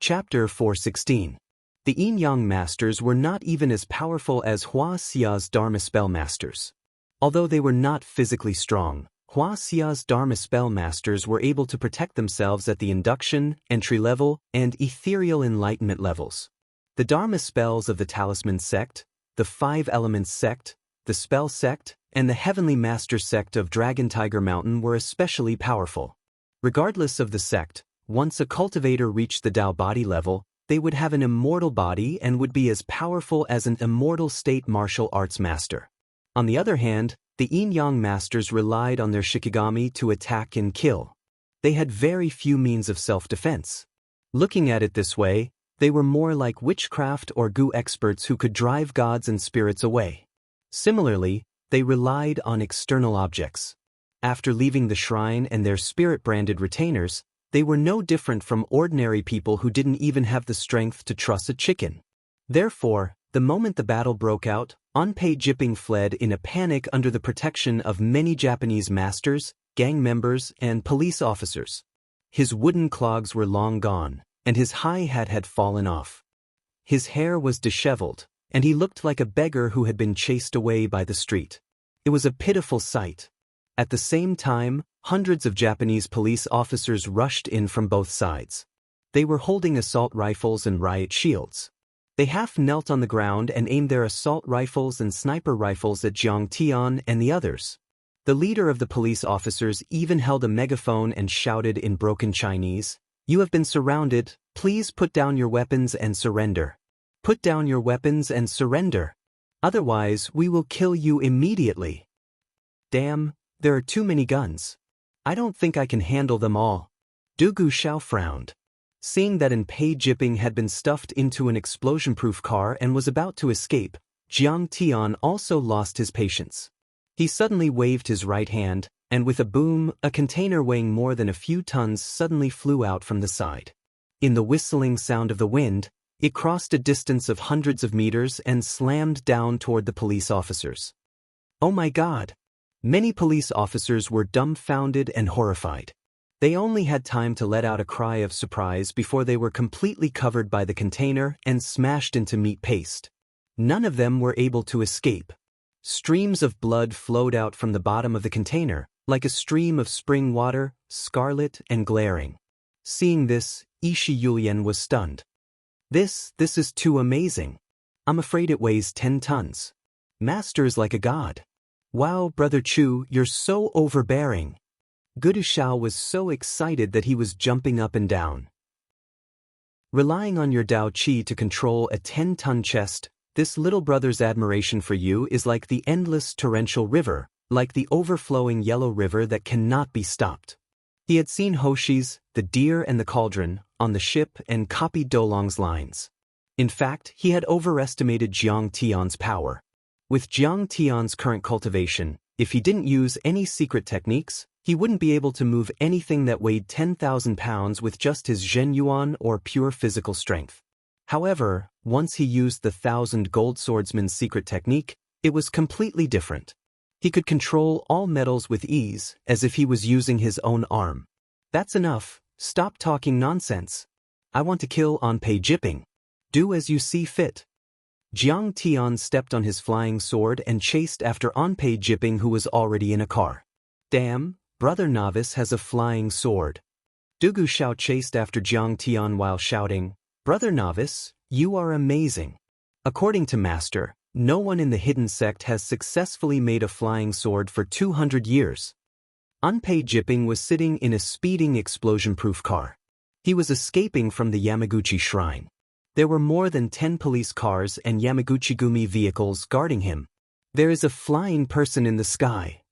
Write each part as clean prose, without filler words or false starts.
Chapter 416. The Yin-Yang Masters were not even as powerful as Hua Xia's Dharma Spell Masters. Although they were not physically strong, Hua Xia's Dharma Spell Masters were able to protect themselves at the induction, entry level, and ethereal enlightenment levels. The Dharma spells of the Talisman Sect, the Five Elements Sect, the Spell Sect, and the Heavenly Master Sect of Dragon Tiger Mountain were especially powerful. Regardless of the sect, once a cultivator reached the Tao body level, they would have an immortal body and would be as powerful as an immortal state martial arts master. On the other hand, the Yin-Yang Masters relied on their Shikigami to attack and kill. They had very few means of self-defense. Looking at it this way, they were more like witchcraft or Gu experts who could drive gods and spirits away. Similarly, they relied on external objects. After leaving the shrine and their spirit-branded retainers, they were no different from ordinary people who didn't even have the strength to truss a chicken. Therefore, the moment the battle broke out, Anpei Jipping fled in a panic under the protection of many Japanese masters, gang members, and police officers. His wooden clogs were long gone, and his high hat had fallen off. His hair was disheveled, and he looked like a beggar who had been chased away by the street. It was a pitiful sight. At the same time, hundreds of Japanese police officers rushed in from both sides. They were holding assault rifles and riot shields. They half knelt on the ground and aimed their assault rifles and sniper rifles at Jiang Tian and the others. The leader of the police officers even held a megaphone and shouted in broken Chinese, "You have been surrounded, please put down your weapons and surrender. Put down your weapons and surrender. Otherwise, we will kill you immediately." Damn, there are too many guns. I don't think I can handle them all. Du Gushao frowned. Seeing that Anpei Jipping had been stuffed into an explosion-proof car and was about to escape, Jiang Tian also lost his patience. He suddenly waved his right hand, and with a boom, a container weighing more than a few tons suddenly flew out from the side. In the whistling sound of the wind, it crossed a distance of hundreds of meters and slammed down toward the police officers. Oh my God! Many police officers were dumbfounded and horrified. They only had time to let out a cry of surprise before they were completely covered by the container and smashed into meat paste. None of them were able to escape. Streams of blood flowed out from the bottom of the container, like a stream of spring water, scarlet and glaring. Seeing this, Ishi Yulian was stunned. This is too amazing. I'm afraid it weighs 10 tons. Master is like a god. Wow, Brother Chu, you're so overbearing. Gudu Shao was so excited that he was jumping up and down. Relying on your Dao Qi to control a 10-ton chest, this little brother's admiration for you is like the endless torrential river, like the overflowing yellow river that cannot be stopped. He had seen Hoshi's, the deer and the cauldron, on the ship and copied Dolong's lines. In fact, he had overestimated Jiang Tian's power. With Jiang Tian's current cultivation, if he didn't use any secret techniques, he wouldn't be able to move anything that weighed 10,000 pounds with just his Zhen Yuan or pure physical strength. However, once he used the 1,000 Gold Swordsman's secret technique, it was completely different. He could control all metals with ease, as if he was using his own arm. That's enough, stop talking nonsense. I want to kill Anpei Jipping. Do as you see fit. Jiang Tian stepped on his flying sword and chased after Anpei Jipping, who was already in a car. Damn, Brother Novice has a flying sword. Du Gushao chased after Jiang Tian while shouting, "Brother Novice, you are amazing. According to Master, no one in the hidden sect has successfully made a flying sword for 200 years. Anpei Jipping was sitting in a speeding explosion-proof car. He was escaping from the Yamaguchi shrine. There were more than 10 police cars and Yamaguchi-gumi vehicles guarding him. There is a flying person in the sky.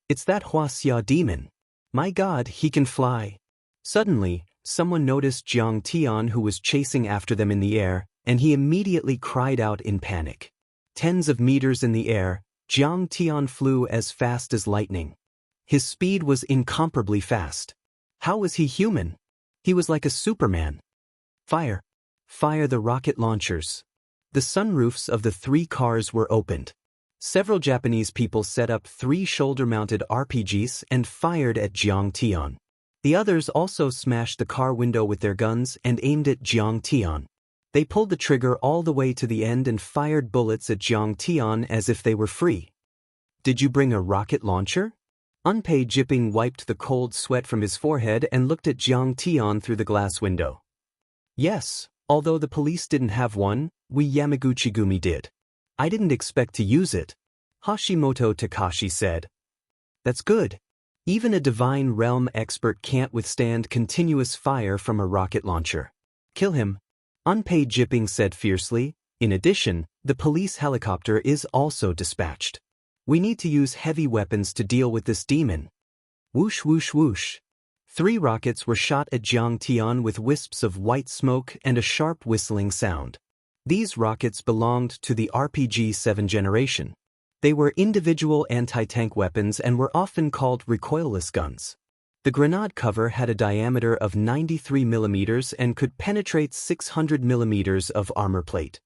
It's that Hua Xia demon. My God, he can fly. Suddenly, someone noticed Jiang Tian, who was chasing after them in the air, and he immediately cried out in panic. Tens of meters in the air, Jiang Tian flew as fast as lightning. His speed was incomparably fast. How was he human? He was like a Superman. Fire! Fire the rocket launchers. The sunroofs of the 3 cars were opened. Several Japanese people set up 3 shoulder-mounted RPGs and fired at Jiang Tian. The others also smashed the car window with their guns and aimed at Jiang Tian. They pulled the trigger all the way to the end and fired bullets at Jiang Tian as if they were free. Did you bring a rocket launcher? Unpei Jipping wiped the cold sweat from his forehead and looked at Jiang Tian through the glass window. Yes, although the police didn't have one, we Yamaguchi-gumi did. I didn't expect to use it, Hashimoto Takashi said. That's good. Even a divine realm expert can't withstand continuous fire from a rocket launcher. Kill him, Unpei Jipping said fiercely. In addition, the police helicopter is also dispatched. We need to use heavy weapons to deal with this demon. Whoosh whoosh whoosh. 3 rockets were shot at Jiang Tian with wisps of white smoke and a sharp whistling sound. These rockets belonged to the RPG-7 generation. They were individual anti-tank weapons and were often called recoilless guns. The grenade cover had a diameter of 93 mm and could penetrate 600 mm of armor plate.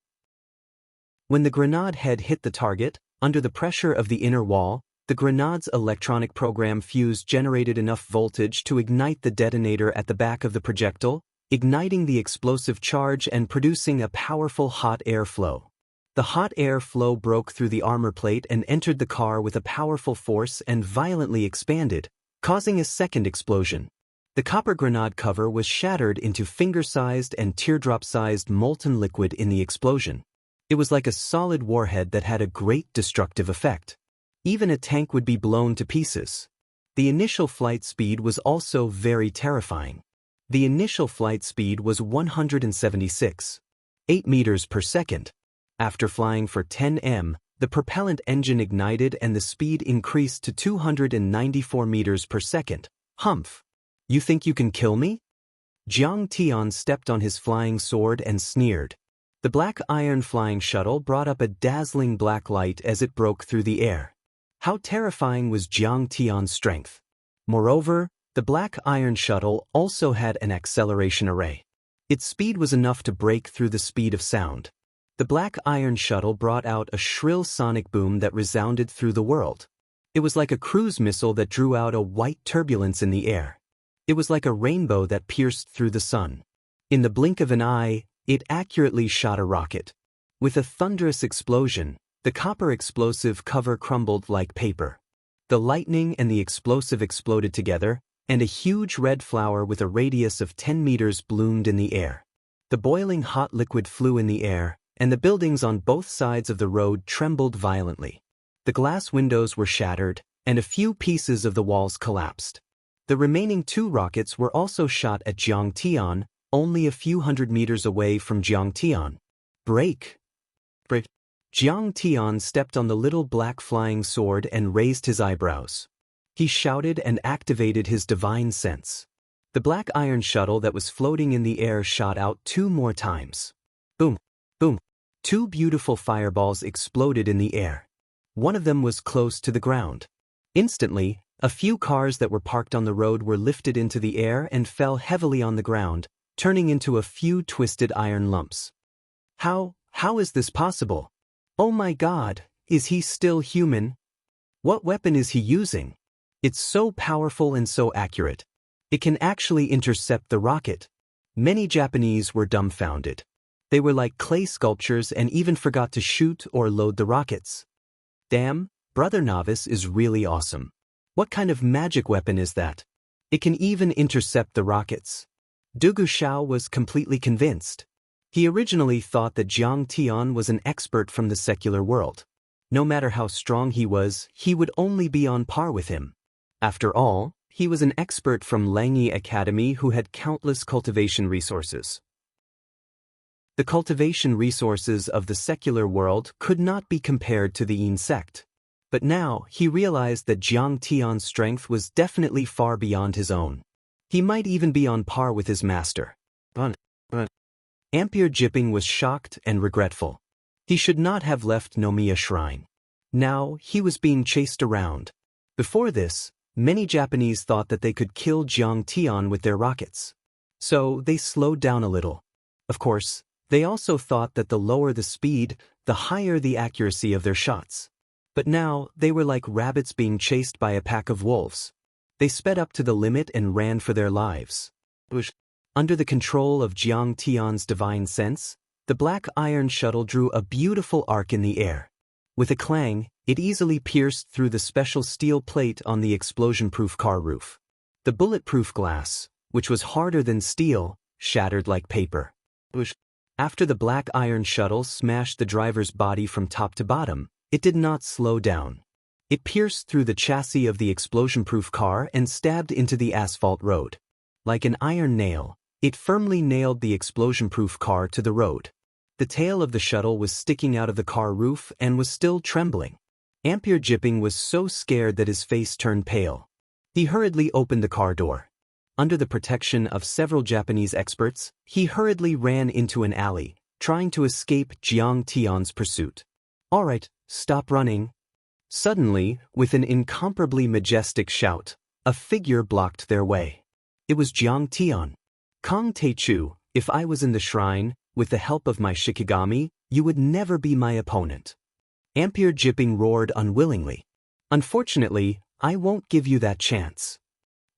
When the grenade head hit the target, under the pressure of the inner wall, the grenade's electronic program fuse generated enough voltage to ignite the detonator at the back of the projectile, igniting the explosive charge and producing a powerful hot air flow. The hot air flow broke through the armor plate and entered the car with a powerful force and violently expanded, causing a second explosion. The copper grenade cover was shattered into finger-sized and teardrop-sized molten liquid in the explosion. It was like a solid warhead that had a great destructive effect. Even a tank would be blown to pieces. The initial flight speed was also very terrifying. The initial flight speed was 176.8 meters per second. After flying for 10 m, the propellant engine ignited and the speed increased to 294 meters per second. Humph! You think you can kill me? Jiang Tian stepped on his flying sword and sneered. The black iron flying shuttle brought up a dazzling black light as it broke through the air. How terrifying was Jiang Tian's strength! Moreover, the black iron shuttle also had an acceleration array. Its speed was enough to break through the speed of sound. The black iron shuttle brought out a shrill sonic boom that resounded through the world. It was like a cruise missile that drew out a white turbulence in the air. It was like a rainbow that pierced through the sun. In the blink of an eye, it accurately shot a rocket. With a thunderous explosion, the copper explosive cover crumbled like paper. The lightning and the explosive exploded together, and a huge red flower with a radius of 10 meters bloomed in the air. The boiling hot liquid flew in the air, and the buildings on both sides of the road trembled violently. The glass windows were shattered, and a few pieces of the walls collapsed. The remaining 2 rockets were also shot at Jiang Tian, only a few hundred meters away from Jiang Tian. Break! Break! Jiang Tian stepped on the little black flying sword and raised his eyebrows. He shouted and activated his divine sense. The black iron shuttle that was floating in the air shot out 2 more times. Boom! Boom! 2 beautiful fireballs exploded in the air. One of them was close to the ground. Instantly, a few cars that were parked on the road were lifted into the air and fell heavily on the ground, turning into a few twisted iron lumps. How is this possible? Oh my God, is he still human? What weapon is he using? It's so powerful and so accurate. It can actually intercept the rocket. Many Japanese were dumbfounded. They were like clay sculptures and even forgot to shoot or load the rockets. Damn, Brother Novice is really awesome. What kind of magic weapon is that? It can even intercept the rockets. Dugu Xiao was completely convinced. He originally thought that Jiang Tian was an expert from the secular world. No matter how strong he would only be on par with him. After all, he was an expert from Langyi Academy who had countless cultivation resources. The cultivation resources of the secular world could not be compared to the Yin sect. But now, he realized that Jiang Tian's strength was definitely far beyond his own. He might even be on par with his master. Ampere Jipping was shocked and regretful. He should not have left Nomiya Shrine. Now, he was being chased around. Before this, many Japanese thought that they could kill Jiang Tian with their rockets. So, they slowed down a little. Of course, they also thought that the lower the speed, the higher the accuracy of their shots. But now, they were like rabbits being chased by a pack of wolves. They sped up to the limit and ran for their lives. Under the control of Jiang Tian's divine sense, the black iron shuttle drew a beautiful arc in the air. With a clang, it easily pierced through the special steel plate on the explosion-proof car roof. The bulletproof glass, which was harder than steel, shattered like paper. After the black iron shuttle smashed the driver's body from top to bottom, it did not slow down. It pierced through the chassis of the explosion-proof car and stabbed into the asphalt road. Like an iron nail, it firmly nailed the explosion-proof car to the road. The tail of the shuttle was sticking out of the car roof and was still trembling. Ampere Jipping was so scared that his face turned pale. He hurriedly opened the car door. Under the protection of several Japanese experts, he hurriedly ran into an alley, trying to escape Jiang Tian's pursuit. "All right, stop running." Suddenly, with an incomparably majestic shout, a figure blocked their way. It was Jiang Tian. "Kong Teichu, if I was in the shrine, with the help of my Shikigami, you would never be my opponent." Ampere Jipping roared unwillingly. "Unfortunately, I won't give you that chance."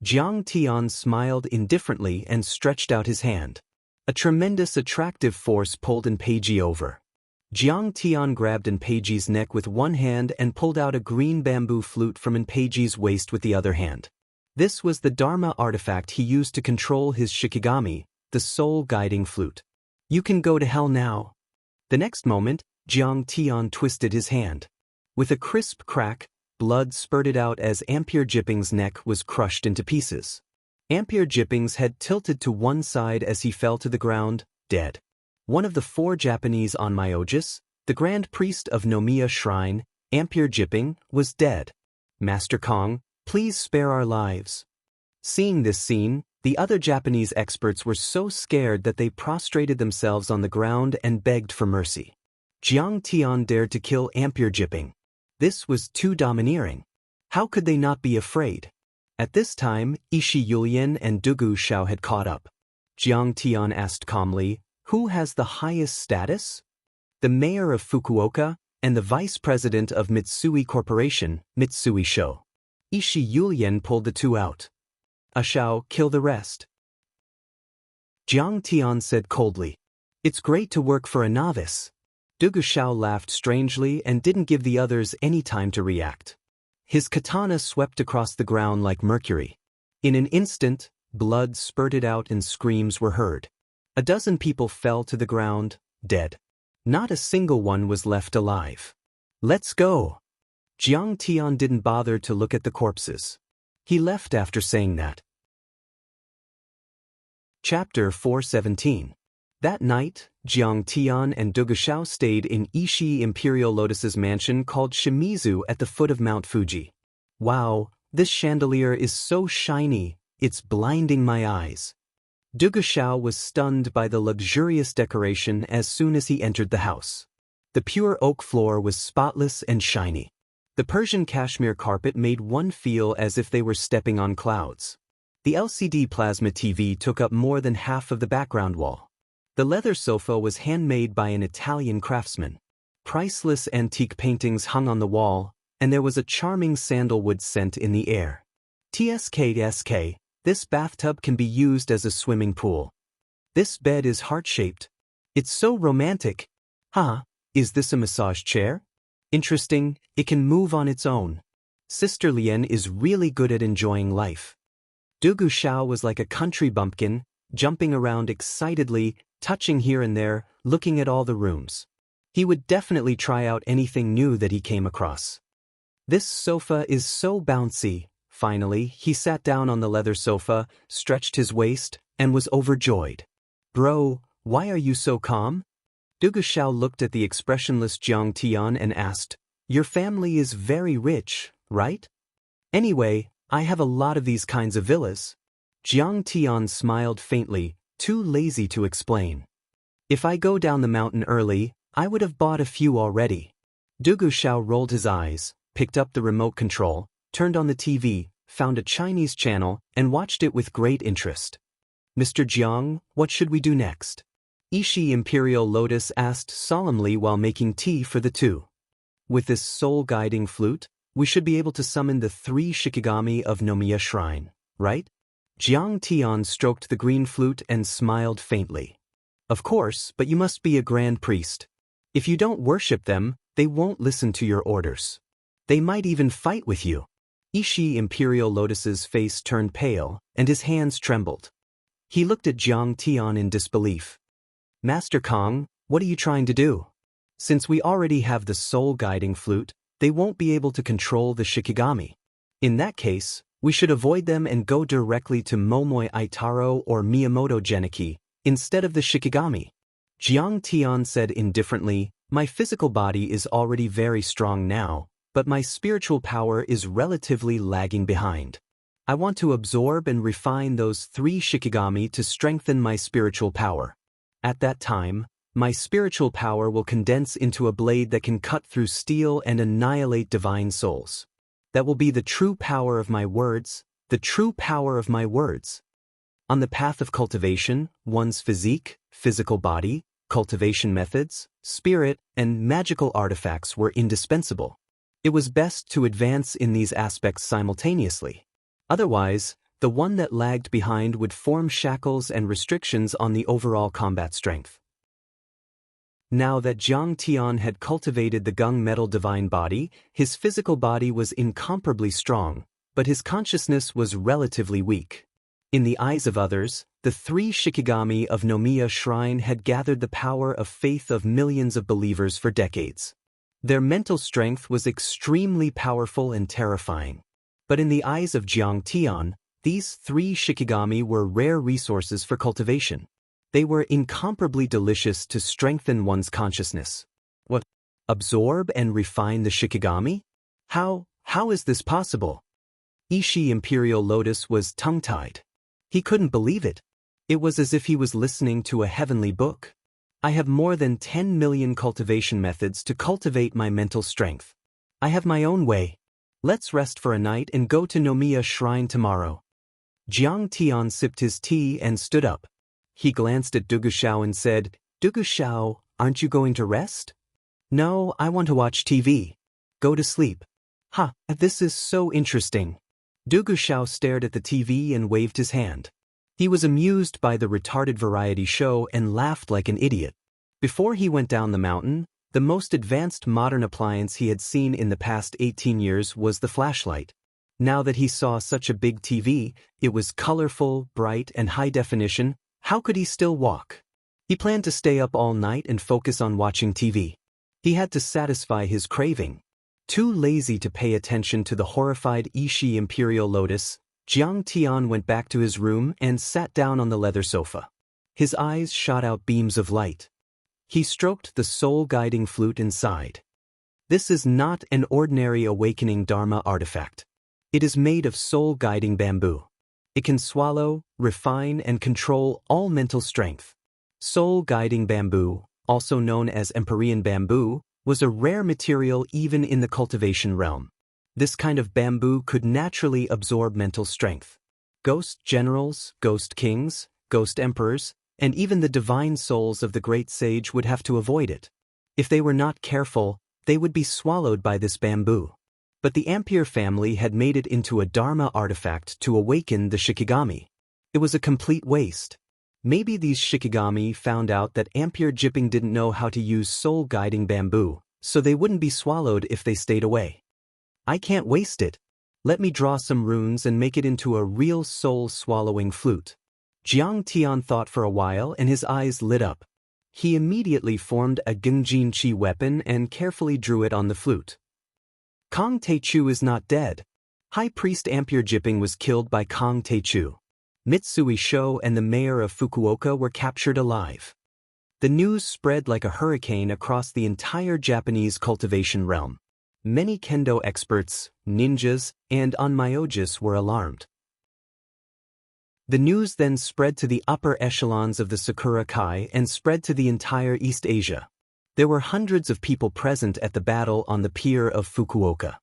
Jiang Tian smiled indifferently and stretched out his hand. A tremendous attractive force pulled Enpeiji over. Jiang Tian grabbed Enpeiji's neck with one hand and pulled out a green bamboo flute from Enpeiji's waist with the other hand. This was the Dharma artifact he used to control his Shikigami, the soul-guiding flute. "You can go to hell now." The next moment, Jiang Tian twisted his hand. With a crisp crack, blood spurted out as Ampere Jipping's neck was crushed into pieces. Ampere Jipping's head tilted to one side as he fell to the ground, dead. One of the 4 Japanese on Myojis, the Grand Priest of Nomiya Shrine, Ampere Jipping, was dead. "Master Kong, please spare our lives." Seeing this scene, the other Japanese experts were so scared that they prostrated themselves on the ground and begged for mercy. Jiang Tian dared to kill Ampere Jipping. This was too domineering. How could they not be afraid? At this time, Ishi Yulien and Dugu Shao had caught up. Jiang Tian asked calmly, "Who has the highest status?" "The mayor of Fukuoka and the vice president of Mitsui Corporation, Mitsui Sho." Ishi Yulien pulled the 2 out. "A Shao, kill the rest." Jiang Tian said coldly, "It's great to work for a novice." Dugu Shao laughed strangely and didn't give the others any time to react. His katana swept across the ground like mercury. In an instant, blood spurted out and screams were heard. A dozen people fell to the ground, dead. Not a single one was left alive. "Let's go." Jiang Tian didn't bother to look at the corpses. He left after saying that. Chapter 417. That night, Jiang Tian and Dugu Shao stayed in Ishii Imperial Lotus's mansion called Shimizu at the foot of Mount Fuji. "Wow, this chandelier is so shiny, it's blinding my eyes." Dugu Shao was stunned by the luxurious decoration as soon as he entered the house. The pure oak floor was spotless and shiny. The Persian cashmere carpet made one feel as if they were stepping on clouds. The LCD plasma TV took up more than half of the background wall. The leather sofa was handmade by an Italian craftsman. Priceless antique paintings hung on the wall, and there was a charming sandalwood scent in the air. TSK, this bathtub can be used as a swimming pool. This bed is heart-shaped. It's so romantic. Huh, is this a massage chair? Interesting, it can move on its own. Sister Lien is really good at enjoying life. Dugu Shao was like a country bumpkin, jumping around excitedly, touching here and there, looking at all the rooms. He would definitely try out anything new that he came across. "This sofa is so bouncy." Finally, he sat down on the leather sofa, stretched his waist, and was overjoyed. "Bro, why are you so calm?" Dugu Shao looked at the expressionless Jiang Tian and asked, "Your family is very rich, right?" "Anyway, I have a lot of these kinds of villas." Jiang Tian smiled faintly, too lazy to explain. "If I go down the mountain early, I would have bought a few already." Dugu Shao rolled his eyes, picked up the remote control, turned on the TV, found a Chinese channel, and watched it with great interest. "Mr. Jiang, what should we do next?" Ishii Imperial Lotus asked solemnly while making tea for the 2. "With this soul-guiding flute, we should be able to summon the 3 Shikigami of Nomiya Shrine, right? Jiang Tian stroked the green flute and smiled faintly. Of course, but you must be a grand priest. If you don't worship them, they won't listen to your orders. They might even fight with you. Ishi Imperial Lotus's face turned pale, and his hands trembled. He looked at Jiang Tian in disbelief. Master Kong, what are you trying to do? Since we already have the soul guiding flute, they won't be able to control the Shikigami. In that case, we should avoid them and go directly to Momoi Aitaro or Miyamoto Geniki, instead of the Shikigami. Jiang Tian said indifferently, my physical body is already very strong now, but my spiritual power is relatively lagging behind. I want to absorb and refine those 3 Shikigami to strengthen my spiritual power. At that time, my spiritual power will condense into a blade that can cut through steel and annihilate divine souls. That will be the true power of my words, the true power of my words. On the path of cultivation, one's physique, physical body, cultivation methods, spirit, and magical artifacts were indispensable. It was best to advance in these aspects simultaneously. Otherwise, the one that lagged behind would form shackles and restrictions on the overall combat strength. Now that Jiang Tian had cultivated the gung metal divine body, his physical body was incomparably strong, but his consciousness was relatively weak. In the eyes of others, the 3 Shikigami of Nomiya Shrine had gathered the power of faith of millions of believers for decades. Their mental strength was extremely powerful and terrifying. But in the eyes of Jiang Tian, these 3 Shikigami were rare resources for cultivation. They were incomparably delicious to strengthen one's consciousness. What? Absorb and refine the Shikigami? How is this possible? Ishi Imperial Lotus was tongue-tied. He couldn't believe it. It was as if he was listening to a heavenly book. I have more than 10 million cultivation methods to cultivate my mental strength. I have my own way. Let's rest for a night and go to Nomiya Shrine tomorrow. Jiang Tian sipped his tea and stood up. He glanced at Duguxiao and said, Duguxiao, aren't you going to rest? No, I want to watch TV. Go to sleep. Ha, this is so interesting. Duguxiao stared at the TV and waved his hand. He was amused by the retarded variety show and laughed like an idiot. Before he went down the mountain, the most advanced modern appliance he had seen in the past 18 years was the flashlight. Now that he saw such a big TV, it was colorful, bright, and high definition. How could he still walk? He planned to stay up all night and focus on watching TV. He had to satisfy his craving. Too lazy to pay attention to the horrified Ishi Imperial Lotus, Jiang Tian went back to his room and sat down on the leather sofa. His eyes shot out beams of light. He stroked the soul-guiding flute and sighed. This is not an ordinary awakening Dharma artifact. It is made of soul-guiding bamboo. It can swallow, refine, and control all mental strength. Soul-guiding bamboo, also known as Empyrean bamboo, was a rare material even in the cultivation realm. This kind of bamboo could naturally absorb mental strength. Ghost generals, ghost kings, ghost emperors, and even the divine souls of the great sage would have to avoid it. If they were not careful, they would be swallowed by this bamboo. But the Ampere family had made it into a Dharma artifact to awaken the Shikigami. It was a complete waste. Maybe these Shikigami found out that Ampere Jipping didn't know how to use soul-guiding bamboo, so they wouldn't be swallowed if they stayed away. I can't waste it. Let me draw some runes and make it into a real soul-swallowing flute. Jiang Tian thought for a while and his eyes lit up. He immediately formed a Genjin Chi weapon and carefully drew it on the flute. Kong Teichu is not dead. High Priest Ampere Jipping was killed by Kong Teichu. Mitsui Sho and the mayor of Fukuoka were captured alive. The news spread like a hurricane across the entire Japanese cultivation realm. Many kendo experts, ninjas, and onmyojis were alarmed. The news then spread to the upper echelons of the Sakura Kai and spread to the entire East Asia. There were hundreds of people present at the battle on the pier of Fukuoka.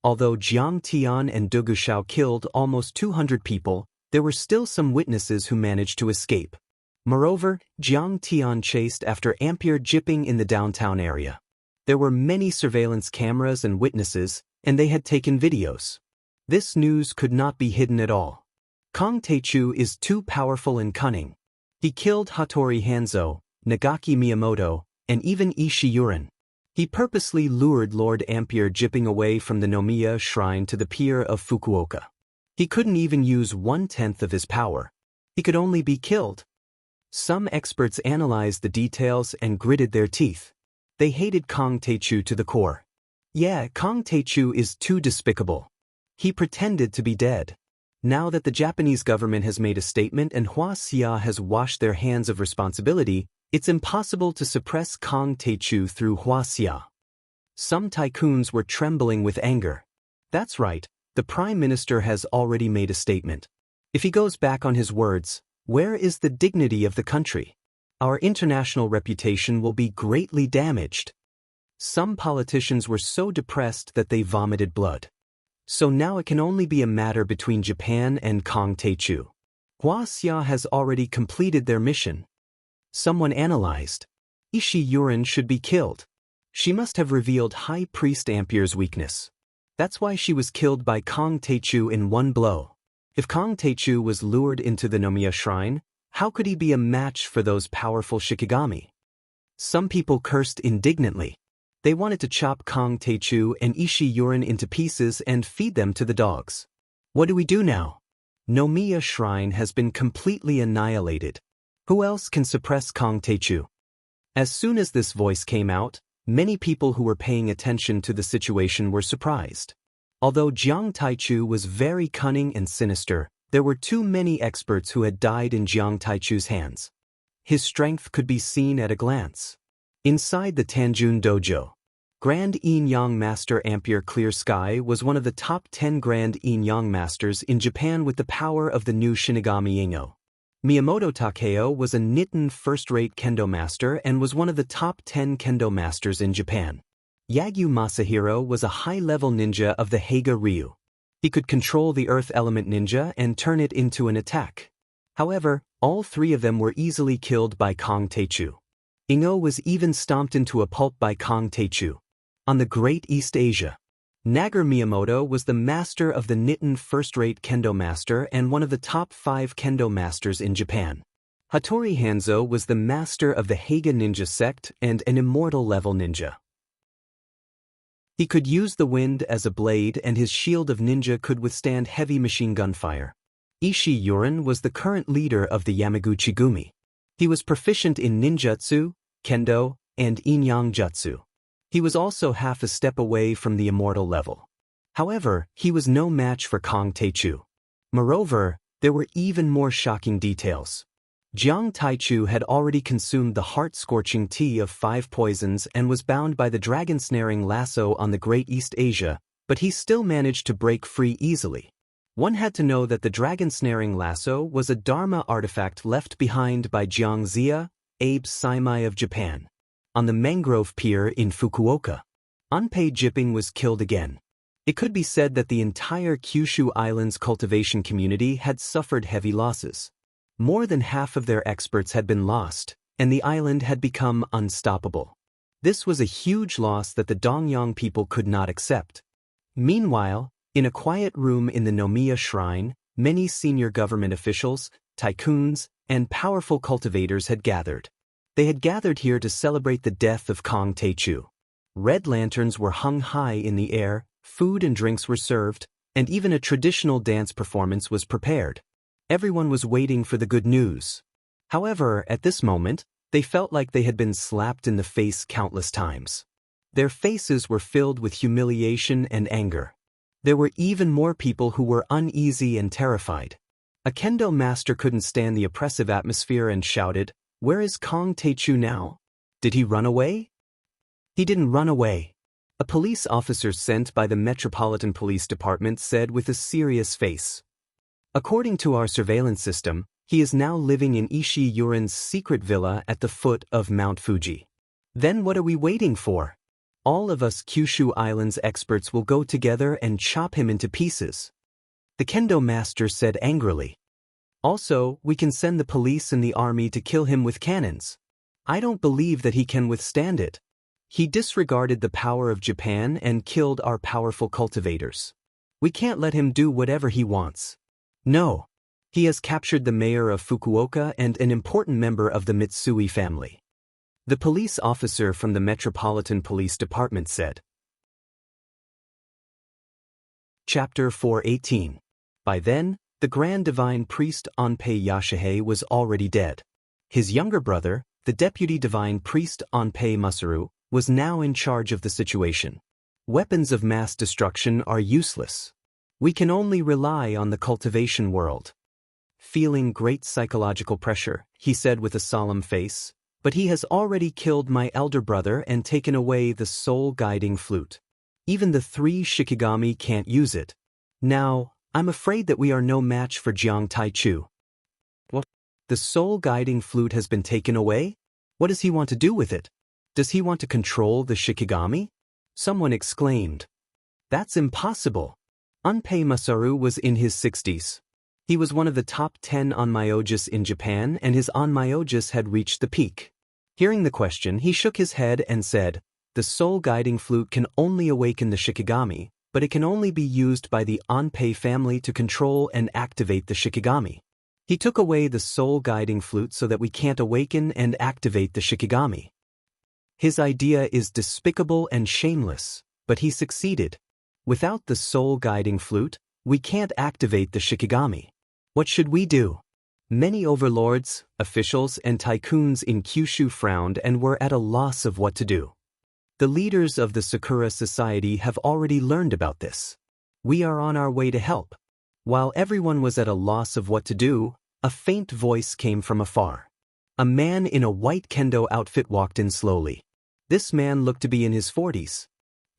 Although Jiang Tian and Duguxiao killed almost 200 people, there were still some witnesses who managed to escape. Moreover, Jiang Tian chased after Ampere Jipping in the downtown area. There were many surveillance cameras and witnesses, and they had taken videos. This news could not be hidden at all. Kong Taechu is too powerful and cunning. He killed Hattori Hanzo, Nagaki Miyamoto, and even Ishii Yurin. He purposely lured Lord Ampere jipping away from the Nomiya shrine to the pier of Fukuoka. He couldn't even use 1/10 of his power. He could only be killed. Some experts analyzed the details and gritted their teeth. They hated Kong Taechu to the core. Yeah, Kong Taechu is too despicable. He pretended to be dead. Now that the Japanese government has made a statement and Hua Xia has washed their hands of responsibility, it's impossible to suppress Kong Taechu through Hua Xia. Some tycoons were trembling with anger. That's right, the Prime Minister has already made a statement. If he goes back on his words, where is the dignity of the country? Our international reputation will be greatly damaged. Some politicians were so depressed that they vomited blood. So now it can only be a matter between Japan and Kong Taechu. Hua Xia has already completed their mission. Someone analyzed. Ishii Yurin should be killed. She must have revealed High Priest Ampere's weakness. That's why she was killed by Kong Taechu in one blow. If Kong Taechu was lured into the Nomiya shrine, how could he be a match for those powerful Shikigami? Some people cursed indignantly. They wanted to chop Kong Taechu and Ishii Yurin into pieces and feed them to the dogs. What do we do now? Nomiya Shrine has been completely annihilated. Who else can suppress Kong Taechu? As soon as this voice came out, many people who were paying attention to the situation were surprised. Although Jiang Taichu was very cunning and sinister, there were too many experts who had died in Jiang Taichu's hands. His strength could be seen at a glance. Inside the Tanjun Dojo, Grand Yin-Yang Master Ampere Clear Sky was one of the top 10 Grand Yin-Yang Masters in Japan with the power of the new Shinigami Ingo. Miyamoto Takeo was a Niton first-rate Kendo Master and was one of the top 10 Kendo Masters in Japan. Yagyu Masahiro was a high-level ninja of the Heiga Ryu. He could control the Earth Element Ninja and turn it into an attack. However, all three of them were easily killed by Kong Taechu. Ingo was even stomped into a pulp by Kong Taechu. On the Great East Asia, Nagar Miyamoto was the master of the Niton first-rate Kendo Master and one of the top 5 Kendo Masters in Japan. Hattori Hanzo was the master of the Heiga Ninja sect and an immortal-level ninja. He could use the wind as a blade and his shield of ninja could withstand heavy machine gun fire. Ishii Yurin was the current leader of the Yamaguchi Gumi. He was proficient in ninjutsu, kendo, and yin-yang jutsu. He was also half a step away from the immortal level. However, he was no match for Kong Taechu. Moreover, there were even more shocking details. Jiang Taichu had already consumed the heart-scorching tea of 5 poisons and was bound by the dragon-snaring lasso on the Great East Asia, but he still managed to break free easily. One had to know that the dragon-snaring lasso was a Dharma artifact left behind by Jiang Zia, Abe Saimai of Japan. On the mangrove pier in Fukuoka, Unpaid Jipping was killed again. It could be said that the entire Kyushu Island's cultivation community had suffered heavy losses. More than half of their experts had been lost, and the island had become unstoppable. This was a huge loss that the Dongyang people could not accept. Meanwhile, in a quiet room in the Nomiya Shrine, many senior government officials, tycoons, and powerful cultivators had gathered. They had gathered here to celebrate the death of Kong Taechu. Red lanterns were hung high in the air, food and drinks were served, and even a traditional dance performance was prepared. Everyone was waiting for the good news. However, at this moment, they felt like they had been slapped in the face countless times. Their faces were filled with humiliation and anger. There were even more people who were uneasy and terrified. A kendo master couldn't stand the oppressive atmosphere and shouted, "Where is Kong Taechu now? Did he run away?" He didn't run away. A police officer sent by the Metropolitan Police Department said with a serious face. According to our surveillance system, he is now living in Ishii Yurin's secret villa at the foot of Mount Fuji. Then what are we waiting for? All of us Kyushu Island's experts will go together and chop him into pieces. The kendo master said angrily. Also, we can send the police and the army to kill him with cannons. I don't believe that he can withstand it. He disregarded the power of Japan and killed our powerful cultivators. We can't let him do whatever he wants. No. He has captured the mayor of Fukuoka and an important member of the Mitsui family. The police officer from the Metropolitan Police Department said. Chapter 418. By then, the Grand Divine Priest Onpei Yashihei was already dead. His younger brother, the Deputy Divine Priest Onpei Masaru, was now in charge of the situation. Weapons of mass destruction are useless. We can only rely on the cultivation world. Feeling great psychological pressure, he said with a solemn face, but he has already killed my elder brother and taken away the soul guiding flute. Even the 3 Shikigami can't use it. Now, I'm afraid that we are no match for Jiang Taichu. What? The soul guiding flute has been taken away? What does he want to do with it? Does he want to control the Shikigami? Someone exclaimed. That's impossible. Onpei Masaru was in his 60s. He was one of the top 10 onmyojis in Japan and his onmyojis had reached the peak. Hearing the question, he shook his head and said, the soul guiding flute can only awaken the Shikigami, but it can only be used by the Onpei family to control and activate the Shikigami. He took away the soul guiding flute so that we can't awaken and activate the Shikigami. His idea is despicable and shameless, but he succeeded. Without the soul guiding flute, we can't activate the Shikigami. What should we do? Many overlords, officials, and tycoons in Kyushu frowned and were at a loss of what to do. The leaders of the Sakura Society have already learned about this. We are on our way to help. While everyone was at a loss of what to do, a faint voice came from afar. A man in a white kendo outfit walked in slowly. This man looked to be in his 40s.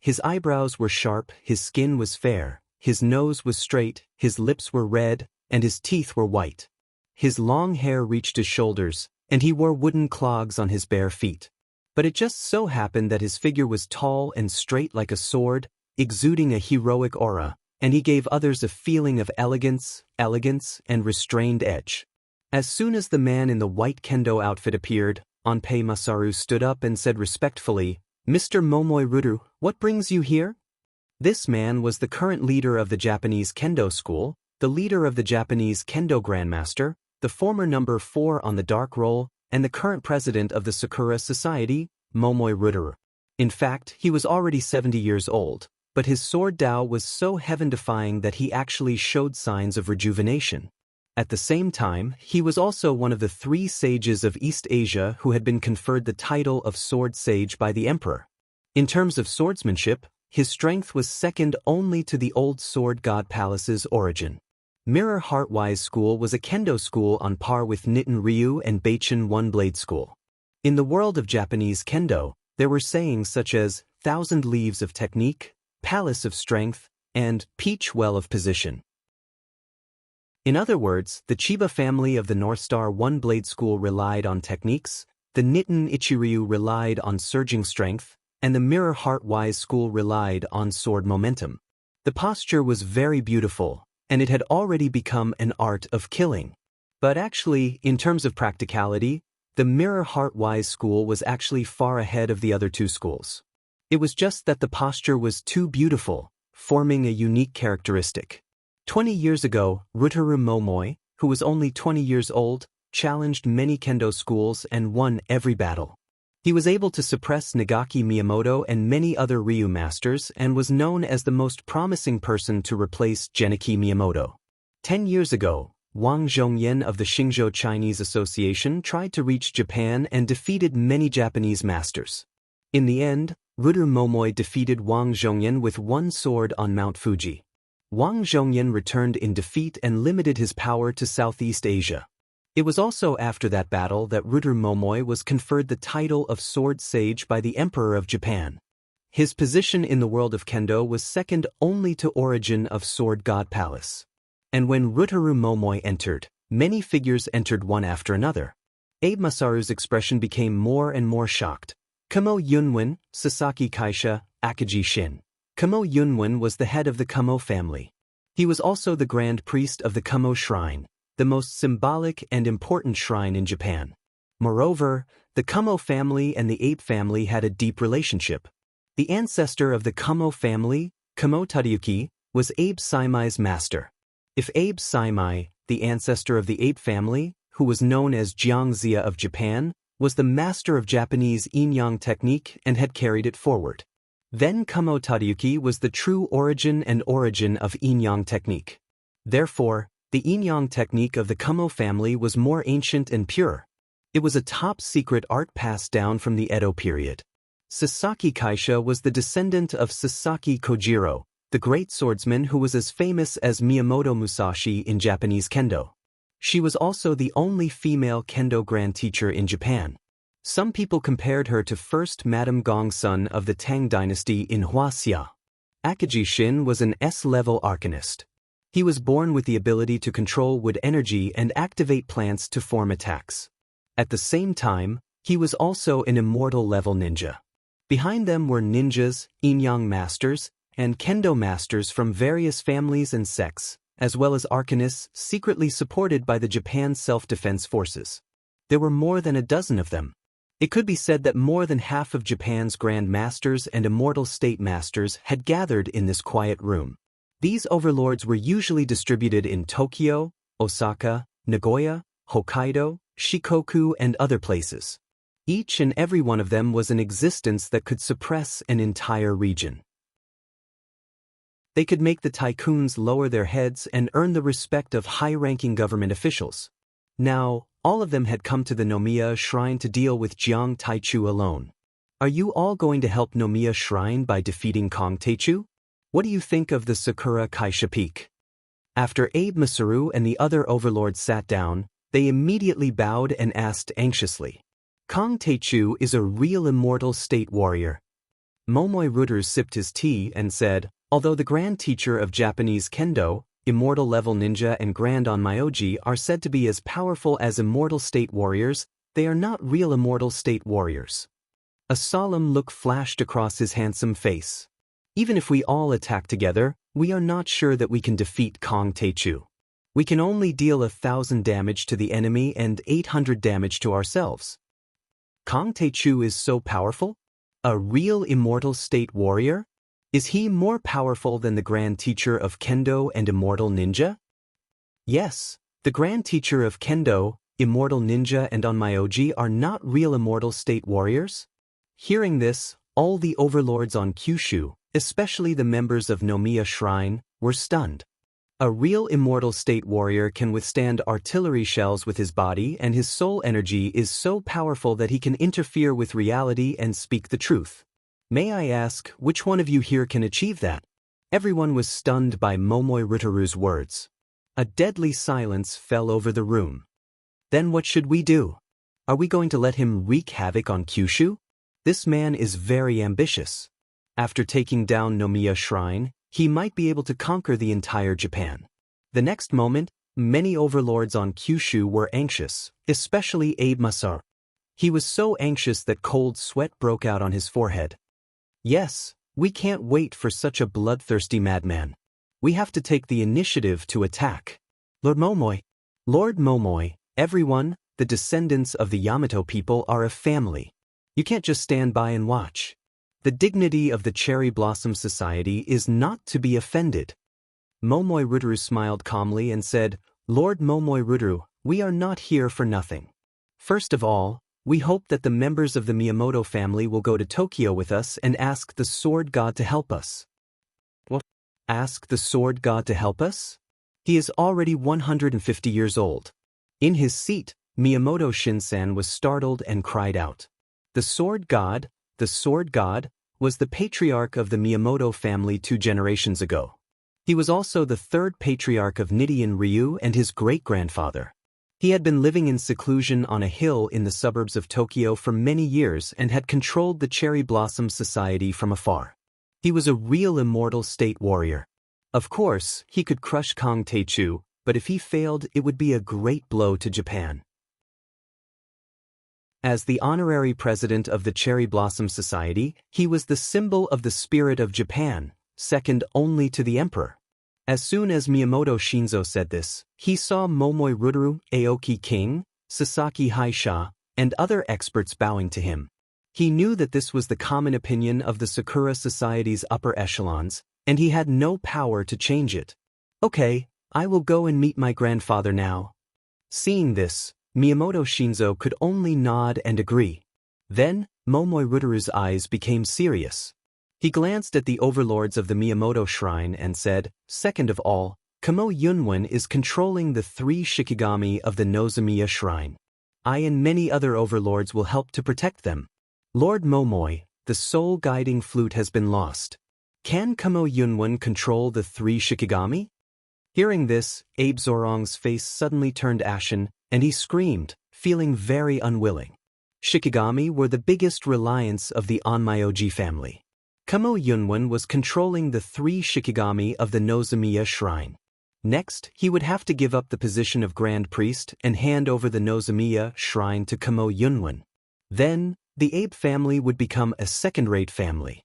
His eyebrows were sharp, his skin was fair, his nose was straight, his lips were red, and his teeth were white. His long hair reached his shoulders, and he wore wooden clogs on his bare feet. But it just so happened that his figure was tall and straight like a sword, exuding a heroic aura, and he gave others a feeling of elegance, and restrained edge. As soon as the man in the white kendo outfit appeared, Onpei Masaru stood up and said respectfully, Mr. Momoi Ruru, what brings you here? This man was the current leader of the Japanese kendo school, the leader of the Japanese kendo grandmaster, the former number 4 on the dark roll, and the current president of the Sakura Society, Momoi Ruru. In fact, he was already 70 years old, but his sword Dao was so heaven-defying that he actually showed signs of rejuvenation. At the same time, he was also one of the 3 sages of East Asia who had been conferred the title of Sword Sage by the Emperor. In terms of swordsmanship, his strength was second only to the old Sword God Palace's origin. Mirror Heartwise School was a kendo school on par with Nitten Ryu and Beichen One-Blade School. In the world of Japanese kendo, there were sayings such as 1,000 Leaves of Technique, Palace of Strength, and Peach Well of Position. In other words, the Chiba family of the North Star One-Blade School relied on techniques, the Nitten Ichiryu relied on surging strength, and the Mirror Heartwise School relied on sword momentum. The posture was very beautiful, and it had already become an art of killing. But actually, in terms of practicality, the Mirror Heartwise School was actually far ahead of the other 2 schools. It was just that the posture was too beautiful, forming a unique characteristic. 20 years ago, Rutaru Momoi, who was only 20 years old, challenged many kendo schools and won every battle. He was able to suppress Nagaki Miyamoto and many other Ryu masters and was known as the most promising person to replace Genichi Miyamoto. 10 years ago, Wang Zhongyan of the Xingzhou Chinese Association tried to reach Japan and defeated many Japanese masters. In the end, Rutaru Momoi defeated Wang Zhongyan with 1 sword on Mount Fuji. Wang Zhongyan returned in defeat and limited his power to Southeast Asia. It was also after that battle that Rutaru Momoi was conferred the title of Sword Sage by the Emperor of Japan. His position in the world of kendo was second only to Origin of Sword God Palace. And when Rutaru Momoi entered, many figures entered one after another. Abe Masaru's expression became more and more shocked. Kamo Yunwen, Sasaki Kaisha, Akaji Shin. Kamo Yunwen was the head of the Kamo family. He was also the grand priest of the Kamo Shrine, the most symbolic and important shrine in Japan. Moreover, The Kumo family and the ape family had a deep relationship. The ancestor of the Kumo family, Kumo Tadayuki, was Abe Saimai's master. If Abe Saimai, the ancestor of the ape family, who was known as Jiangxia of Japan, was the master of Japanese yin-yang technique and had carried it forward, then Kumo Tadayuki was the true origin of yin-yang technique. Therefore, the yin-yang technique of the Kumo family was more ancient and pure. It was a top-secret art passed down from the Edo period. Sasaki Kaisha was the descendant of Sasaki Kojiro, the great swordsman who was as famous as Miyamoto Musashi in Japanese kendo. She was also the only female kendo grand teacher in Japan. Some people compared her to first Madame Gongsun of the Tang dynasty in Huaxia. Akaji Shin was an S-level arcanist. He was born with the ability to control wood energy and activate plants to form attacks. At the same time, he was also an immortal-level ninja. Behind them were ninjas, yin-yang masters, and kendo masters from various families and sects, as well as arcanists secretly supported by the Japan Self-Defense Forces. There were more than a dozen of them. It could be said that more than half of Japan's Grand Masters and Immortal State Masters had gathered in this quiet room. These overlords were usually distributed in Tokyo, Osaka, Nagoya, Hokkaido, Shikoku, and other places. Each and every one of them was an existence that could suppress an entire region. They could make the tycoons lower their heads and earn the respect of high-ranking government officials. Now, all of them had come to the Nomiya Shrine to deal with Jiang Taichu alone. Are you all going to help Nomiya Shrine by defeating Kong Taichu? What do you think of the Sakura Kaisha Peak? After Abe Masaru and the other overlords sat down, they immediately bowed and asked anxiously, Kong Taichu is a real immortal state warrior. Momoi Ruters sipped his tea and said, although the Grand Teacher of Japanese Kendo, Immortal Level Ninja and Grand Onmyoji are said to be as powerful as immortal state warriors, they are not real immortal state warriors. A solemn look flashed across his handsome face. Even if we all attack together, we are not sure that we can defeat Kong Taichu. We can only deal 1,000 damage to the enemy and 800 damage to ourselves. Kong Taichu is so powerful? A real immortal state warrior? Is he more powerful than the Grand Teacher of Kendo and Immortal Ninja? Yes, the Grand Teacher of Kendo, Immortal Ninja and Onmyoji are not real immortal state warriors. Hearing this, all the overlords on Kyushu, especially the members of Nomiya Shrine, were stunned. A real immortal state warrior can withstand artillery shells with his body, and his soul energy is so powerful that he can interfere with reality and speak the truth. May I ask, which one of you here can achieve that? Everyone was stunned by Momoi Rutaru's words. A deadly silence fell over the room. Then what should we do? Are we going to let him wreak havoc on Kyushu? This man is very ambitious. After taking down Nomiya Shrine, he might be able to conquer the entire Japan. The next moment, many overlords on Kyushu were anxious, especially Abe Masaru. He was so anxious that cold sweat broke out on his forehead. Yes, we can't wait for such a bloodthirsty madman. We have to take the initiative to attack. Lord Momoi, everyone, the descendants of the Yamato people are a family. You can't just stand by and watch. The dignity of the Cherry Blossom Society is not to be offended. Momoi Rutaru smiled calmly and said, Lord Momoi Rutaru, we are not here for nothing. First of all, we hope that the members of the Miyamoto family will go to Tokyo with us and ask the Sword God to help us. What? Ask the Sword God to help us? He is already 150 years old. In his seat, Miyamoto Shinsan was startled and cried out. The Sword God, was the patriarch of the Miyamoto family 2 generations ago. He was also the 3rd patriarch of Nichiren Ryu and his great-grandfather. He had been living in seclusion on a hill in the suburbs of Tokyo for many years and had controlled the Cherry Blossom Society from afar. He was a real immortal state warrior. Of course, he could crush Kong Taichu, but if he failed, it would be a great blow to Japan. As the honorary president of the Cherry Blossom Society, he was the symbol of the spirit of Japan, second only to the emperor. As soon as Miyamoto Shinzo said this, he saw Momoi Rutaru, Aoki King, Sasaki Haisha, and other experts bowing to him. He knew that this was the common opinion of the Sakura Society's upper echelons, and he had no power to change it. Okay, I will go and meet my grandfather now. Seeing this, Miyamoto Shinzo could only nod and agree. Then, Momoi Ruteru's eyes became serious. He glanced at the overlords of the Miyamoto Shrine and said, "Second of all, Kamo Yunwen is controlling the 3 Shikigami of the Nozomiya Shrine. I and many other overlords will help to protect them. Lord Momoi, the soul guiding flute has been lost. Can Kamo Yunwen control the 3 Shikigami?" Hearing this, Abe Zorong's face suddenly turned ashen, and he screamed, feeling very unwilling. Shikigami were the biggest reliance of the Onmyoji family. Kamo Yunwen was controlling the 3 Shikigami of the Nozomiya Shrine. Next, he would have to give up the position of Grand Priest and hand over the Nozomiya Shrine to Kamo Yunwen. Then, the Abe family would become a second-rate family.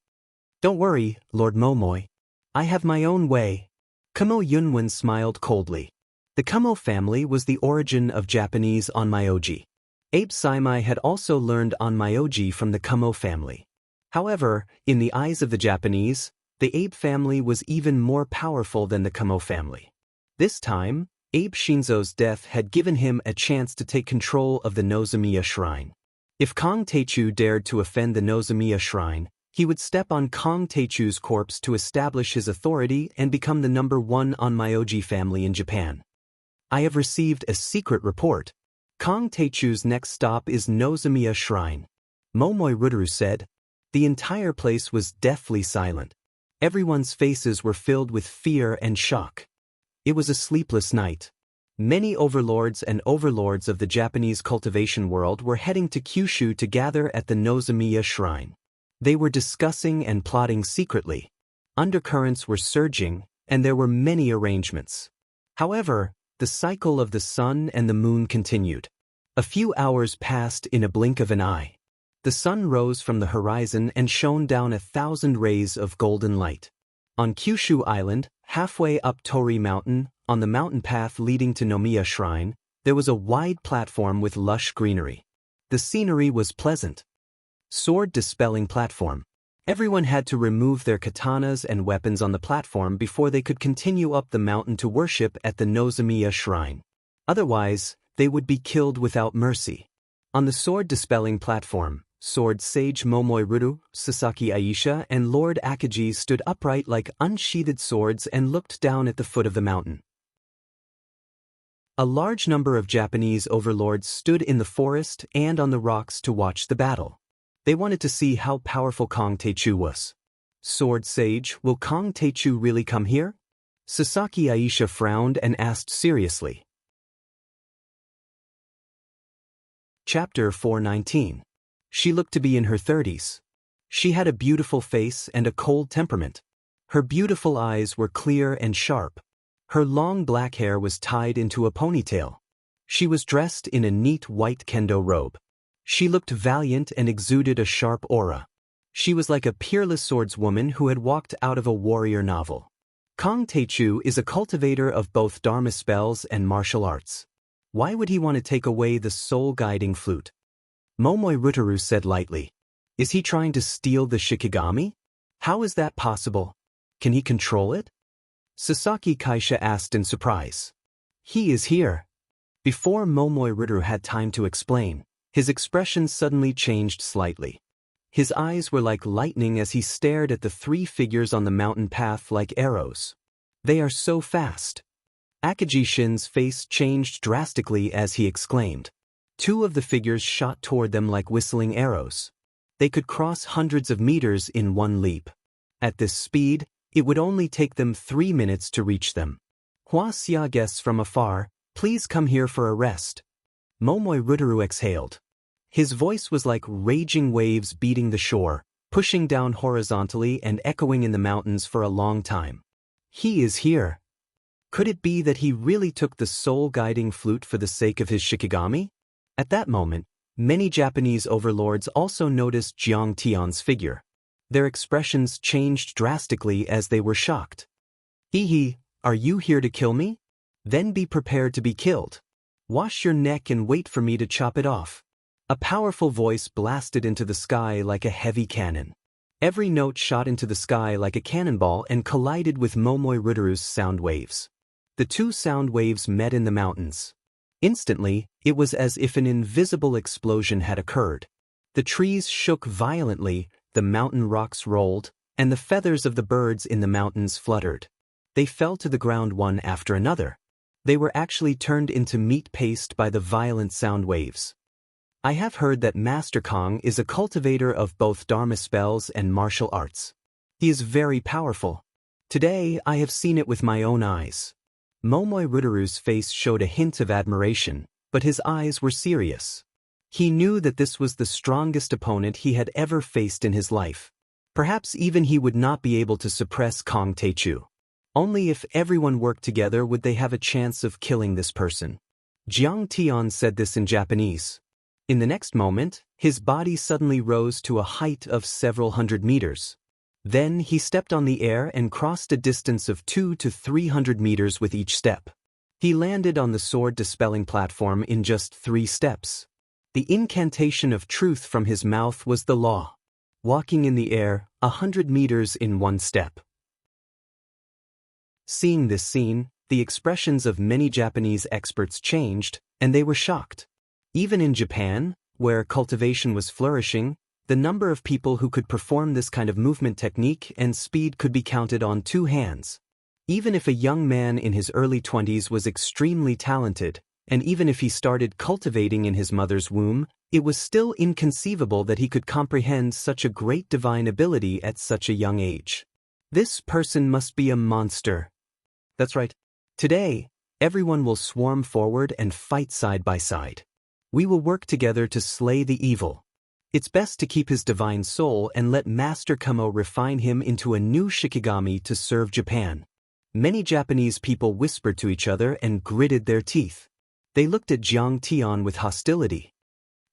"Don't worry, Lord Momoi. I have my own way." Kamo Yunwen smiled coldly. The Kamo family was the origin of Japanese Onmyoji. Abe Saimai had also learned Onmyoji from the Kamo family. However, in the eyes of the Japanese, the Abe family was even more powerful than the Kamo family. This time, Abe Shinzo's death had given him a chance to take control of the Nozomiya Shrine. If Kong Teichu dared to offend the Nozomiya Shrine, he would step on Kong Teichu's corpse to establish his authority and become the #1 Onmyoji family in Japan. "I have received a secret report. Kong Teichu's next stop is Nozomiya Shrine," Momoi Ruteru said. The entire place was deathly silent. Everyone's faces were filled with fear and shock. It was a sleepless night. Many overlords and overlords of the Japanese cultivation world were heading to Kyushu to gather at the Nozomiya Shrine. They were discussing and plotting secretly. Undercurrents were surging, and there were many arrangements. However, the cycle of the sun and the moon continued. A few hours passed in a blink of an eye. The sun rose from the horizon and shone down 1,000 rays of golden light. On Kyushu Island, halfway up Tori Mountain, on the mountain path leading to Nomiya Shrine, there was a wide platform with lush greenery. The scenery was pleasant. Sword dispelling platform. Everyone had to remove their katanas and weapons on the platform before they could continue up the mountain to worship at the Nozomiya Shrine. Otherwise, they would be killed without mercy. On the sword dispelling platform, Sword Sage Momoi Ruteru, Sasaki Aisha, and Lord Akagi stood upright like unsheathed swords and looked down at the foot of the mountain. A large number of Japanese overlords stood in the forest and on the rocks to watch the battle. They wanted to see how powerful Kong Teichu was. "Sword Sage, will Kong Teichu really come here?" Sasaki Aisha frowned and asked seriously. Chapter 419. She looked to be in her 30s. She had a beautiful face and a cold temperament. Her beautiful eyes were clear and sharp. Her long black hair was tied into a ponytail. She was dressed in a neat white kendo robe. She looked valiant and exuded a sharp aura. She was like a peerless swordswoman who had walked out of a warrior novel. Kong Teichu is a cultivator of both Dharma spells and martial arts. Why would he want to take away the soul-guiding flute? Momoi Ruteru said lightly. Is he trying to steal the Shikigami? How is that possible? Can he control it? Sasaki Kaisha asked in surprise. He is here. Before Momoi Ruteru had time to explain, his expression suddenly changed slightly. His eyes were like lightning as he stared at the 3 figures on the mountain path like arrows. They are so fast. Akagi Shin's face changed drastically as he exclaimed. 2 of the figures shot toward them like whistling arrows. They could cross hundreds of meters in one leap. At this speed, it would only take them 3 minutes to reach them. "Hua-sia guests from afar, please come here for a rest." Momoi Ruteru exhaled. His voice was like raging waves beating the shore, pushing down horizontally and echoing in the mountains for a long time. He is here. Could it be that he really took the soul-guiding flute for the sake of his Shikigami? At that moment, many Japanese overlords also noticed Jiang Tian's figure. Their expressions changed drastically as they were shocked. "Hee, are you here to kill me? Then be prepared to be killed. Wash your neck and wait for me to chop it off." A powerful voice blasted into the sky like a heavy cannon. Every note shot into the sky like a cannonball and collided with Momoi Rudaru's sound waves. The two sound waves met in the mountains. Instantly, it was as if an invisible explosion had occurred. The trees shook violently, the mountain rocks rolled, and the feathers of the birds in the mountains fluttered. They fell to the ground one after another. They were actually turned into meat paste by the violent sound waves. I have heard that Master Kong is a cultivator of both Dharma spells and martial arts. He is very powerful. Today, I have seen it with my own eyes. Momoi Rudaru's face showed a hint of admiration, but his eyes were serious. He knew that this was the strongest opponent he had ever faced in his life. Perhaps even he would not be able to suppress Kong Taechu. Only if everyone worked together would they have a chance of killing this person. Jiang Tian said this in Japanese. In the next moment, his body suddenly rose to a height of several hundred meters. Then he stepped on the air and crossed a distance of 200 to 300 meters with each step. He landed on the sword-dispelling platform in just 3 steps. The incantation of truth from his mouth was the law. Walking in the air, 100 meters in 1 step. Seeing this scene, the expressions of many Japanese experts changed, and they were shocked. Even in Japan, where cultivation was flourishing, the number of people who could perform this kind of movement technique and speed could be counted on 2 hands. Even if a young man in his early 20s was extremely talented, and even if he started cultivating in his mother's womb, it was still inconceivable that he could comprehend such a great divine ability at such a young age. This person must be a monster. That's right. Today, everyone will swarm forward and fight side by side. We will work together to slay the evil. It's best to keep his divine soul and let Master Kumo refine him into a new Shikigami to serve Japan. Many Japanese people whispered to each other and gritted their teeth. They looked at Jiang Tian with hostility.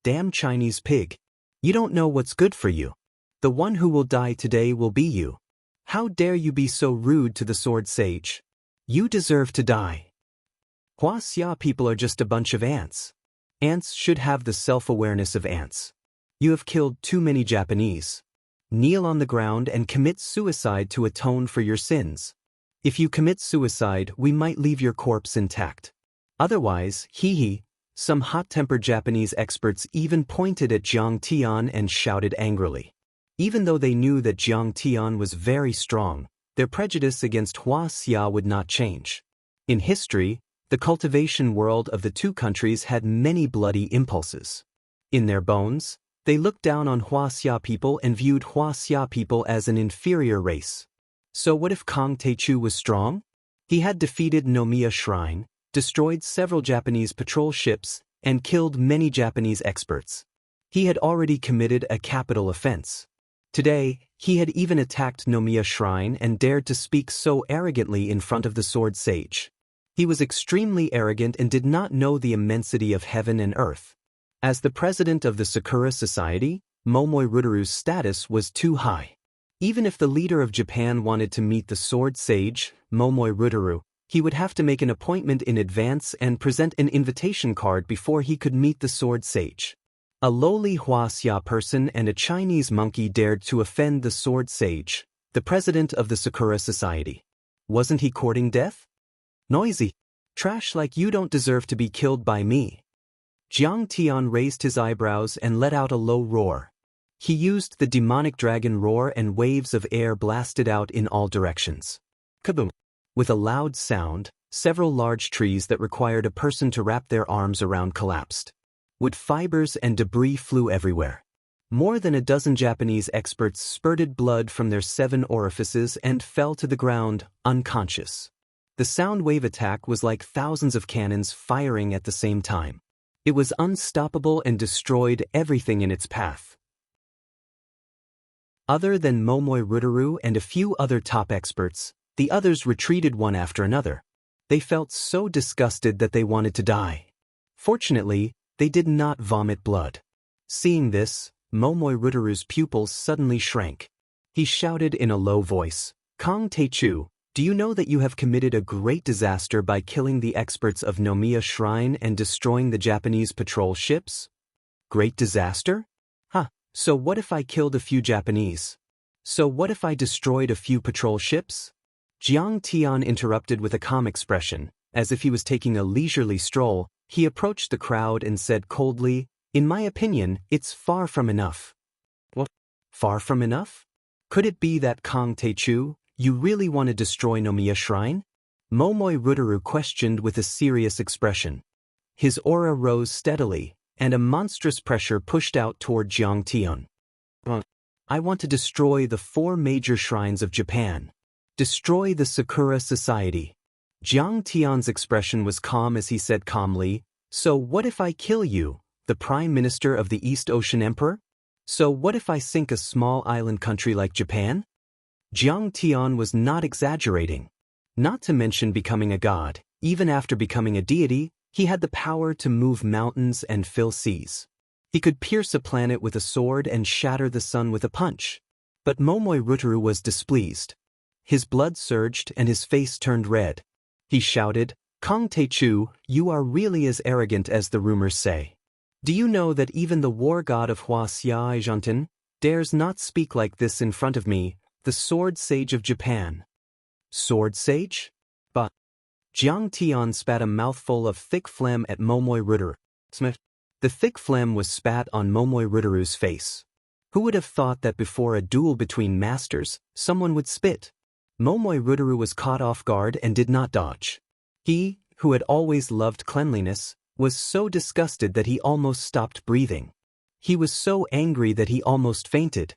Damn Chinese pig. You don't know what's good for you. The one who will die today will be you. How dare you be so rude to the sword sage? You deserve to die. Huaxia people are just a bunch of ants. Ants should have the self-awareness of ants. You have killed too many Japanese. Kneel on the ground and commit suicide to atone for your sins. If you commit suicide, we might leave your corpse intact. Otherwise, hee. Some hot-tempered Japanese experts even pointed at Jiang Tian and shouted angrily. Even though they knew that Jiang Tian was very strong, their prejudice against Huaxia would not change. In history, the cultivation world of the 2 countries had many bloody impulses. In their bones, they looked down on Huaxia people and viewed Huaxia people as an inferior race. So what if Kong Taechu was strong? He had defeated Nomiya Shrine, destroyed several Japanese patrol ships, and killed many Japanese experts. He had already committed a capital offense. Today, he had even attacked Nomiya Shrine and dared to speak so arrogantly in front of the sword sage. He was extremely arrogant and did not know the immensity of heaven and earth. As the president of the Sakura Society, Momoi Rudaru's status was too high. Even if the leader of Japan wanted to meet the sword sage, Momoi Rudaru, he would have to make an appointment in advance and present an invitation card before he could meet the sword sage. A lowly Huaxia person and a Chinese monkey dared to offend the sword sage, the president of the Sakura Society. Wasn't he courting death? Noisy. Trash like you don't deserve to be killed by me. Jiang Tian raised his eyebrows and let out a low roar. He used the demonic dragon roar and waves of air blasted out in all directions. Kaboom! With a loud sound, several large trees that required a person to wrap their arms around collapsed. Wood fibers and debris flew everywhere. More than a dozen Japanese experts spurted blood from their 7 orifices and fell to the ground, unconscious. The sound wave attack was like thousands of cannons firing at the same time. It was unstoppable and destroyed everything in its path. Other than Momoi Rudaru and a few other top experts, the others retreated one after another. They felt so disgusted that they wanted to die. Fortunately, they did not vomit blood. Seeing this, Momoi Rudaru's pupils suddenly shrank. He shouted in a low voice, "Kong Taechu, do you know that you have committed a great disaster by killing the experts of Nomiya Shrine and destroying the Japanese patrol ships?" Great disaster? Huh, so what if I killed a few Japanese? So what if I destroyed a few patrol ships? Jiang Tian interrupted with a calm expression. As if he was taking a leisurely stroll, he approached the crowd and said coldly, "In my opinion, it's far from enough." What? Far from enough? Could it be that Kang Taechu, you really want to destroy Nomiya Shrine? Momoi Rutaru questioned with a serious expression. His aura rose steadily, and a monstrous pressure pushed out toward Jiang Tian. I want to destroy the 4 major shrines of Japan. Destroy the Sakura Society. Jiang Tian's expression was calm as he said calmly, "So what if I kill you, the Prime Minister of the East Ocean Emperor? So what if I sink a small island country like Japan?" Jiang Tian was not exaggerating. Not to mention becoming a god, even after becoming a deity, he had the power to move mountains and fill seas. He could pierce a planet with a sword and shatter the sun with a punch. But Momoi Rutaru was displeased. His blood surged and his face turned red. He shouted, "Kang Taechu, you are really as arrogant as the rumors say. Do you know that even the war god of Hua Xia Zhantan dares not speak like this in front of me, the sword sage of Japan?" Sword sage? But Jiang Tian spat a mouthful of thick phlegm at Momoi Rutaru. The thick phlegm was spat on Momoi Rutaru's face. Who would have thought that before a duel between masters, someone would spit? Momoi Rutaru was caught off guard and did not dodge. He, who had always loved cleanliness, was so disgusted that he almost stopped breathing. He was so angry that he almost fainted.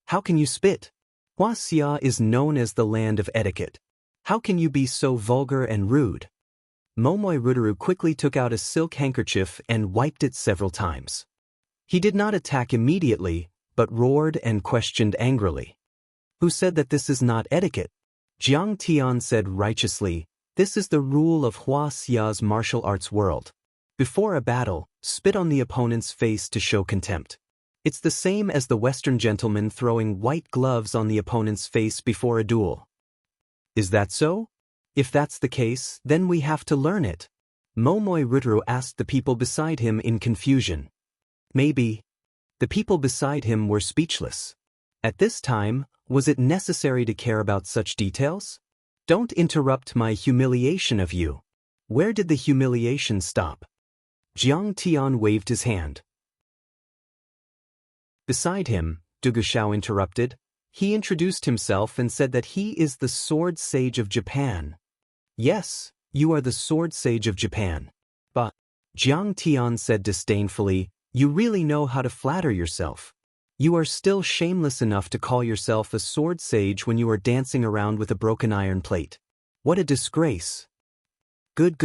How can you spit? Hua Xia is known as the land of etiquette. How can you be so vulgar and rude? Momoi Rutaru quickly took out a silk handkerchief and wiped it several times. He did not attack immediately, but roared and questioned angrily. Who said that this is not etiquette? Jiang Tian said righteously, "This is the rule of Hua Xia's martial arts world. Before a battle, spit on the opponent's face to show contempt. It's the same as the Western gentleman throwing white gloves on the opponent's face before a duel." Is that so? If that's the case, then we have to learn it. Momoi Rutaru asked the people beside him in confusion. Maybe. The people beside him were speechless. At this time, was it necessary to care about such details? Don't interrupt my humiliation of you. Where did the humiliation stop? Jiang Tian waved his hand. Beside him, Dugushao interrupted. He introduced himself and said that he is the sword sage of Japan. Yes, you are the sword sage of Japan. But, Jiang Tian said disdainfully, you really know how to flatter yourself. You are still shameless enough to call yourself a sword sage when you are dancing around with a broken iron plate. What a disgrace. Good.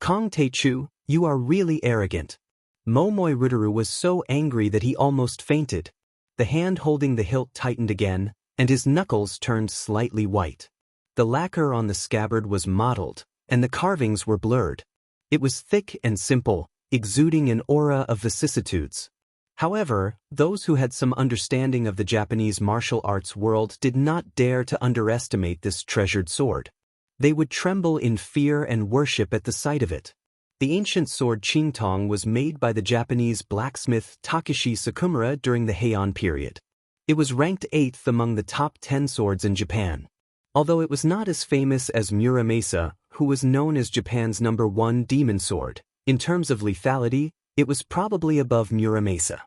Kang Taechu, you are really arrogant. Momoi Rutaru was so angry that he almost fainted. The hand holding the hilt tightened again, and his knuckles turned slightly white. The lacquer on the scabbard was mottled, and the carvings were blurred. It was thick and simple, exuding an aura of vicissitudes. However, those who had some understanding of the Japanese martial arts world did not dare to underestimate this treasured sword. They would tremble in fear and worship at the sight of it. The ancient sword Qingtong was made by the Japanese blacksmith Takeshi Sakumura during the Heian period. It was ranked 8th among the top 10 swords in Japan. Although it was not as famous as Muramasa, who was known as Japan's #1 demon sword, in terms of lethality, it was probably above Muramasa.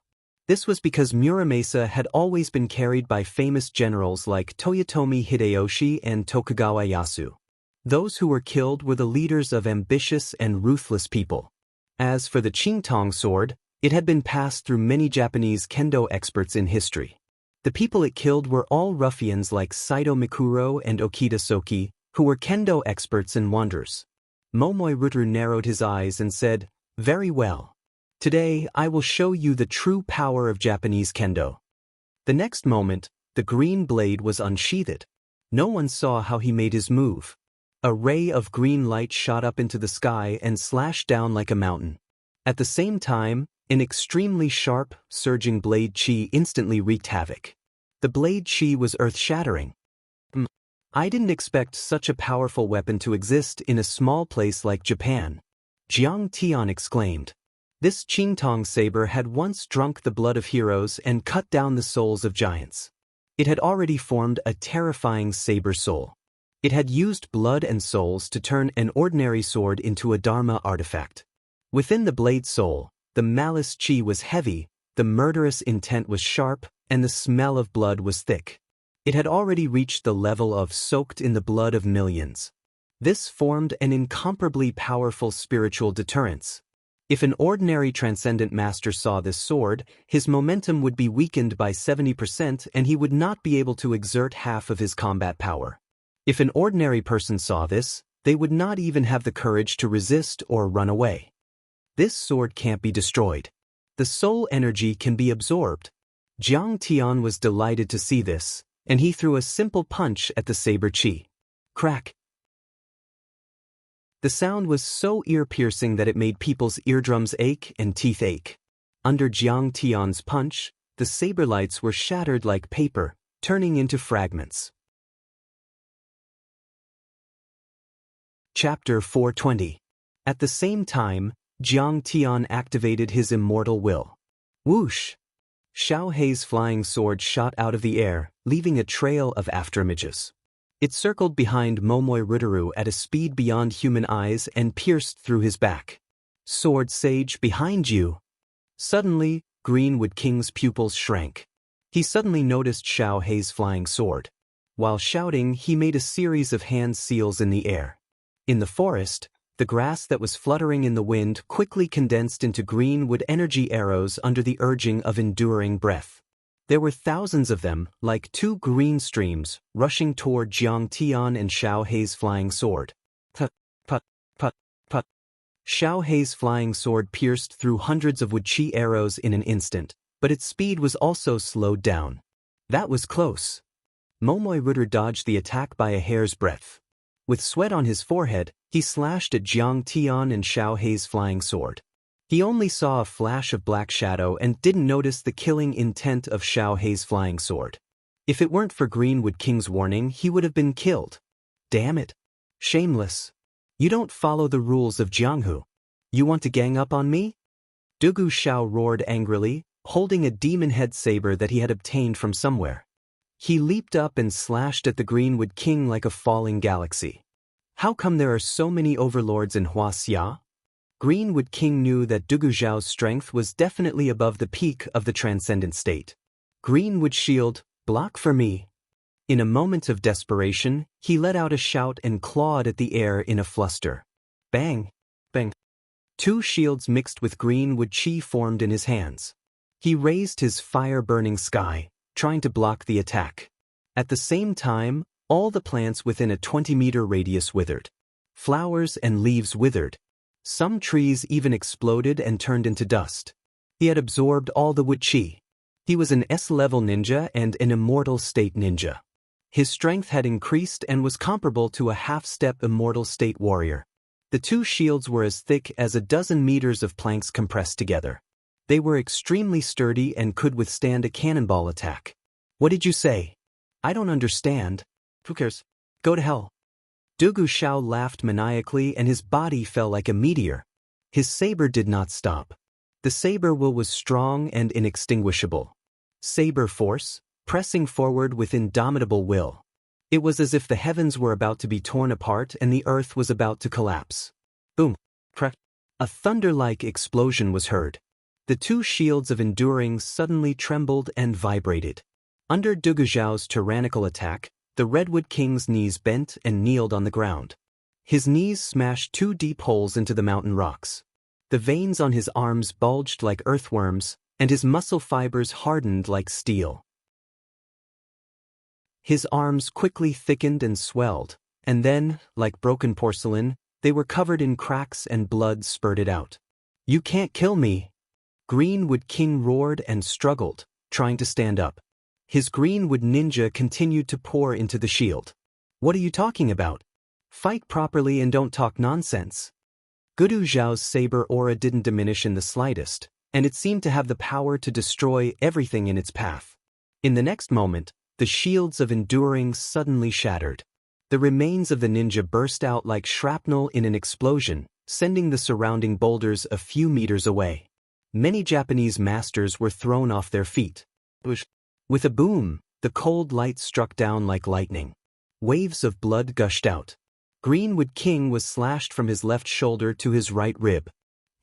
This was because Muramasa had always been carried by famous generals like Toyotomi Hideyoshi and Tokugawa Ieyasu. Those who were killed were the leaders of ambitious and ruthless people. As for the Qingtong sword, it had been passed through many Japanese kendo experts in history. The people it killed were all ruffians like Saito Mikuro and Okita Soki, who were kendo experts and wonders. Momoi Rutaru narrowed his eyes and said, "Very well. Today I will show you the true power of Japanese kendo." The next moment, the green blade was unsheathed. No one saw how he made his move. A ray of green light shot up into the sky and slashed down like a mountain. At the same time, an extremely sharp, surging blade chi instantly wreaked havoc. The blade chi was earth-shattering. I didn't expect such a powerful weapon to exist in a small place like Japan. Jiang Tian exclaimed. This Qingtong saber had once drunk the blood of heroes and cut down the souls of giants. It had already formed a terrifying saber soul. It had used blood and souls to turn an ordinary sword into a Dharma artifact. Within the blade soul, the malice chi was heavy, the murderous intent was sharp, and the smell of blood was thick. It had already reached the level of soaked in the blood of millions. This formed an incomparably powerful spiritual deterrence. If an ordinary transcendent master saw this sword, his momentum would be weakened by 70% and he would not be able to exert half of his combat power. If an ordinary person saw this, they would not even have the courage to resist or run away. This sword can't be destroyed. The soul energy can be absorbed. Jiang Tian was delighted to see this, and he threw a simple punch at the saber chi. Crack! The sound was so ear-piercing that it made people's eardrums ache and teeth ache. Under Jiang Tian's punch, the saber lights were shattered like paper, turning into fragments. Chapter 420. At the same time, Jiang Tian activated his immortal will. Whoosh! Xiao Hei's flying sword shot out of the air, leaving a trail of afterimages. It circled behind Momoi Rutaru at a speed beyond human eyes and pierced through his back. Sword Sage, behind you! Suddenly, Greenwood King's pupils shrank. He suddenly noticed Xiao Hei's flying sword. While shouting, he made a series of hand seals in the air. In the forest, the grass that was fluttering in the wind quickly condensed into greenwood energy arrows under the urging of enduring breath. There were thousands of them, like two green streams, rushing toward Jiang Tian and Xiao Hei's flying sword. Put, put, put, put. Xiao Hei's flying sword pierced through hundreds of wood chi arrows in an instant, but its speed was also slowed down. That was close. Momoi Rutaru dodged the attack by a hair's breadth. With sweat on his forehead, he slashed at Jiang Tian and Xiao Hei's flying sword. He only saw a flash of black shadow and didn't notice the killing intent of Xiao Hei's flying sword. If it weren't for Greenwood King's warning, he would have been killed. Damn it. Shameless. You don't follow the rules of Jianghu. You want to gang up on me? Dugu Xiao roared angrily, holding a demon head saber that he had obtained from somewhere. He leaped up and slashed at the Greenwood King like a falling galaxy. How come there are so many overlords in Huaxia? Greenwood King knew that Dugu Xiao's strength was definitely above the peak of the transcendent state. Greenwood Shield, block for me. In a moment of desperation, he let out a shout and clawed at the air in a fluster. Bang! Bang! Two shields mixed with greenwood chi formed in his hands. He raised his fire-burning sky, trying to block the attack. At the same time, all the plants within a 20-meter radius withered. Flowers and leaves withered. Some trees even exploded and turned into dust. He had absorbed all the wood chi. He was an S-level ninja and an immortal state ninja. His strength had increased and was comparable to a half-step immortal state warrior. The two shields were as thick as a dozen meters of planks compressed together. They were extremely sturdy and could withstand a cannonball attack. What did you say? I don't understand. Who cares? Go to hell. Dugu Xiao laughed maniacally and his body fell like a meteor. His saber did not stop. The saber will was strong and inextinguishable. Saber force, pressing forward with indomitable will. It was as if the heavens were about to be torn apart and the earth was about to collapse. Boom! Crack! A thunder-like explosion was heard. The two shields of enduring suddenly trembled and vibrated. Under Dugu Xiao's tyrannical attack, the Redwood King's knees bent and kneeled on the ground. His knees smashed two deep holes into the mountain rocks. The veins on his arms bulged like earthworms, and his muscle fibers hardened like steel. His arms quickly thickened and swelled, and then, like broken porcelain, they were covered in cracks and blood spurted out. You can't kill me! Greenwood King roared and struggled, trying to stand up. His Greenwood ninja continued to pour into the shield. What are you talking about? Fight properly and don't talk nonsense. Dugu Xiao's saber aura didn't diminish in the slightest, and it seemed to have the power to destroy everything in its path. In the next moment, the shields of enduring suddenly shattered. The remains of the ninja burst out like shrapnel in an explosion, sending the surrounding boulders a few meters away. Many Japanese masters were thrown off their feet. With a boom, the cold light struck down like lightning. Waves of blood gushed out. Greenwood King was slashed from his left shoulder to his right rib.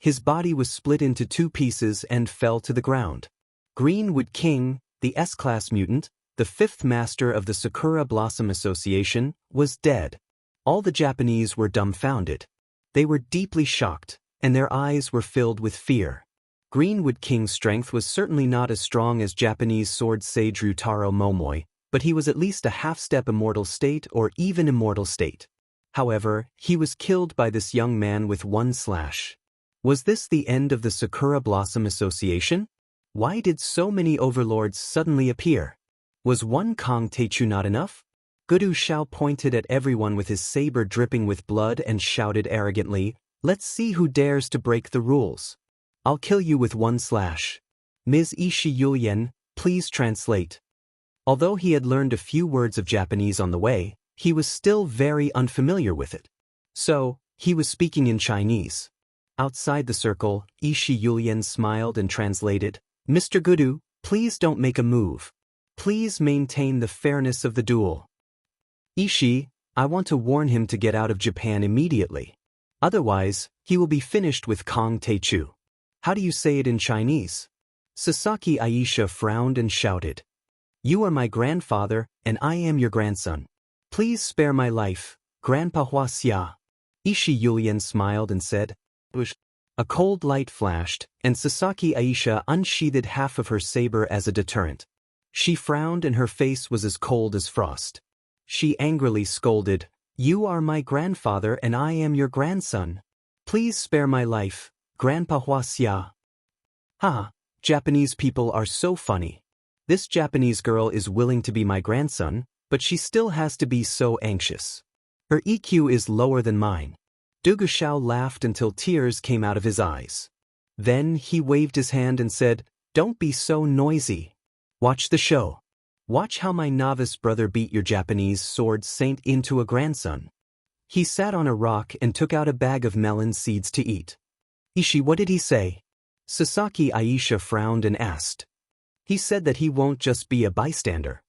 His body was split into 2 pieces and fell to the ground. Greenwood King, the S-class mutant, the 5th master of the Sakura Blossom Association, was dead. All the Japanese were dumbfounded. They were deeply shocked, and their eyes were filled with fear. Greenwood King's strength was certainly not as strong as Japanese sword sage Ryutaro Momoi, but he was at least a half-step immortal state or even immortal state. However, he was killed by this young man with 1 slash. Was this the end of the Sakura Blossom Association? Why did so many overlords suddenly appear? Was one Kong Teichu not enough? Gudu Shao pointed at everyone with his saber dripping with blood and shouted arrogantly, "Let's see who dares to break the rules. I'll kill you with 1 slash. Ms. Ishi Yulien, please translate." Although he had learned a few words of Japanese on the way, he was still very unfamiliar with it. So, he was speaking in Chinese. Outside the circle, Ishi Yulien smiled and translated, "Mr. Gudu, please don't make a move. Please maintain the fairness of the duel. Ishii, I want to warn him to get out of Japan immediately. Otherwise, he will be finished with Kong Teichu. How do you say it in Chinese?" Sasaki Aisha frowned and shouted, "You are my grandfather, and I am your grandson. Please spare my life, Grandpa Huaxia." Ishi Yulien smiled and said, "Bush." A cold light flashed, and Sasaki Aisha unsheathed half of her saber as a deterrent. She frowned and her face was as cold as frost. She angrily scolded, "You are my grandfather and I am your grandson. Please spare my life, Grandpa Huaxia." Ha! Japanese people are so funny. This Japanese girl is willing to be my grandson, but she still has to be so anxious. Her EQ is lower than mine. Dugu Shao laughed until tears came out of his eyes. Then he waved his hand and said, "Don't be so noisy. Watch the show. Watch how my novice brother beat your Japanese sword saint into a grandson." He sat on a rock and took out a bag of melon seeds to eat. "Ishi, what did he say?" Sasaki Aisha frowned and asked. "He said that he won't just be a bystander.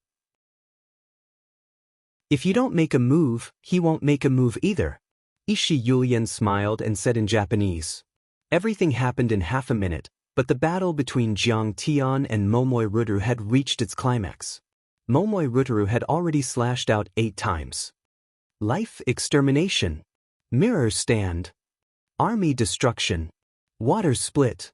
If you don't make a move, he won't make a move either." Ishi Yulien smiled and said in Japanese. Everything happened in half a minute, but the battle between Jiang Tian and Momoi Rutaru had reached its climax. Momoi Rutaru had already slashed out 8 times. Life extermination. Mirror stand. Army destruction. Water split.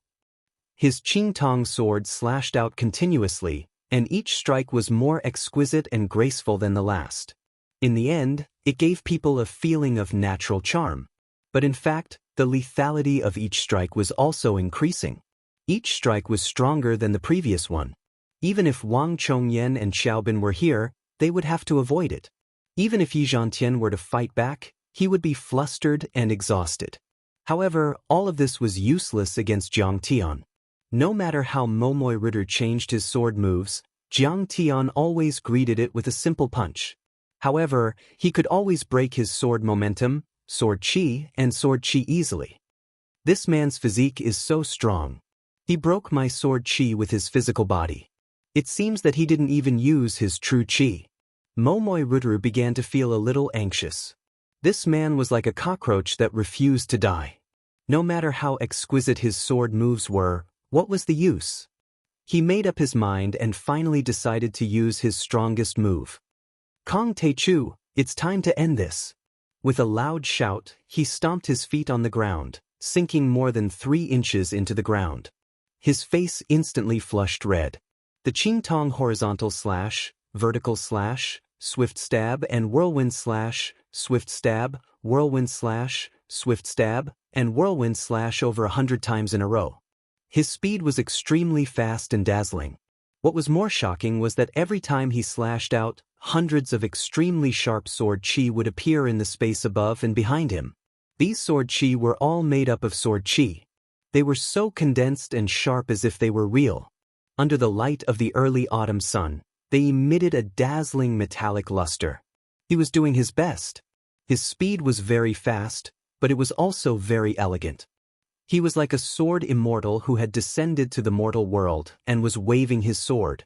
His Qingtong sword slashed out continuously, and each strike was more exquisite and graceful than the last. In the end, it gave people a feeling of natural charm. But in fact, the lethality of each strike was also increasing. Each strike was stronger than the previous one. Even if Wang Chongyan and Xiaobin were here, they would have to avoid it. Even if Yi Zhantian were to fight back, he would be flustered and exhausted. However, all of this was useless against Jiang Tian. No matter how Momoi Rutaru changed his sword moves, Jiang Tian always greeted it with a simple punch. However, he could always break his sword momentum, sword chi, and sword chi easily. This man's physique is so strong. He broke my sword chi with his physical body. It seems that he didn't even use his true chi. Momoi Rutaru began to feel a little anxious. This man was like a cockroach that refused to die. No matter how exquisite his sword moves were, what was the use? He made up his mind and finally decided to use his strongest move. "Kong Teichu, it's time to end this." With a loud shout, he stomped his feet on the ground, sinking more than 3 inches into the ground. His face instantly flushed red. The Qingtong horizontal slash, vertical slash, swift stab and whirlwind slash, swift stab, whirlwind slash, swift stab, and whirlwind slash over 100 times in a row. His speed was extremely fast and dazzling. What was more shocking was that every time he slashed out, hundreds of extremely sharp sword chi would appear in the space above and behind him. These sword chi were all made up of sword chi. They were so condensed and sharp as if they were real. Under the light of the early autumn sun, they emitted a dazzling metallic luster. He was doing his best. His speed was very fast, but it was also very elegant. He was like a sword immortal who had descended to the mortal world and was waving his sword.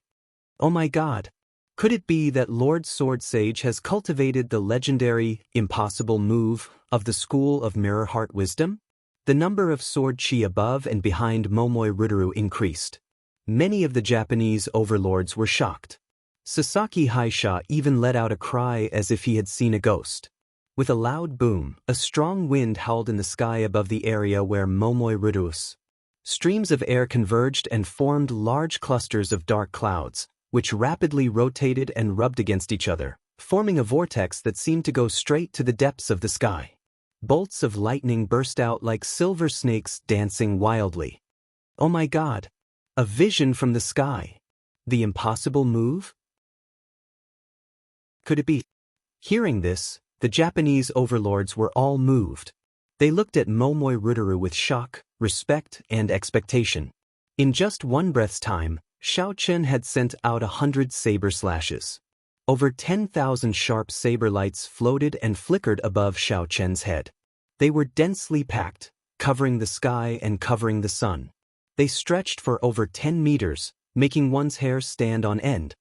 Oh my God! Could it be that Lord Sword Sage has cultivated the legendary, impossible move of the School of Mirror Heart Wisdom? The number of sword chi above and behind Momoi Rutaru increased. Many of the Japanese overlords were shocked. Sasaki Haisha even let out a cry as if he had seen a ghost. With a loud boom, a strong wind howled in the sky above the area where Momoi Rutaru's. Streams of air converged and formed large clusters of dark clouds, which rapidly rotated and rubbed against each other, forming a vortex that seemed to go straight to the depths of the sky. Bolts of lightning burst out like silver snakes dancing wildly. Oh my God! A vision from the sky. The impossible move? Could it be? Hearing this, the Japanese overlords were all moved. They looked at Momoi Rutaru with shock, respect, and expectation. In just one breath's time, Xiao Chen had sent out 100 saber slashes. Over 10,000 sharp saber lights floated and flickered above Xiao Chen's head. They were densely packed, covering the sky and covering the sun. They stretched for over 10 meters, making one's hair stand on end.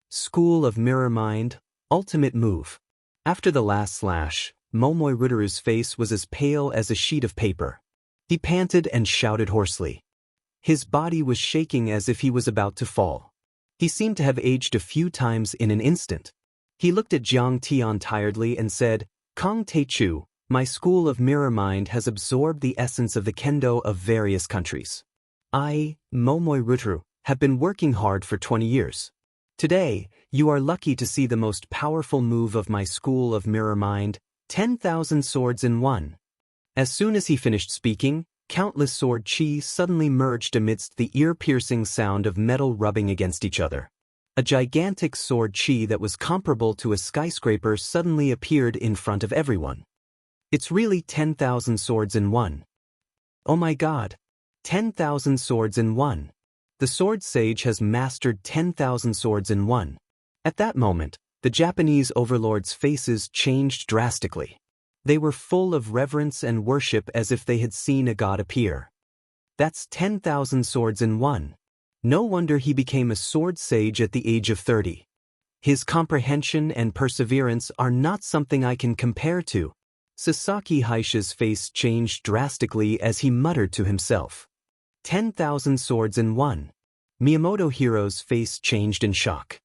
School of Mirror Mind, ultimate move. After the last slash, Momoi Rutaru's face was as pale as a sheet of paper. He panted and shouted hoarsely. His body was shaking as if he was about to fall. He seemed to have aged a few times in an instant. He looked at Jiang Tian tiredly and said, Kong Teichu, my school of mirror mind has absorbed the essence of the kendo of various countries. I, Momoi Rutaru, have been working hard for 20 years. Today, you are lucky to see the most powerful move of my school of mirror mind, 10,000 swords in one. As soon as he finished speaking, countless sword chi suddenly merged amidst the ear-piercing sound of metal rubbing against each other. A gigantic sword chi that was comparable to a skyscraper suddenly appeared in front of everyone. It's really 10,000 swords in one. Oh my God! 10,000 swords in one. The sword sage has mastered 10,000 swords in one. At that moment, the Japanese overlords' faces changed drastically. They were full of reverence and worship as if they had seen a god appear. That's 10,000 swords in one. No wonder he became a sword sage at the age of 30. His comprehension and perseverance are not something I can compare to. Sasaki Haisha's face changed drastically as he muttered to himself. 10,000 swords in one. Miyamoto Hiro's face changed in shock.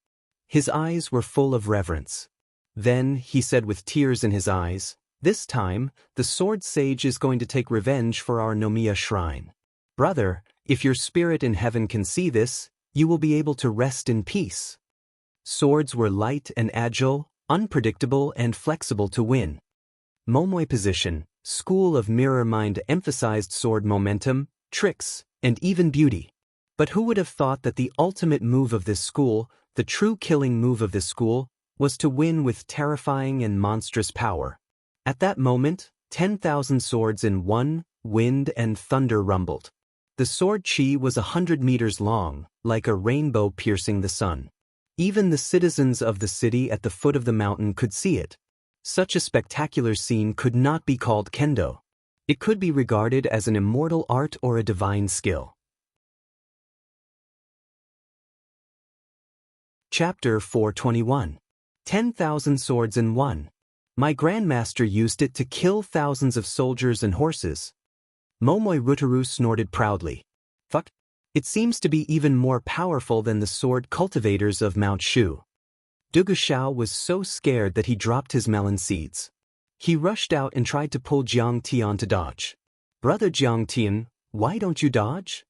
His eyes were full of reverence. Then, he said with tears in his eyes, this time, the sword sage is going to take revenge for our Nomiya shrine. Brother, if your spirit in heaven can see this, you will be able to rest in peace. Swords were light and agile, unpredictable and flexible to win. Momoi position, school of mirror mind emphasized sword momentum, tricks, and even beauty. But who would have thought that the ultimate move of this school, the true killing move of this school, was to win with terrifying and monstrous power? At that moment, 10,000 swords in one, wind and thunder rumbled. The sword chi was 100 meters long, like a rainbow piercing the sun. Even the citizens of the city at the foot of the mountain could see it. Such a spectacular scene could not be called kendo. It could be regarded as an immortal art or a divine skill. Chapter 421. 10,000 swords in one. My grandmaster used it to kill thousands of soldiers and horses. Momoi Rutaru snorted proudly. Fuck. It seems to be even more powerful than the sword cultivators of Mount Shu. Duguxiao was so scared that he dropped his melon seeds. He rushed out and tried to pull Jiang Tian to dodge. Brother Jiang Tian, why don't you dodge?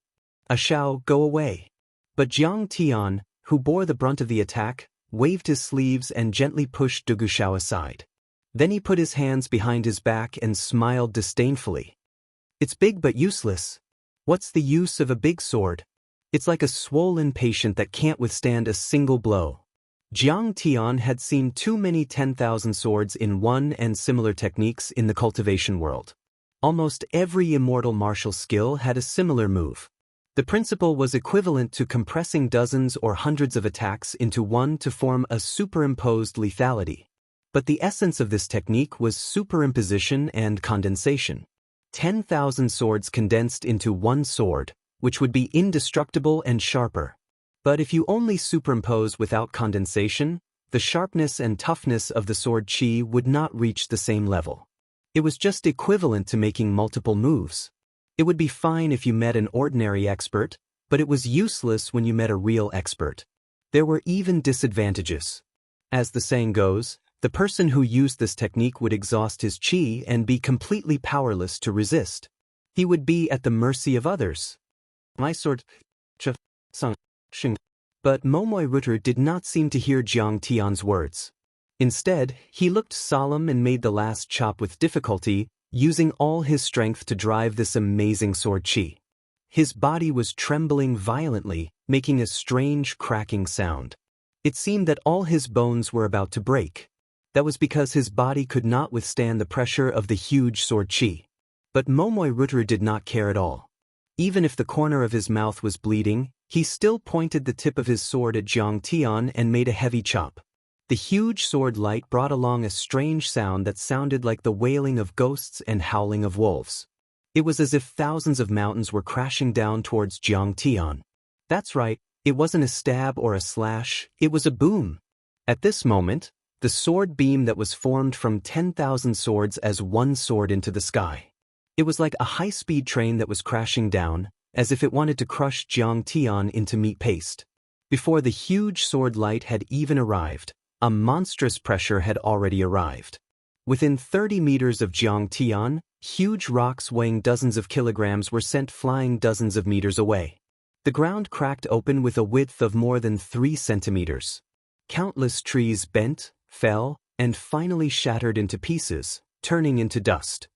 Xiao, go away. But Jiang Tian, who bore the brunt of the attack, waved his sleeves and gently pushed Duguxiao aside. Then he put his hands behind his back and smiled disdainfully. It's big but useless. What's the use of a big sword? It's like a swollen patient that can't withstand a single blow. Jiang Tian had seen too many 10,000 swords in one and similar techniques in the cultivation world. Almost every immortal martial skill had a similar move. The principle was equivalent to compressing dozens or hundreds of attacks into one to form a superimposed lethality. But the essence of this technique was superimposition and condensation. 10,000 swords condensed into one sword, which would be indestructible and sharper. But if you only superimpose without condensation, the sharpness and toughness of the sword chi would not reach the same level. It was just equivalent to making multiple moves. It would be fine if you met an ordinary expert, but it was useless when you met a real expert. There were even disadvantages. As the saying goes, the person who used this technique would exhaust his chi and be completely powerless to resist. He would be at the mercy of others. My sword, but Momoi Rutter did not seem to hear Jiang Tian's words. Instead, he looked solemn and made the last chop with difficulty, using all his strength to drive this amazing sword chi. His body was trembling violently, making a strange cracking sound. It seemed that all his bones were about to break. That was because his body could not withstand the pressure of the huge sword chi. But Momoi Rutter did not care at all. Even if the corner of his mouth was bleeding, he still pointed the tip of his sword at Jiang Tian and made a heavy chop. The huge sword light brought along a strange sound that sounded like the wailing of ghosts and howling of wolves. It was as if thousands of mountains were crashing down towards Jiang Tian. That's right, it wasn't a stab or a slash, it was a boom. At this moment, the sword beam that was formed from 10,000 swords as one soared into the sky. It was like a high-speed train that was crashing down, as if it wanted to crush Jiang Tian into meat paste. Before the huge sword light had even arrived, a monstrous pressure had already arrived. Within 30 meters of Jiang Tian, huge rocks weighing dozens of kilograms were sent flying dozens of meters away. The ground cracked open with a width of more than 3 centimeters. Countless trees bent, fell, and finally shattered into pieces, turning into dust.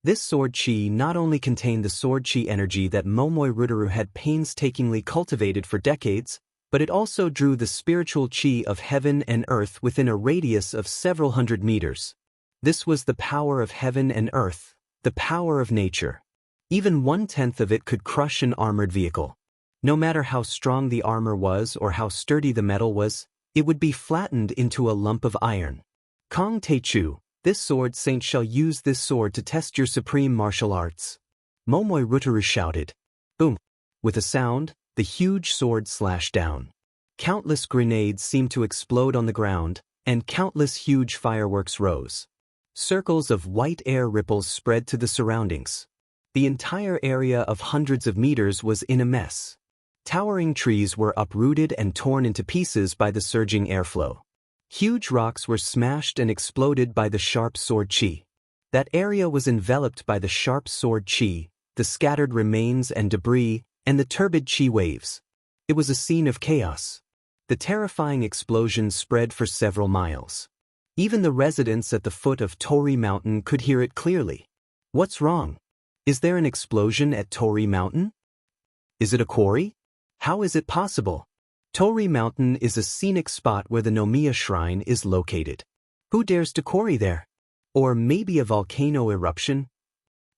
This sword chi not only contained the sword chi energy that Momoi Rutter had painstakingly cultivated for decades, but it also drew the spiritual chi of heaven and earth within a radius of several hundred meters. This was the power of heaven and earth, the power of nature. Even 1/10 of it could crush an armored vehicle. No matter how strong the armor was or how sturdy the metal was, it would be flattened into a lump of iron. Kong Teichu, this sword saint shall use this sword to test your supreme martial arts. Momoi Rutter shouted. Boom! With a sound, the huge sword slashed down. Countless grenades seemed to explode on the ground, and countless huge fireworks rose. Circles of white air ripples spread to the surroundings. The entire area of hundreds of meters was in a mess. Towering trees were uprooted and torn into pieces by the surging airflow. Huge rocks were smashed and exploded by the sharp sword chi. That area was enveloped by the sharp sword chi, the scattered remains and debris, and the turbid chi waves. It was a scene of chaos. The terrifying explosion spread for several miles. Even the residents at the foot of Tori Mountain could hear it clearly. What's wrong? Is there an explosion at Tori Mountain? Is it a quarry? How is it possible? Tori Mountain is a scenic spot where the Nomiya Shrine is located. Who dares to quarry there? Or maybe a volcano eruption?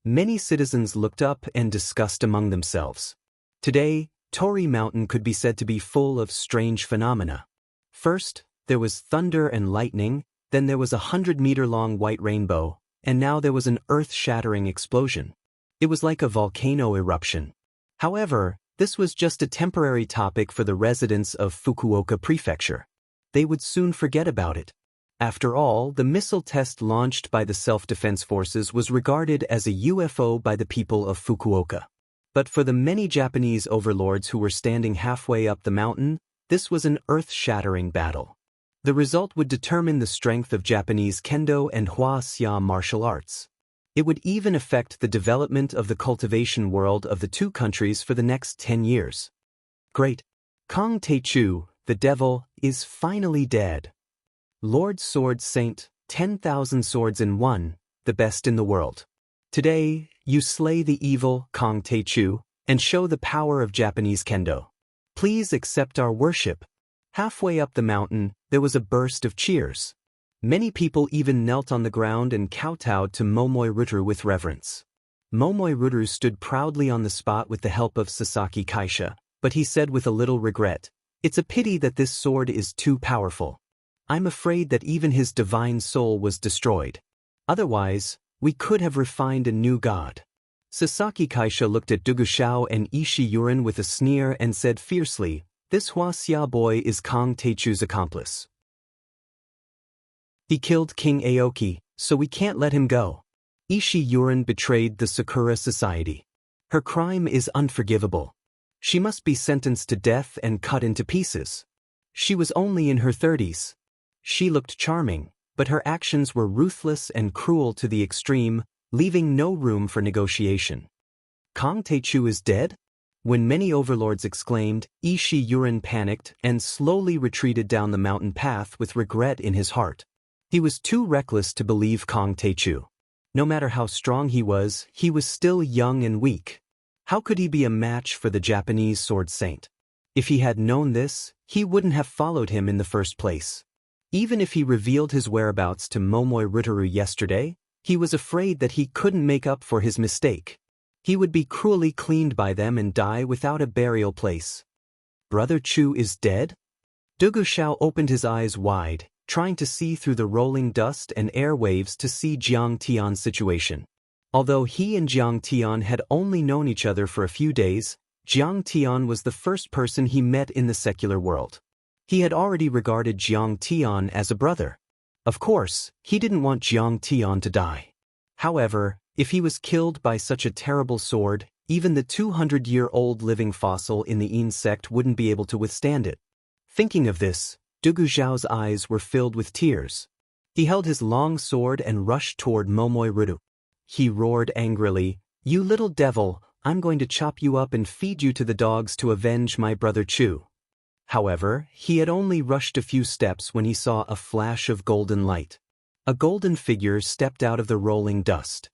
Many citizens looked up and discussed among themselves. Today, Tori Mountain could be said to be full of strange phenomena. First, there was thunder and lightning, then there was a 100-meter-long white rainbow, and now there was an earth-shattering explosion. It was like a volcano eruption. However, this was just a temporary topic for the residents of Fukuoka Prefecture. They would soon forget about it. After all, the missile test launched by the self-defense forces was regarded as a UFO by the people of Fukuoka. But for the many Japanese overlords who were standing halfway up the mountain, this was an earth-shattering battle. The result would determine the strength of Japanese kendo and hua-xia martial arts. It would even affect the development of the cultivation world of the two countries for the next 10 years. Great! Kong Teichu, the devil, is finally dead. Lord Sword Saint, 10,000 swords in one, the best in the world. Today, you slay the evil, Kong Teichu, and show the power of Japanese kendo. Please accept our worship. Halfway up the mountain, there was a burst of cheers. Many people even knelt on the ground and kowtowed to Momoi Rutter with reverence. Momoi Rutter stood proudly on the spot with the help of Sasaki Kaisha, but he said with a little regret, "It's a pity that this sword is too powerful." I'm afraid that even his divine soul was destroyed. Otherwise, we could have refined a new god. Sasaki Kaisha looked at Dugushao and Ishi Yurin with a sneer and said fiercely, "This Hua Xia boy is Kang Teichu's accomplice. He killed King Aoki, so we can't let him go." Ishi Yurin betrayed the Sakura society. Her crime is unforgivable. She must be sentenced to death and cut into pieces. She was only in her 30s. She looked charming, but her actions were ruthless and cruel to the extreme, leaving no room for negotiation. Kang Teichu is dead? When many overlords exclaimed, Ishi Yurin panicked and slowly retreated down the mountain path with regret in his heart. He was too reckless to believe Kang Teichu. No matter how strong he was still young and weak. How could he be a match for the Japanese sword saint? If he had known this, he wouldn't have followed him in the first place. Even if he revealed his whereabouts to Momoi Rutaru yesterday, he was afraid that he couldn't make up for his mistake. He would be cruelly cleaned by them and die without a burial place. Brother Chu is dead? Dugushao opened his eyes wide, trying to see through the rolling dust and air waves to see Jiang Tian's situation. Although he and Jiang Tian had only known each other for a few days, Jiang Tian was the first person he met in the secular world. He had already regarded Jiang Tian as a brother. Of course, he didn't want Jiang Tian to die. However, if he was killed by such a terrible sword, even the 200-year-old living fossil in the Yin sect wouldn't be able to withstand it. Thinking of this, Dugu Zhao's eyes were filled with tears. He held his long sword and rushed toward Momoi Rudu. He roared angrily, "You little devil, I'm going to chop you up and feed you to the dogs to avenge my brother Chu." However, he had only rushed a few steps when he saw a flash of golden light. A golden figure stepped out of the rolling dust.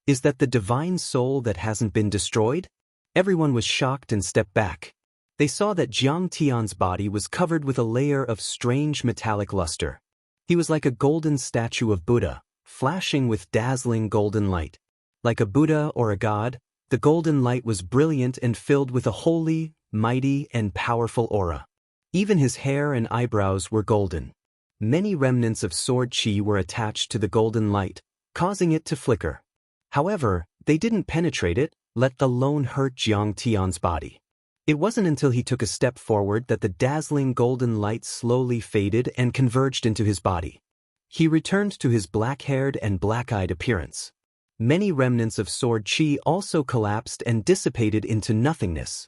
Is that the divine soul that hasn't been destroyed? Everyone was shocked and stepped back. They saw that Jiang Tian's body was covered with a layer of strange metallic luster. He was like a golden statue of Buddha, flashing with dazzling golden light. Like a Buddha or a god, the golden light was brilliant and filled with a holy, mighty, and powerful aura. Even his hair and eyebrows were golden. Many remnants of sword chi were attached to the golden light, causing it to flicker. However, they didn't penetrate it, let alone hurt Jiang Tian's body. It wasn't until he took a step forward that the dazzling golden light slowly faded and converged into his body. He returned to his black-haired and black-eyed appearance. Many remnants of sword chi also collapsed and dissipated into nothingness.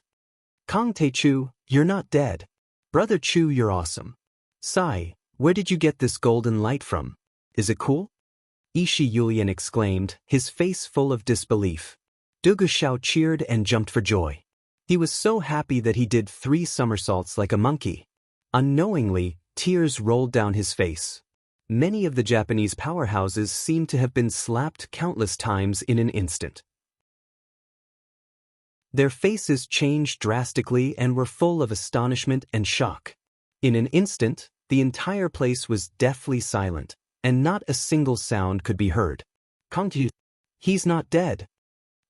Kang Teichu, you're not dead. Brother Chu, you're awesome. Sai, where did you get this golden light from? Is it cool? Ishi Yulian exclaimed, his face full of disbelief. Dugu Shao cheered and jumped for joy. He was so happy that he did 3 somersaults like a monkey. Unknowingly, tears rolled down his face. Many of the Japanese powerhouses seemed to have been slapped countless times in an instant. Their faces changed drastically and were full of astonishment and shock. In an instant, the entire place was deathly silent, and not a single sound could be heard. Kang Teichu, he's not dead.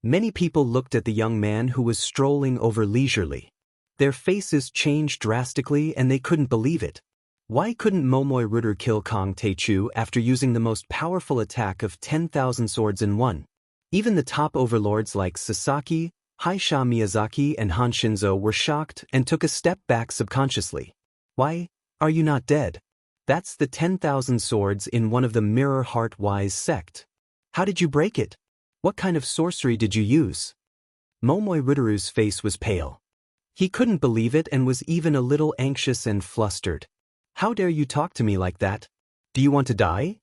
Many people looked at the young man who was strolling over leisurely. Their faces changed drastically and they couldn't believe it. Why couldn't Momoi Ruder kill Kang Teichu after using the most powerful attack of 10,000 swords in one? Even the top overlords like Sasaki, Haisha Miyazaki and Han Shinzo were shocked and took a step back subconsciously. Why are you not dead? That's the 10,000 swords in one of the Mirror Heart Wise sect. How did you break it? What kind of sorcery did you use? Momoi Ruderu's face was pale. He couldn't believe it and was even a little anxious and flustered. How dare you talk to me like that? Do you want to die?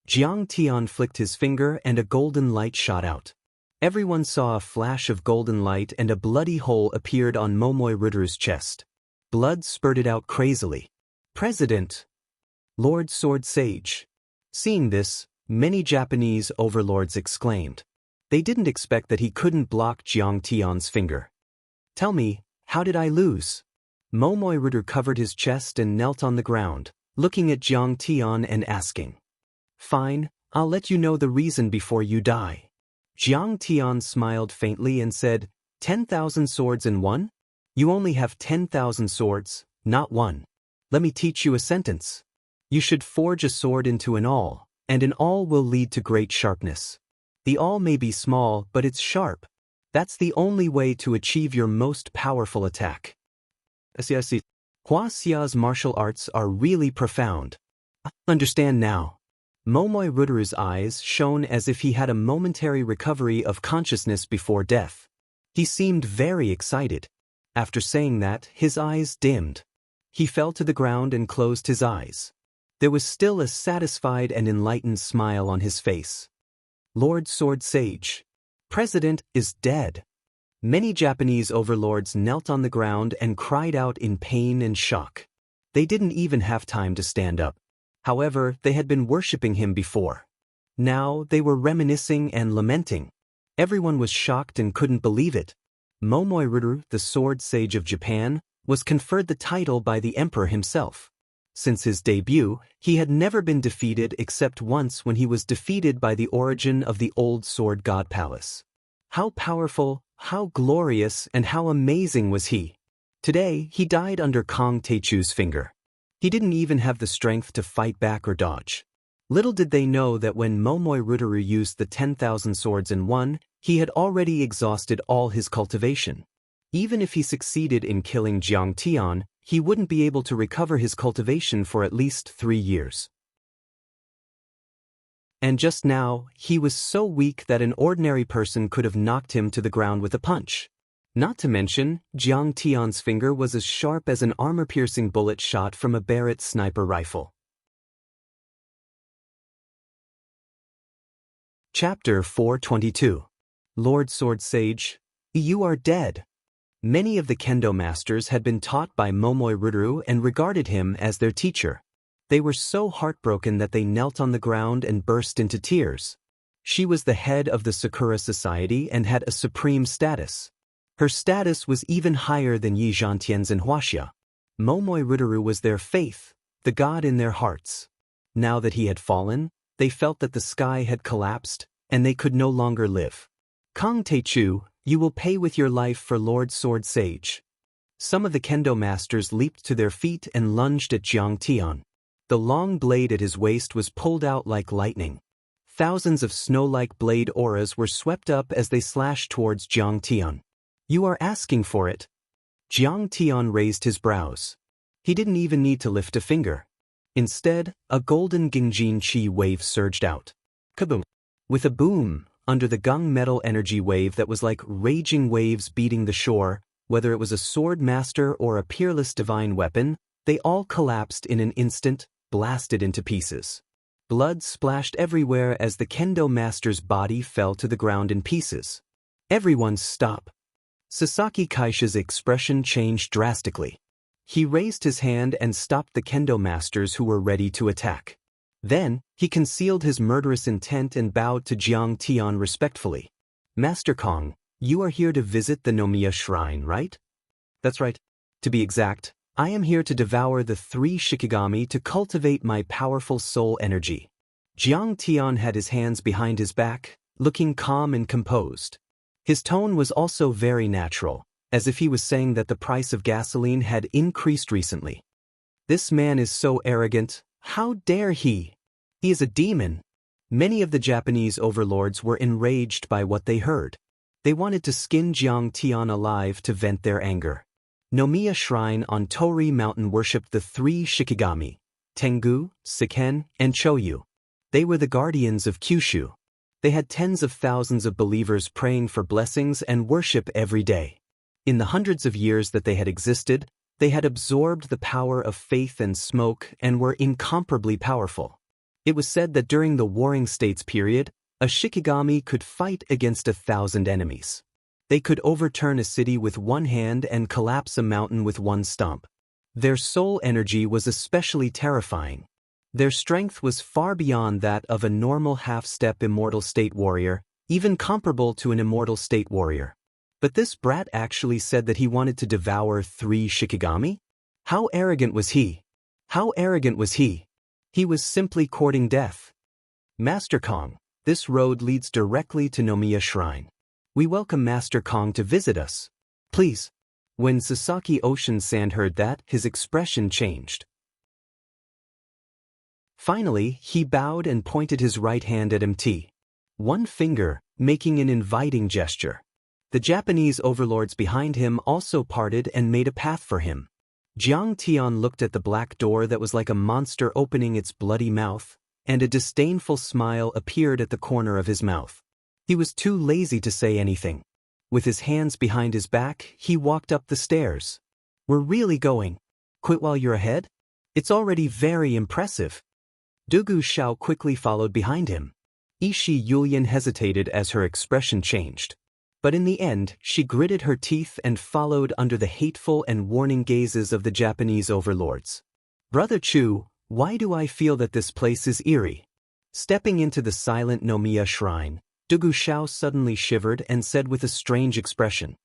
Jiang Tian flicked his finger and a golden light shot out. Everyone saw a flash of golden light and a bloody hole appeared on Momoi Ruderu's chest. Blood spurted out crazily. President! Lord Sword Sage! Seeing this, many Japanese overlords exclaimed. They didn't expect that he couldn't block Jiang Tian's finger. Tell me, how did I lose? Momoi Ruder covered his chest and knelt on the ground, looking at Jiang Tian and asking. Fine, I'll let you know the reason before you die. Jiang Tian smiled faintly and said, 10,000 swords in one? You only have 10,000 swords, not one. Let me teach you a sentence. You should forge a sword into an awl, and an awl will lead to great sharpness. The awl may be small, but it's sharp. That's the only way to achieve your most powerful attack. I see. Hua Xia's martial arts are really profound. Understand now. Momoi Rudaru's eyes shone as if he had a momentary recovery of consciousness before death. He seemed very excited. After saying that, his eyes dimmed. He fell to the ground and closed his eyes. There was still a satisfied and enlightened smile on his face. Lord Sword Sage. President is dead. Many Japanese overlords knelt on the ground and cried out in pain and shock. They didn't even have time to stand up. However, they had been worshipping him before. Now they were reminiscing and lamenting. Everyone was shocked and couldn't believe it. Momoi Rudaru, the Sword Sage of Japan, was conferred the title by the emperor himself. Since his debut, he had never been defeated except once when he was defeated by the origin of the old Sword God Palace. How powerful, how glorious, and how amazing was he! Today, he died under Kang Taechu's finger. He didn't even have the strength to fight back or dodge. Little did they know that when Momoi Rudaru used the 10,000 swords in one, he had already exhausted all his cultivation. Even if he succeeded in killing Jiang Tian, he wouldn't be able to recover his cultivation for at least 3 years. And just now, he was so weak that an ordinary person could have knocked him to the ground with a punch. Not to mention, Jiang Tian's finger was as sharp as an armor-piercing bullet shot from a Barrett sniper rifle. Chapter 422. Lord Sword Sage, you are dead. Many of the kendo masters had been taught by Momoi Rudaru and regarded him as their teacher. They were so heartbroken that they knelt on the ground and burst into tears. She was the head of the Sakura Society and had a supreme status. Her status was even higher than Yi Zhantian's and Huaxia. Momoi Rudaru was their faith, the god in their hearts. Now that he had fallen, they felt that the sky had collapsed, and they could no longer live. Kang Taechu, you will pay with your life for Lord Sword Sage. Some of the kendo masters leaped to their feet and lunged at Jiang Tian. The long blade at his waist was pulled out like lightning. Thousands of snow-like blade auras were swept up as they slashed towards Jiang Tian. You are asking for it. Jiang Tian raised his brows. He didn't even need to lift a finger. Instead, a golden Gingjin Chi wave surged out. Kaboom! With a boom, under the gung metal energy wave that was like raging waves beating the shore, whether it was a sword master or a peerless divine weapon, they all collapsed in an instant, blasted into pieces. Blood splashed everywhere as the kendo master's body fell to the ground in pieces. Everyone stop. Sasaki Kaisha's expression changed drastically. He raised his hand and stopped the kendo masters who were ready to attack. Then, he concealed his murderous intent and bowed to Jiang Tian respectfully. Master Kang, you are here to visit the Nomiya Shrine, right? That's right. To be exact, I am here to devour the 3 Shikigami to cultivate my powerful soul energy. Jiang Tian had his hands behind his back, looking calm and composed. His tone was also very natural, as if he was saying that the price of gasoline had increased recently. This man is so arrogant. How dare he? He is a demon. Many of the Japanese overlords were enraged by what they heard. They wanted to skin Jiang Tian alive to vent their anger. Nomiya Shrine on Tori Mountain worshipped the 3 Shikigami, Tengu, Siken, and Choyu. They were the guardians of Kyushu. They had tens of thousands of believers praying for blessings and worship every day. In the hundreds of years that they had existed, they had absorbed the power of faith and smoke and were incomparably powerful. It was said that during the Warring States period, a Shikigami could fight against 1,000 enemies. They could overturn a city with one hand and collapse a mountain with one stomp. Their soul energy was especially terrifying. Their strength was far beyond that of a normal half-step immortal state warrior, even comparable to an immortal state warrior. But this brat actually said that he wanted to devour 3 Shikigami? How arrogant was he? How arrogant was he? He was simply courting death. Master Kang, this road leads directly to Nomiya Shrine. We welcome Master Kang to visit us. Please. When Sasaki Ocean Sand heard that, his expression changed. Finally, he bowed and pointed his right hand at one finger, making an inviting gesture. The Japanese overlords behind him also parted and made a path for him. Jiang Tian looked at the black door that was like a monster opening its bloody mouth, and a disdainful smile appeared at the corner of his mouth. He was too lazy to say anything. With his hands behind his back, he walked up the stairs. "We're really going. Quit while you're ahead? It's already very impressive." Dugu Xiao quickly followed behind him. Ishi Yulian hesitated as her expression changed. But in the end, she gritted her teeth and followed under the hateful and warning gazes of the Japanese overlords. "Brother Chu, why do I feel that this place is eerie?" Stepping into the silent Nomiya shrine, Dugu Xiao suddenly shivered and said with a strange expression.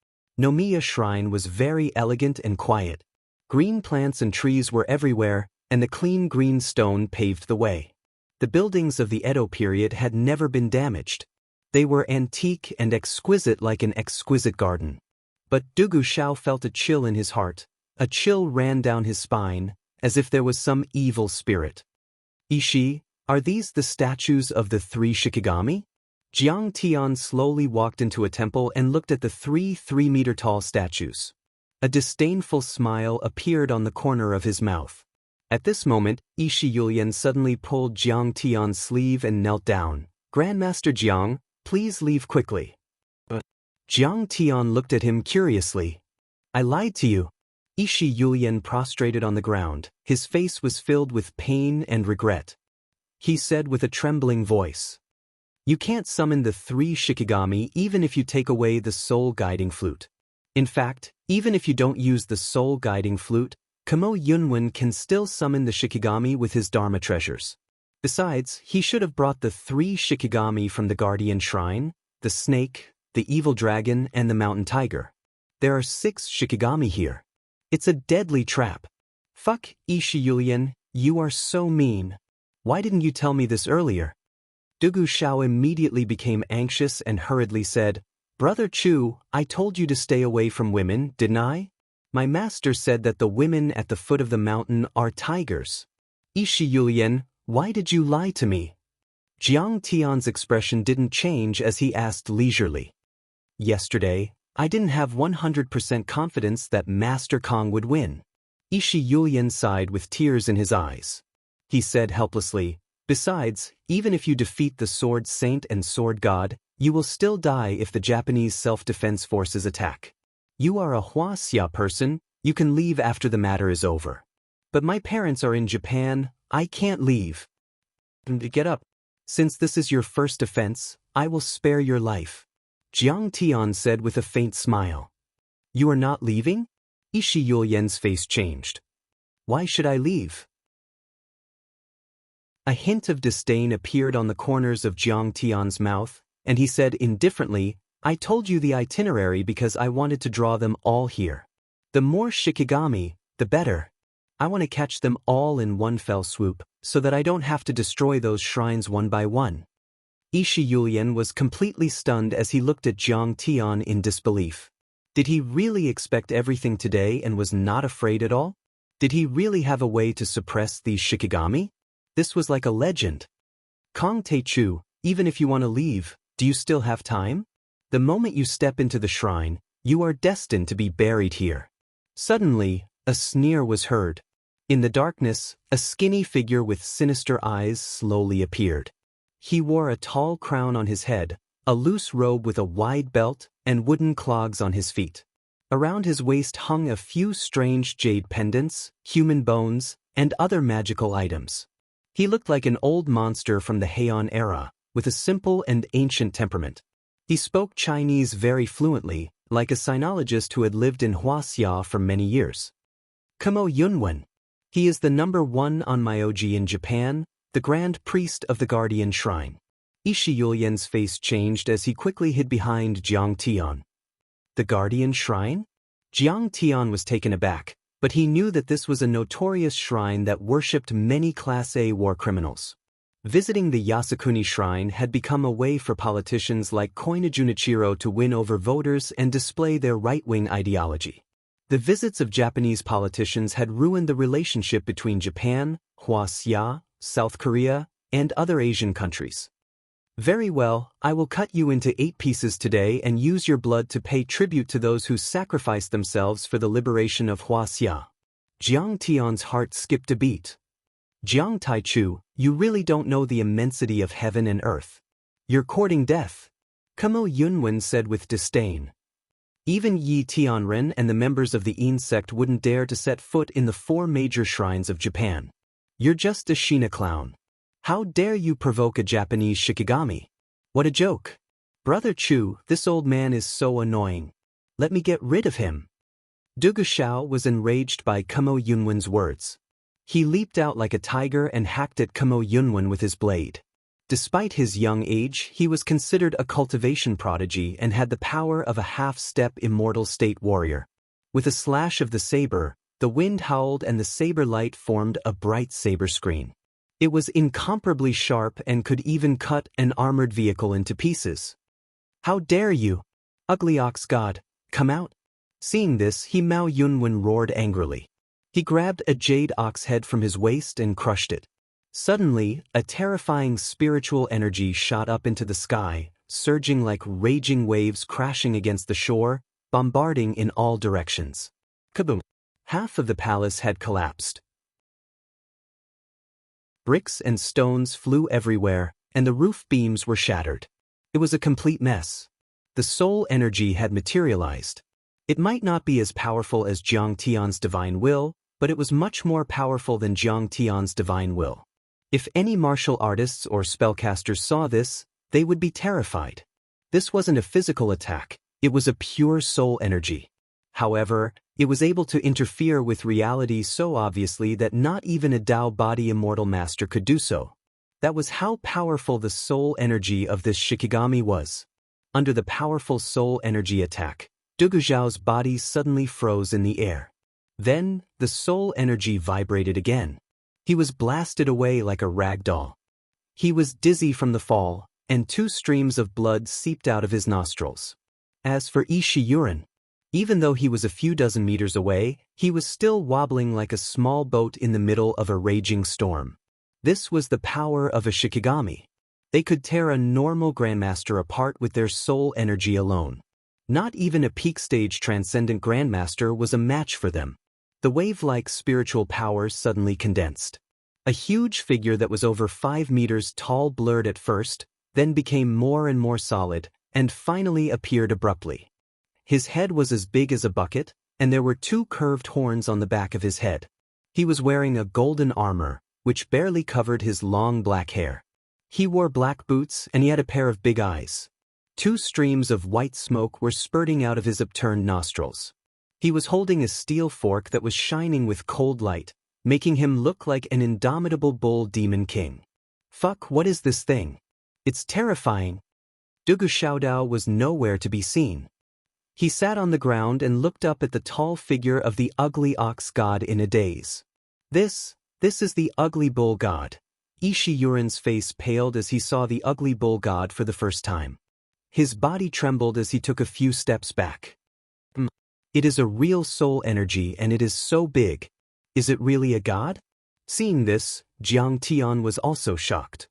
Nomiya shrine was very elegant and quiet. Green plants and trees were everywhere, and the clean green stone paved the way. The buildings of the Edo period had never been damaged. They were antique and exquisite like an exquisite garden. But Dugu Xiao felt a chill in his heart. A chill ran down his spine, as if there was some evil spirit. "Ishi, are these the statues of the 3 Shikigami?" Jiang Tian slowly walked into a temple and looked at the 3 3-meter-tall statues. A disdainful smile appeared on the corner of his mouth. At this moment, Ishi Yulian suddenly pulled Jiang Tian's sleeve and knelt down. "Grandmaster Jiang, please leave quickly." But Jiang Tian looked at him curiously. "I lied to you." Ishi Yulian prostrated on the ground. His face was filled with pain and regret. He said with a trembling voice, "You can't summon the 3 Shikigami even if you take away the soul guiding flute. In fact, even if you don't use the soul guiding flute, Kamo Yunwen can still summon the Shikigami with his Dharma treasures. Besides, he should have brought the 3 Shikigami from the Guardian Shrine, the snake, the evil dragon, and the mountain tiger. There are 6 Shikigami here. It's a deadly trap." "Fuck, Ishi Yulian, you are so mean. Why didn't you tell me this earlier?" Dugu Xiao immediately became anxious and hurriedly said, "Brother Chu, I told you to stay away from women, didn't I? My master said that the women at the foot of the mountain are tigers." "Ishi Yulian, why did you lie to me?" Jiang Tian's expression didn't change as he asked leisurely. "Yesterday, I didn't have 100% confidence that Master Kong would win." Ishi Yulian sighed with tears in his eyes. He said helplessly, "Besides, even if you defeat the Sword Saint and Sword God, you will still die if the Japanese self-defense forces attack. You are a Huaxia person, you can leave after the matter is over. But my parents are in Japan, I can't leave." "Get up. Since this is your first offense, I will spare your life," Jiang Tian said with a faint smile. "You are not leaving?" Ishi Yulian's face changed. "Why should I leave?" A hint of disdain appeared on the corners of Jiang Tian's mouth, and he said indifferently, "I told you the itinerary because I wanted to draw them all here. The more Shikigami, the better. I want to catch them all in one fell swoop, so that I don't have to destroy those shrines one by one." Ishi Yulian was completely stunned as he looked at Jiang Tian in disbelief. Did he really expect everything today and was not afraid at all? Did he really have a way to suppress these Shikigami? This was like a legend. "Kong Teichu, even if you want to leave, do you still have time? The moment you step into the shrine, you are destined to be buried here." Suddenly, a sneer was heard. In the darkness, a skinny figure with sinister eyes slowly appeared. He wore a tall crown on his head, a loose robe with a wide belt, and wooden clogs on his feet. Around his waist hung a few strange jade pendants, human bones, and other magical items. He looked like an old monster from the Heian era, with a simple and ancient temperament. He spoke Chinese very fluently, like a sinologist who had lived in Huaxia for many years. "Kamo Yunwen. He is the #1 on Myoji in Japan, the Grand Priest of the Guardian Shrine." Ishi Yulian's face changed as he quickly hid behind Jiang Tian. "The Guardian Shrine?" Jiang Tian was taken aback, but he knew that this was a notorious shrine that worshipped many Class A war criminals. Visiting the Yasukuni Shrine had become a way for politicians like Koina Junichiro to win over voters and display their right-wing ideology. The visits of Japanese politicians had ruined the relationship between Japan, Huaxia, South Korea, and other Asian countries. Very well, I will cut you into 8 pieces today and use your blood to pay tribute to those who sacrificed themselves for the liberation of Huaxia. Jiang Tian's heart skipped a beat. Jiang Taichu, you really don't know the immensity of heaven and earth. You're courting death. Kamo Yunwen said with disdain. Even Yi Tianren and the members of the Yin sect wouldn't dare to set foot in the 4 major shrines of Japan. You're just a Shina clown. How dare you provoke a Japanese Shikigami? What a joke. Brother Chu, this old man is so annoying. Let me get rid of him. Du Gushao was enraged by Kamo Yunwen's words. He leaped out like a tiger and hacked at Kamo Yunwen with his blade. Despite his young age, he was considered a cultivation prodigy and had the power of a half-step immortal state warrior. With a slash of the saber, the wind howled and the saber light formed a bright saber screen. It was incomparably sharp and could even cut an armored vehicle into pieces. How dare you? Ugly ox god, come out. Seeing this, Mao Yunwen roared angrily. He grabbed a jade ox head from his waist and crushed it. Suddenly, a terrifying spiritual energy shot up into the sky, surging like raging waves crashing against the shore, bombarding in all directions. Kaboom! Half of the palace had collapsed. Bricks and stones flew everywhere, and the roof beams were shattered. It was a complete mess. The soul energy had materialized. It might not be as powerful as Jiang Tian's divine will, but it was much more powerful than Jiang Tian's divine will. If any martial artists or spellcasters saw this, they would be terrified. This wasn't a physical attack, it was a pure soul energy. However, it was able to interfere with reality so obviously that not even a Dao body immortal master could do so. That was how powerful the soul energy of this Shikigami was. Under the powerful soul energy attack, Du Guxiao's body suddenly froze in the air. Then, the soul energy vibrated again. He was blasted away like a rag doll. He was dizzy from the fall, and 2 streams of blood seeped out of his nostrils. As for Yi Shiyuren, even though he was a few dozen meters away, he was still wobbling like a small boat in the middle of a raging storm. This was the power of a Shikigami. They could tear a normal Grandmaster apart with their soul energy alone. Not even a peak stage transcendent Grandmaster was a match for them. The wave-like spiritual power suddenly condensed. A huge figure that was over 5 meters tall blurred at first, then became more and more solid, and finally appeared abruptly. His head was as big as a bucket, and there were 2 curved horns on the back of his head. He was wearing a golden armor, which barely covered his long black hair. He wore black boots and he had a pair of big eyes. 2 streams of white smoke were spurting out of his upturned nostrils. He was holding a steel fork that was shining with cold light, making him look like an indomitable bull demon king. Fuck, what is this thing? It's terrifying. Du Guxiao was nowhere to be seen. He sat on the ground and looked up at the tall figure of the ugly ox god in a daze. This is the ugly bull god. Yi Shiyuren's face paled as he saw the ugly bull god for the first time. His body trembled as he took a few steps back. It is a real soul energy and it is so big. Is it really a god? Seeing this, Jiang Tian was also shocked.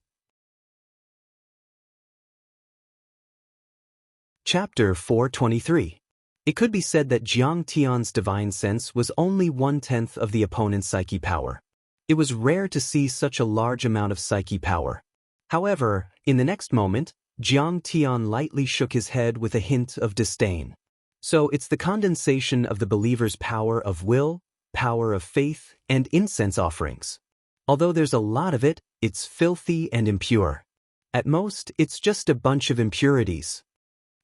Chapter 423. It could be said that Jiang Tian's divine sense was only 1/10 of the opponent's psyche power. It was rare to see such a large amount of psyche power. However, in the next moment, Jiang Tian lightly shook his head with a hint of disdain. So it's the condensation of the believer's power of will, power of faith, and incense offerings. Although there's a lot of it, it's filthy and impure. At most, it's just a bunch of impurities.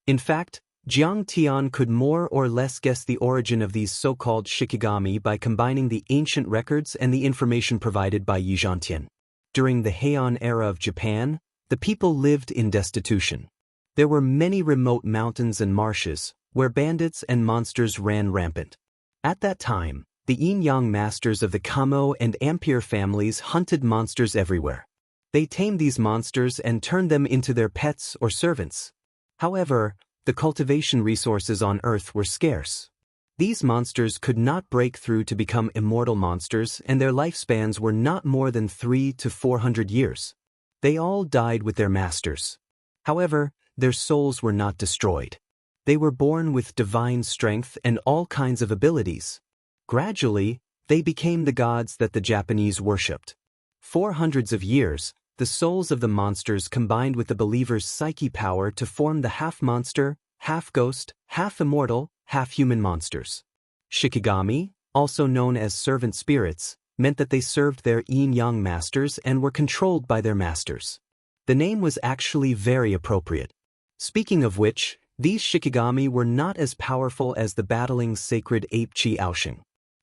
In fact, Jiang Tian could more or less guess the origin of these so-called Shikigami by combining the ancient records and the information provided by Yi Zhantian. During the Heian era of Japan, the people lived in destitution. There were many remote mountains and marshes, where bandits and monsters ran rampant. At that time, the yin-yang masters of the Kamo and Ampere families hunted monsters everywhere. They tamed these monsters and turned them into their pets or servants. However, the cultivation resources on Earth were scarce. These monsters could not break through to become immortal monsters, and their lifespans were not more than 300 to 400 years. They all died with their masters. However, their souls were not destroyed. They were born with divine strength and all kinds of abilities. Gradually, they became the gods that the Japanese worshipped. For hundreds of years, the souls of the monsters combined with the believer's psyche power to form the half-monster, half-ghost, half-immortal, half-human monsters. Shikigami, also known as servant spirits, meant that they served their yin-yang masters and were controlled by their masters. The name was actually very appropriate. Speaking of which, these Shikigami were not as powerful as the battling sacred ape Chi Aoshing.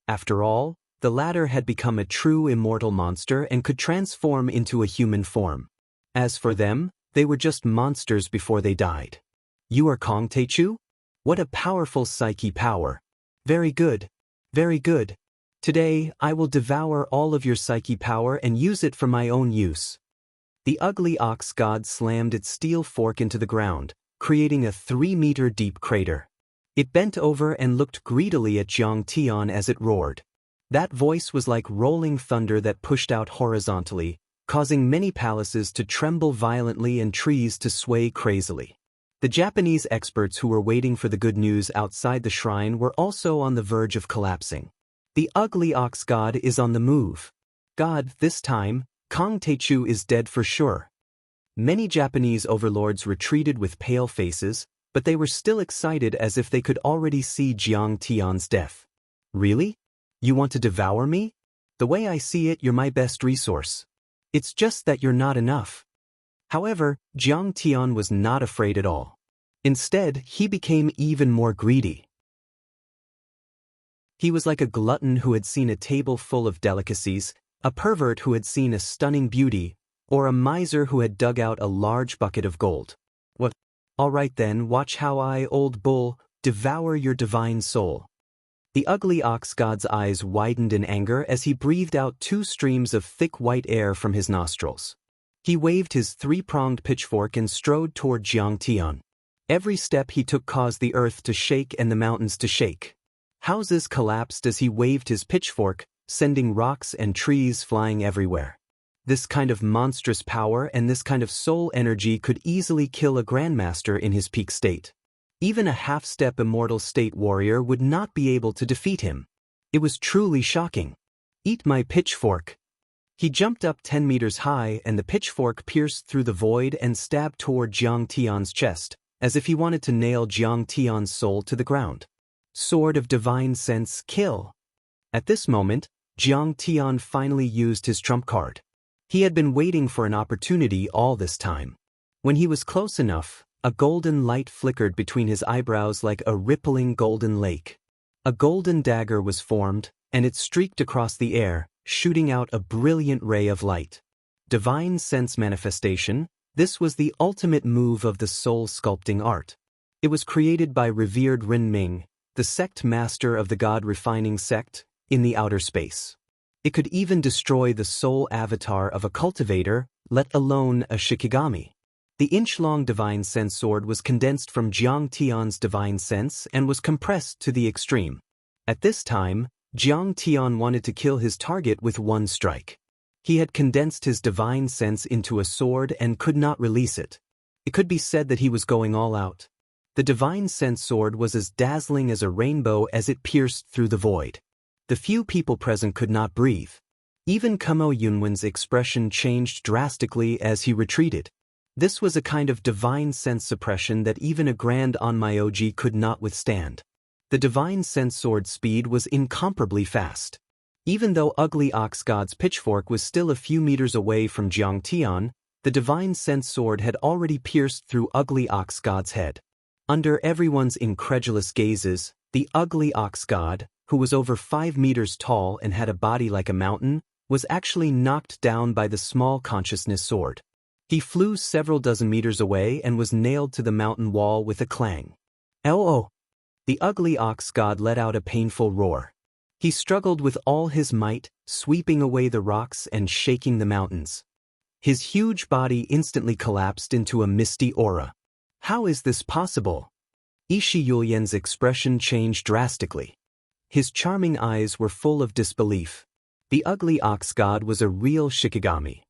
After all, the latter had become a true immortal monster and could transform into a human form. As for them, they were just monsters before they died. You are Kong Teichu? What a powerful psyche power. Very good. Very good. Today, I will devour all of your psyche power and use it for my own use. The ugly ox god slammed its steel fork into the ground, creating a 3-meter deep crater. It bent over and looked greedily at Jiang Tian as it roared. That voice was like rolling thunder that pushed out horizontally, causing many palaces to tremble violently and trees to sway crazily. The Japanese experts who were waiting for the good news outside the shrine were also on the verge of collapsing. The ugly ox god is on the move. God, this time, Kong Teichu is dead for sure. Many Japanese overlords retreated with pale faces, but they were still excited as if they could already see Jiang Tian's death. Really? You want to devour me? The way I see it, you're my best resource. It's just that you're not enough. However, Jiang Tian was not afraid at all. Instead, he became even more greedy. He was like a glutton who had seen a table full of delicacies, a pervert who had seen a stunning beauty, or a miser who had dug out a large bucket of gold. What? All right then, watch how I, old bull, devour your divine soul. The ugly ox god's eyes widened in anger as he breathed out 2 streams of thick white air from his nostrils. He waved his 3-pronged pitchfork and strode toward Jiang Tian. Every step he took caused the earth to shake and the mountains to shake. Houses collapsed as he waved his pitchfork, sending rocks and trees flying everywhere. This kind of monstrous power and this kind of soul energy could easily kill a grandmaster in his peak state. Even a half-step immortal state warrior would not be able to defeat him. It was truly shocking. Eat my pitchfork. He jumped up 10 meters high and the pitchfork pierced through the void and stabbed toward Jiang Tian's chest, as if he wanted to nail Jiang Tian's soul to the ground. Sword of Divine Sense, kill. At this moment, Jiang Tian finally used his trump card. He had been waiting for an opportunity all this time. When he was close enough, a golden light flickered between his eyebrows like a rippling golden lake. A golden dagger was formed, and it streaked across the air, shooting out a brilliant ray of light. Divine Sense Manifestation, this was the ultimate move of the soul sculpting art. It was created by revered Rin Ming, the sect master of the God-refining sect, in the outer space. It could even destroy the soul avatar of a cultivator, let alone a Shikigami. The inch-long Divine Sense sword was condensed from Jiang Tian's Divine Sense and was compressed to the extreme. At this time, Jiang Tian wanted to kill his target with one strike. He had condensed his Divine Sense into a sword and could not release it. It could be said that he was going all out. The Divine Sense sword was as dazzling as a rainbow as it pierced through the void. The few people present could not breathe. Even Kumo Yunwen's expression changed drastically as he retreated. This was a kind of Divine Sense suppression that even a Grand Onmyoji could not withstand. The Divine Sense sword speed was incomparably fast. Even though Ugly Ox God's pitchfork was still a few meters away from Jiang Tian, the Divine Sense sword had already pierced through Ugly Ox God's head. Under everyone's incredulous gazes, the Ugly Ox God, who was over 5 meters tall and had a body like a mountain, was actually knocked down by the small consciousness sword. He flew several dozen meters away and was nailed to the mountain wall with a clang. Oh! The Ugly Ox God let out a painful roar. He struggled with all his might, sweeping away the rocks and shaking the mountains. His huge body instantly collapsed into a misty aura. How is this possible? Ishi Yulyen's expression changed drastically. His charming eyes were full of disbelief. The ugly ox god was a real Shikigami.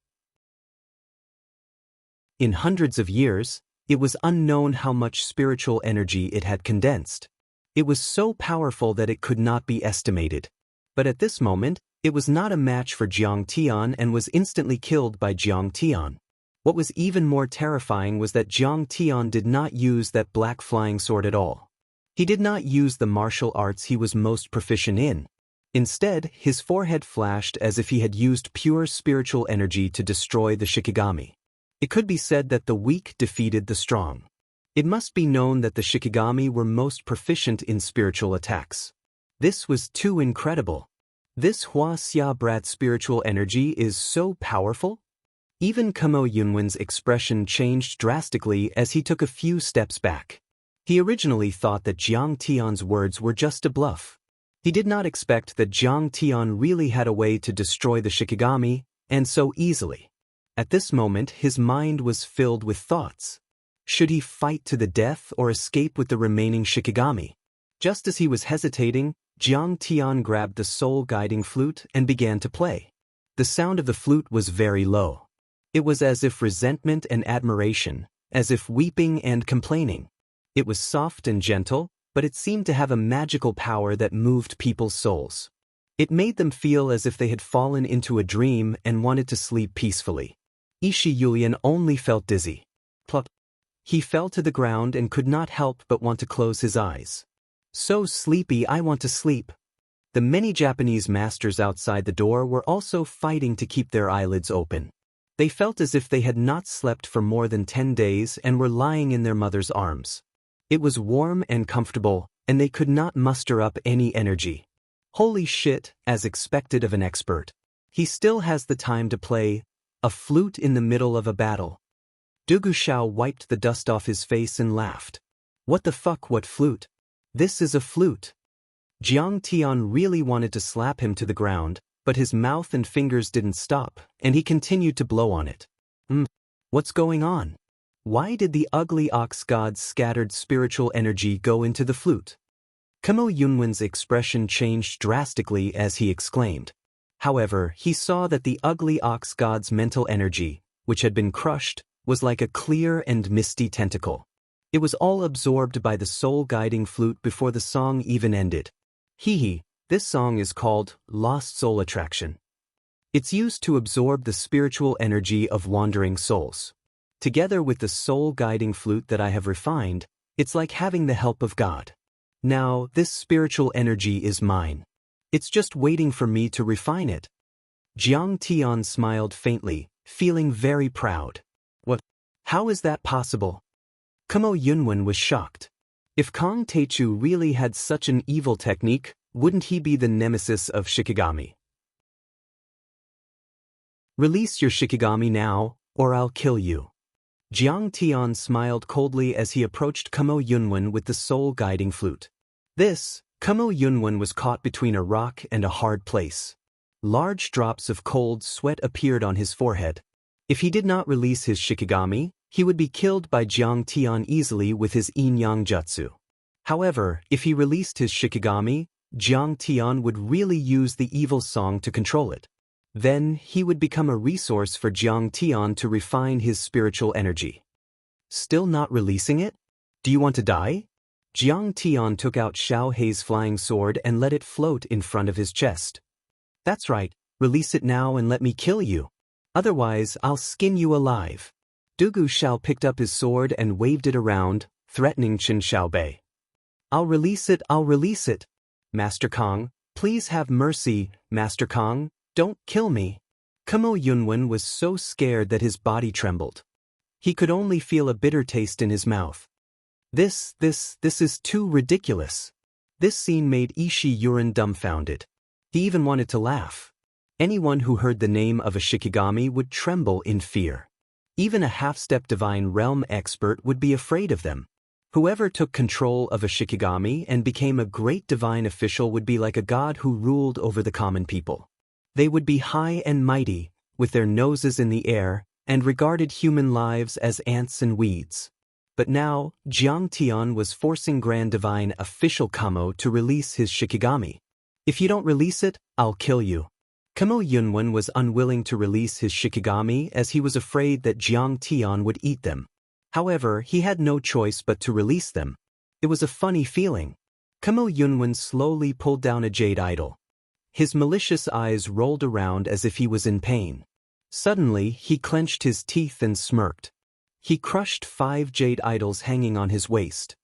In hundreds of years, it was unknown how much spiritual energy it had condensed. It was so powerful that it could not be estimated. But at this moment, it was not a match for Jiang Tian and was instantly killed by Jiang Tian. What was even more terrifying was that Jiang Tian did not use that black flying sword at all. He did not use the martial arts he was most proficient in. Instead, his forehead flashed as if he had used pure spiritual energy to destroy the Shikigami. It could be said that the weak defeated the strong. It must be known that the Shikigami were most proficient in spiritual attacks. This was too incredible. This Hua Xia brat spiritual energy is so powerful? Even Kamo Yunwen's expression changed drastically as he took a few steps back. He originally thought that Jiang Tian's words were just a bluff. He did not expect that Jiang Tian really had a way to destroy the Shikigami, and so easily. At this moment, his mind was filled with thoughts. Should he fight to the death or escape with the remaining Shikigami? Just as he was hesitating, Jiang Tian grabbed the soul-guiding flute and began to play. The sound of the flute was very low. It was as if resentment and admiration, as if weeping and complaining. It was soft and gentle, but it seemed to have a magical power that moved people's souls. It made them feel as if they had fallen into a dream and wanted to sleep peacefully. Ishi Yulian only felt dizzy. Plop. He fell to the ground and could not help but want to close his eyes. So sleepy, I want to sleep. The many Japanese masters outside the door were also fighting to keep their eyelids open. They felt as if they had not slept for more than 10 days and were lying in their mother's arms. It was warm and comfortable, and they could not muster up any energy. Holy shit, as expected of an expert. He still has the time to play a flute in the middle of a battle. Dugu Shao wiped the dust off his face and laughed. What the fuck, what flute? This is a flute. Jiang Tian really wanted to slap him to the ground, but his mouth and fingers didn't stop, and he continued to blow on it. What's going on? Why did the ugly ox god's scattered spiritual energy go into the flute? Kamo Yunwen's expression changed drastically as he exclaimed. However, he saw that the ugly ox god's mental energy, which had been crushed, was like a clear and misty tentacle. It was all absorbed by the soul-guiding flute before the song even ended. This song is called Lost Soul Attraction. It's used to absorb the spiritual energy of wandering souls. Together with the soul-guiding flute that I have refined, it's like having the help of God. Now, this spiritual energy is mine. It's just waiting for me to refine it. Jiang Tian smiled faintly, feeling very proud. What? How is that possible? Kamo Yunwen was shocked. If Kong Teichu really had such an evil technique, wouldn't he be the nemesis of Shikigami? Release your Shikigami now, or I'll kill you. Jiang Tian smiled coldly as he approached Kamo Yunwen with the soul-guiding flute. Kamo Yunwen was caught between a rock and a hard place. Large drops of cold sweat appeared on his forehead. If he did not release his Shikigami, he would be killed by Jiang Tian easily with his yin-yang jutsu. However, if he released his Shikigami, Jiang Tian would really use the evil song to control it. Then, he would become a resource for Jiang Tian to refine his spiritual energy. Still not releasing it? Do you want to die? Jiang Tian took out Xiao Hei's flying sword and let it float in front of his chest. That's right, release it now and let me kill you. Otherwise, I'll skin you alive. Dugu Shao picked up his sword and waved it around, threatening Qin Xiaobei. I'll release it. Master Kong, please have mercy, Master Kong, don't kill me. Kamo Yunwen was so scared that his body trembled. He could only feel a bitter taste in his mouth. This is too ridiculous. This scene made Ishi Yuren dumbfounded. He even wanted to laugh. Anyone who heard the name of a Shikigami would tremble in fear. Even a half-step divine realm expert would be afraid of them. Whoever took control of a Shikigami and became a great divine official would be like a god who ruled over the common people. They would be high and mighty, with their noses in the air, and regarded human lives as ants and weeds. But now, Jiang Tian was forcing Grand Divine Official Kamo to release his Shikigami. If you don't release it, I'll kill you. Kamo Yunwen was unwilling to release his Shikigami as he was afraid that Jiang Tian would eat them. However, he had no choice but to release them. It was a funny feeling. Kamo Yunwen slowly pulled down a jade idol. His malicious eyes rolled around as if he was in pain. Suddenly, he clenched his teeth and smirked. He crushed 5 jade idols hanging on his waist.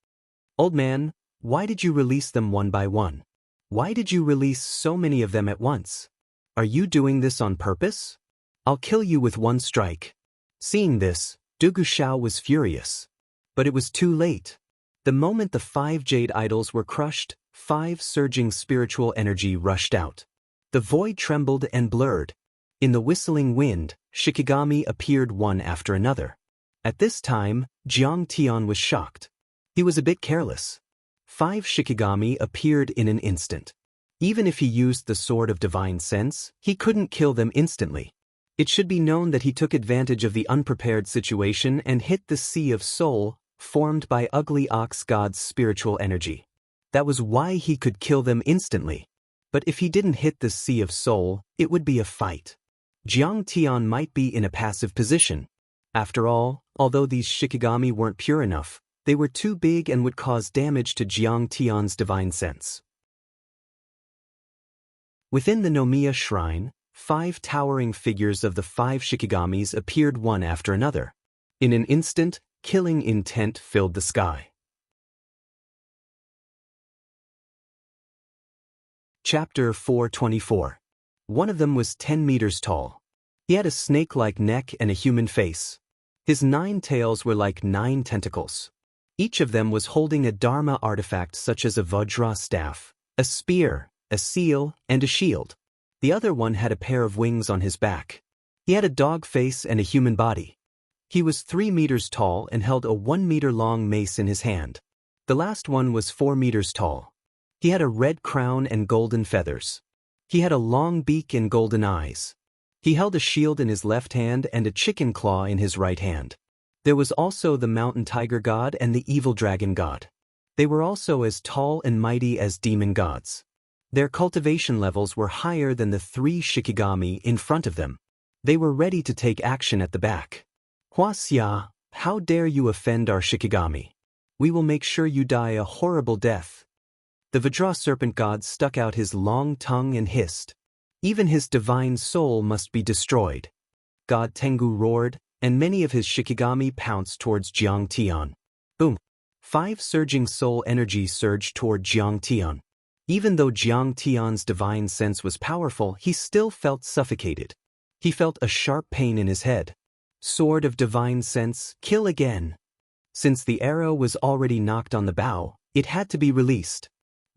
Old man, why did you release them one by one? Why did you release so many of them at once? Are you doing this on purpose? I'll kill you with one strike. Seeing this, Du Gushao was furious. But it was too late. The moment the 5 jade idols were crushed, 5 surging spiritual energy rushed out. The void trembled and blurred. In the whistling wind, Shikigami appeared one after another. At this time, Jiang Tian was shocked. He was a bit careless. 5 Shikigami appeared in an instant. Even if he used the Sword of Divine Sense, he couldn't kill them instantly. It should be known that he took advantage of the unprepared situation and hit the Sea of Soul, formed by Ugly Ox God's spiritual energy. That was why he could kill them instantly. But if he didn't hit the Sea of Soul, it would be a fight. Jiang Tian might be in a passive position. After all, although these Shikigami weren't pure enough, they were too big and would cause damage to Jiang Tian's divine sense. Within the Nomiya shrine, 5 towering figures of the 5 Shikigamis appeared one after another. In an instant, killing intent filled the sky. Chapter 424. One of them was 10 meters tall. He had a snake-like neck and a human face. His 9 tails were like 9 tentacles. Each of them was holding a Dharma artifact such as a Vajra staff, a spear, a seal, and a shield. The other one had a pair of wings on his back. He had a dog face and a human body. He was 3 meters tall and held a 1 meter long mace in his hand. The last one was 4 meters tall. He had a red crown and golden feathers. He had a long beak and golden eyes. He held a shield in his left hand and a chicken claw in his right hand. There was also the mountain tiger god and the evil dragon god. They were also as tall and mighty as demon gods. Their cultivation levels were higher than the 3 Shikigami in front of them. They were ready to take action at the back. Huaxia, how dare you offend our Shikigami? We will make sure you die a horrible death. The Vajra serpent god stuck out his long tongue and hissed. Even his divine soul must be destroyed. God Tengu roared, and many of his Shikigami pounced towards Jiang Tian. Boom! 5 surging soul energy surged toward Jiang Tian. Even though Jiang Tian's divine sense was powerful, he still felt suffocated. He felt a sharp pain in his head. Sword of divine sense, kill again. Since the arrow was already knocked on the bow, it had to be released.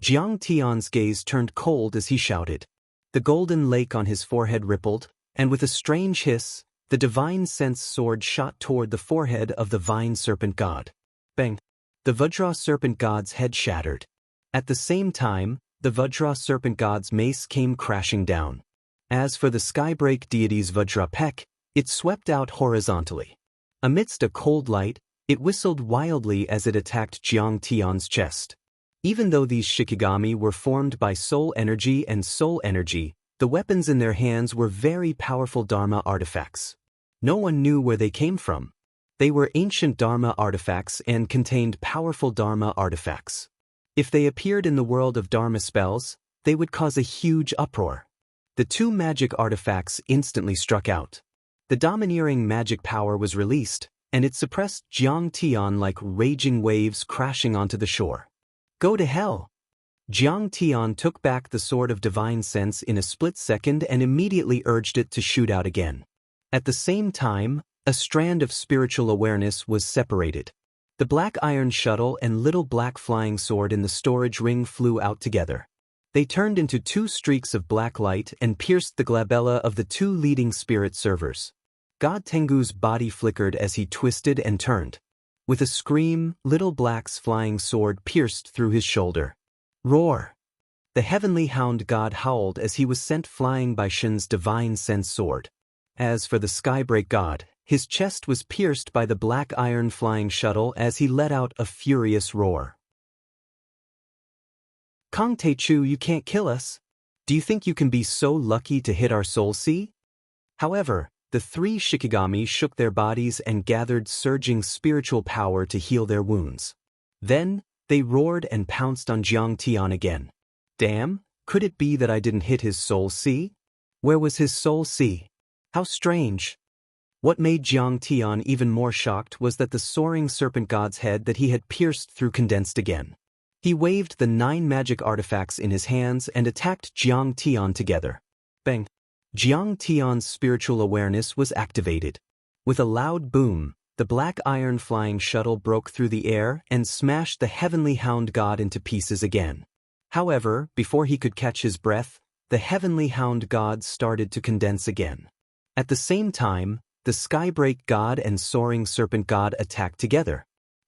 Jiang Tian's gaze turned cold as he shouted. The golden lake on his forehead rippled, and with a strange hiss, the divine sense sword shot toward the forehead of the vine serpent god. Bang! The Vajra serpent god's head shattered. At the same time, the Vajra serpent god's mace came crashing down. As for the skybreak deity's Vajra Pek, it swept out horizontally. Amidst a cold light, it whistled wildly as it attacked Jiang Tian's chest. Even though these Shikigami were formed by soul energy and soul energy, the weapons in their hands were very powerful Dharma artifacts. No one knew where they came from. They were ancient Dharma artifacts and contained powerful Dharma artifacts. If they appeared in the world of Dharma spells, they would cause a huge uproar. The 2 magic artifacts instantly struck out. The domineering magic power was released, and it suppressed Jiang Tian like raging waves crashing onto the shore. Go to hell! Jiang Tian took back the Sword of Divine Sense in a split second and immediately urged it to shoot out again. At the same time, a strand of spiritual awareness was separated. The black iron shuttle and little black flying sword in the storage ring flew out together. They turned into 2 streaks of black light and pierced the glabella of the 2 leading spirit servers. God Tengu's body flickered as he twisted and turned. With a scream, Little Black's flying sword pierced through his shoulder. Roar! The heavenly hound god howled as he was sent flying by Shin's divine sense sword. As for the skybreak god, his chest was pierced by the black iron flying shuttle as he let out a furious roar. Kong Taechu, you can't kill us. Do you think you can be so lucky to hit our soul sea? However, the three Shikigami shook their bodies and gathered surging spiritual power to heal their wounds. Then, they roared and pounced on Jiang Tian again. Damn, could it be that I didn't hit his soul sea? Where was his soul sea? How strange. What made Jiang Tian even more shocked was that the soaring serpent god's head that he had pierced through condensed again. He waved the 9 magic artifacts in his hands and attacked Jiang Tian together. Bang! Jiang Tian's spiritual awareness was activated. With a loud boom, the black iron flying shuttle broke through the air and smashed the heavenly hound god into pieces again. However, before he could catch his breath, the heavenly hound god started to condense again. At the same time, the skybreak god and soaring serpent god attacked together.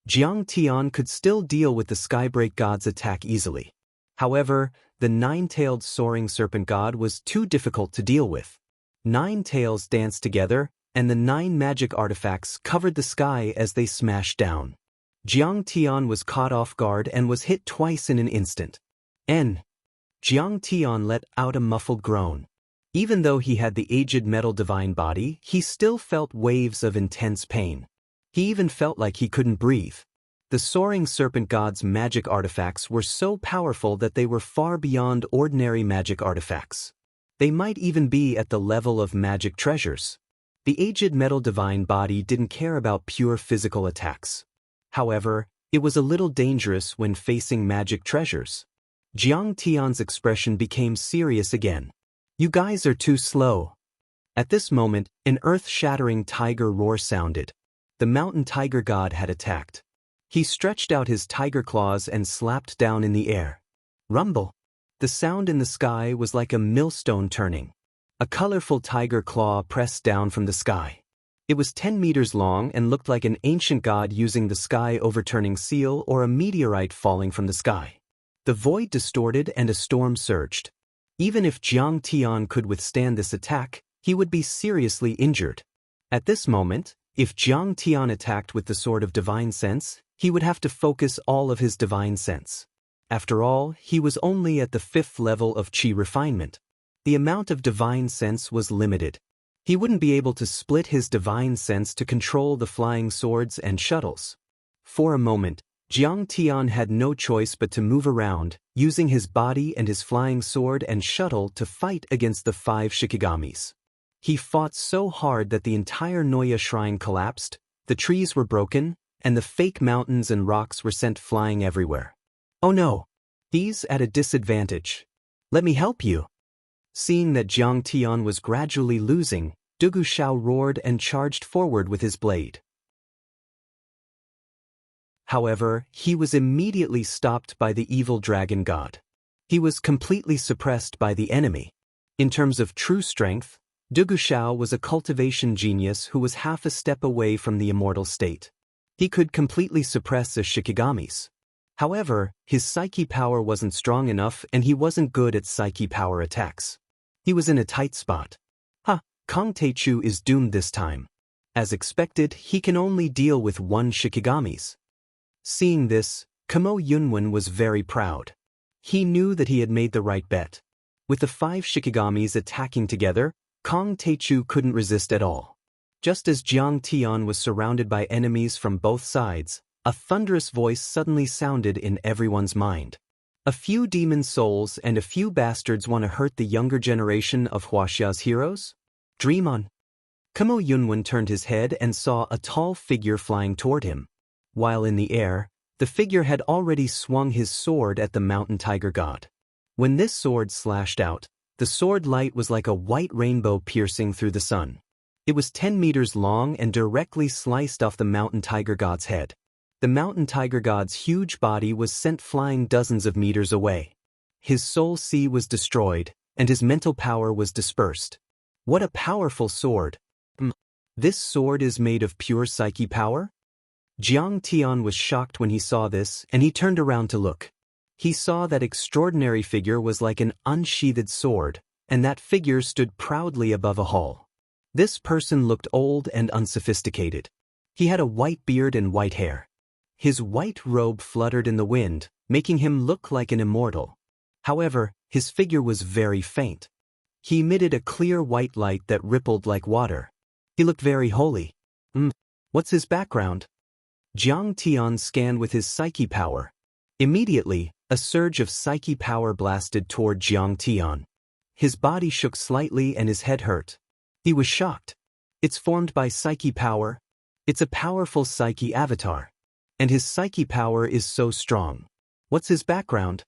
Jiang Tian could still deal with the skybreak god's attack easily. However, the 9-tailed soaring serpent god was too difficult to deal with. 9 tails danced together, and the 9 magic artifacts covered the sky as they smashed down. Jiang Tian was caught off guard and was hit twice in an instant. Jiang Tian let out a muffled groan. Even though he had the aged metal divine body, he still felt waves of intense pain. He even felt like he couldn't breathe. The soaring serpent god's magic artifacts were so powerful that they were far beyond ordinary magic artifacts. They might even be at the level of magic treasures. The aged metal divine body didn't care about pure physical attacks. However, it was a little dangerous when facing magic treasures. Jiang Tian's expression became serious again. You guys are too slow. At this moment, an earth-shattering tiger roar sounded. The mountain tiger god had attacked. He stretched out his tiger claws and slapped down in the air. Rumble! The sound in the sky was like a millstone turning. A colorful tiger claw pressed down from the sky. It was 10 meters long and looked like an ancient god using the sky-overturning seal or a meteorite falling from the sky. The void distorted and a storm surged. Even if Jiang Tian could withstand this attack, he would be seriously injured. At this moment, if Jiang Tian attacked with the Sword of Divine Sense, he would have to focus all of his divine sense. After all, he was only at the 5th level of Qi refinement. The amount of divine sense was limited. He wouldn't be able to split his divine sense to control the flying swords and shuttles. For a moment, Jiang Tian had no choice but to move around, using his body and his flying sword and shuttle to fight against the 5 Shikigamis. He fought so hard that the entire Noya shrine collapsed, the trees were broken, and the fake mountains and rocks were sent flying everywhere. Oh no! He's at a disadvantage. Let me help you. Seeing that Jiang Tian was gradually losing, Dugu Shao roared and charged forward with his blade. However, he was immediately stopped by the evil dragon god. He was completely suppressed by the enemy. In terms of true strength, Dugu Shao was a cultivation genius who was half a step away from the immortal state. He could completely suppress the Shikigamis. However, his psyche power wasn't strong enough and he wasn't good at psyche power attacks. He was in a tight spot. Kong Teichu is doomed this time. As expected, he can only deal with 1 Shikigamis. Seeing this, Kamo Yunwen was very proud. He knew that he had made the right bet. With the 5 Shikigamis attacking together, Kong Teichu couldn't resist at all. Just as Jiang Tian was surrounded by enemies from both sides, a thunderous voice suddenly sounded in everyone's mind. A few demon souls and a few bastards want to hurt the younger generation of Huaxia's heroes? Dream on. Kamo Yunwen turned his head and saw a tall figure flying toward him. While in the air, the figure had already swung his sword at the mountain tiger god. When this sword slashed out, the sword light was like a white rainbow piercing through the sun. It was 10 meters long and directly sliced off the mountain tiger god's head. The mountain tiger god's huge body was sent flying dozens of meters away. His soul sea was destroyed, and his mental power was dispersed. What a powerful sword! This sword is made of pure psyche power? Jiang Tian was shocked when he saw this, and he turned around to look. He saw that extraordinary figure was like an unsheathed sword, and that figure stood proudly above a hall. This person looked old and unsophisticated. He had a white beard and white hair. His white robe fluttered in the wind, making him look like an immortal. However, His figure was very faint. He emitted a clear white light that rippled like water. He looked very holy. What's his background? Jiang Tian scanned with his psyche power. Immediately, a surge of psyche power blasted toward Jiang Tian. His body shook slightly and his head hurt. He was shocked. It's formed by psyche power. It's a powerful psyche avatar. And his psyche power is so strong. What's his background?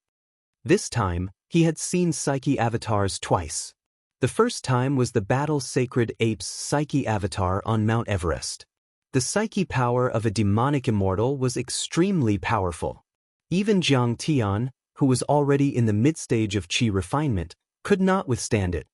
This time, he had seen psyche avatars twice. The first time was the Battle Sacred Apes psyche avatar on Mount Everest. The psyche power of a demonic immortal was extremely powerful. Even Jiang Tian, who was already in the mid-stage of qi refinement, could not withstand it.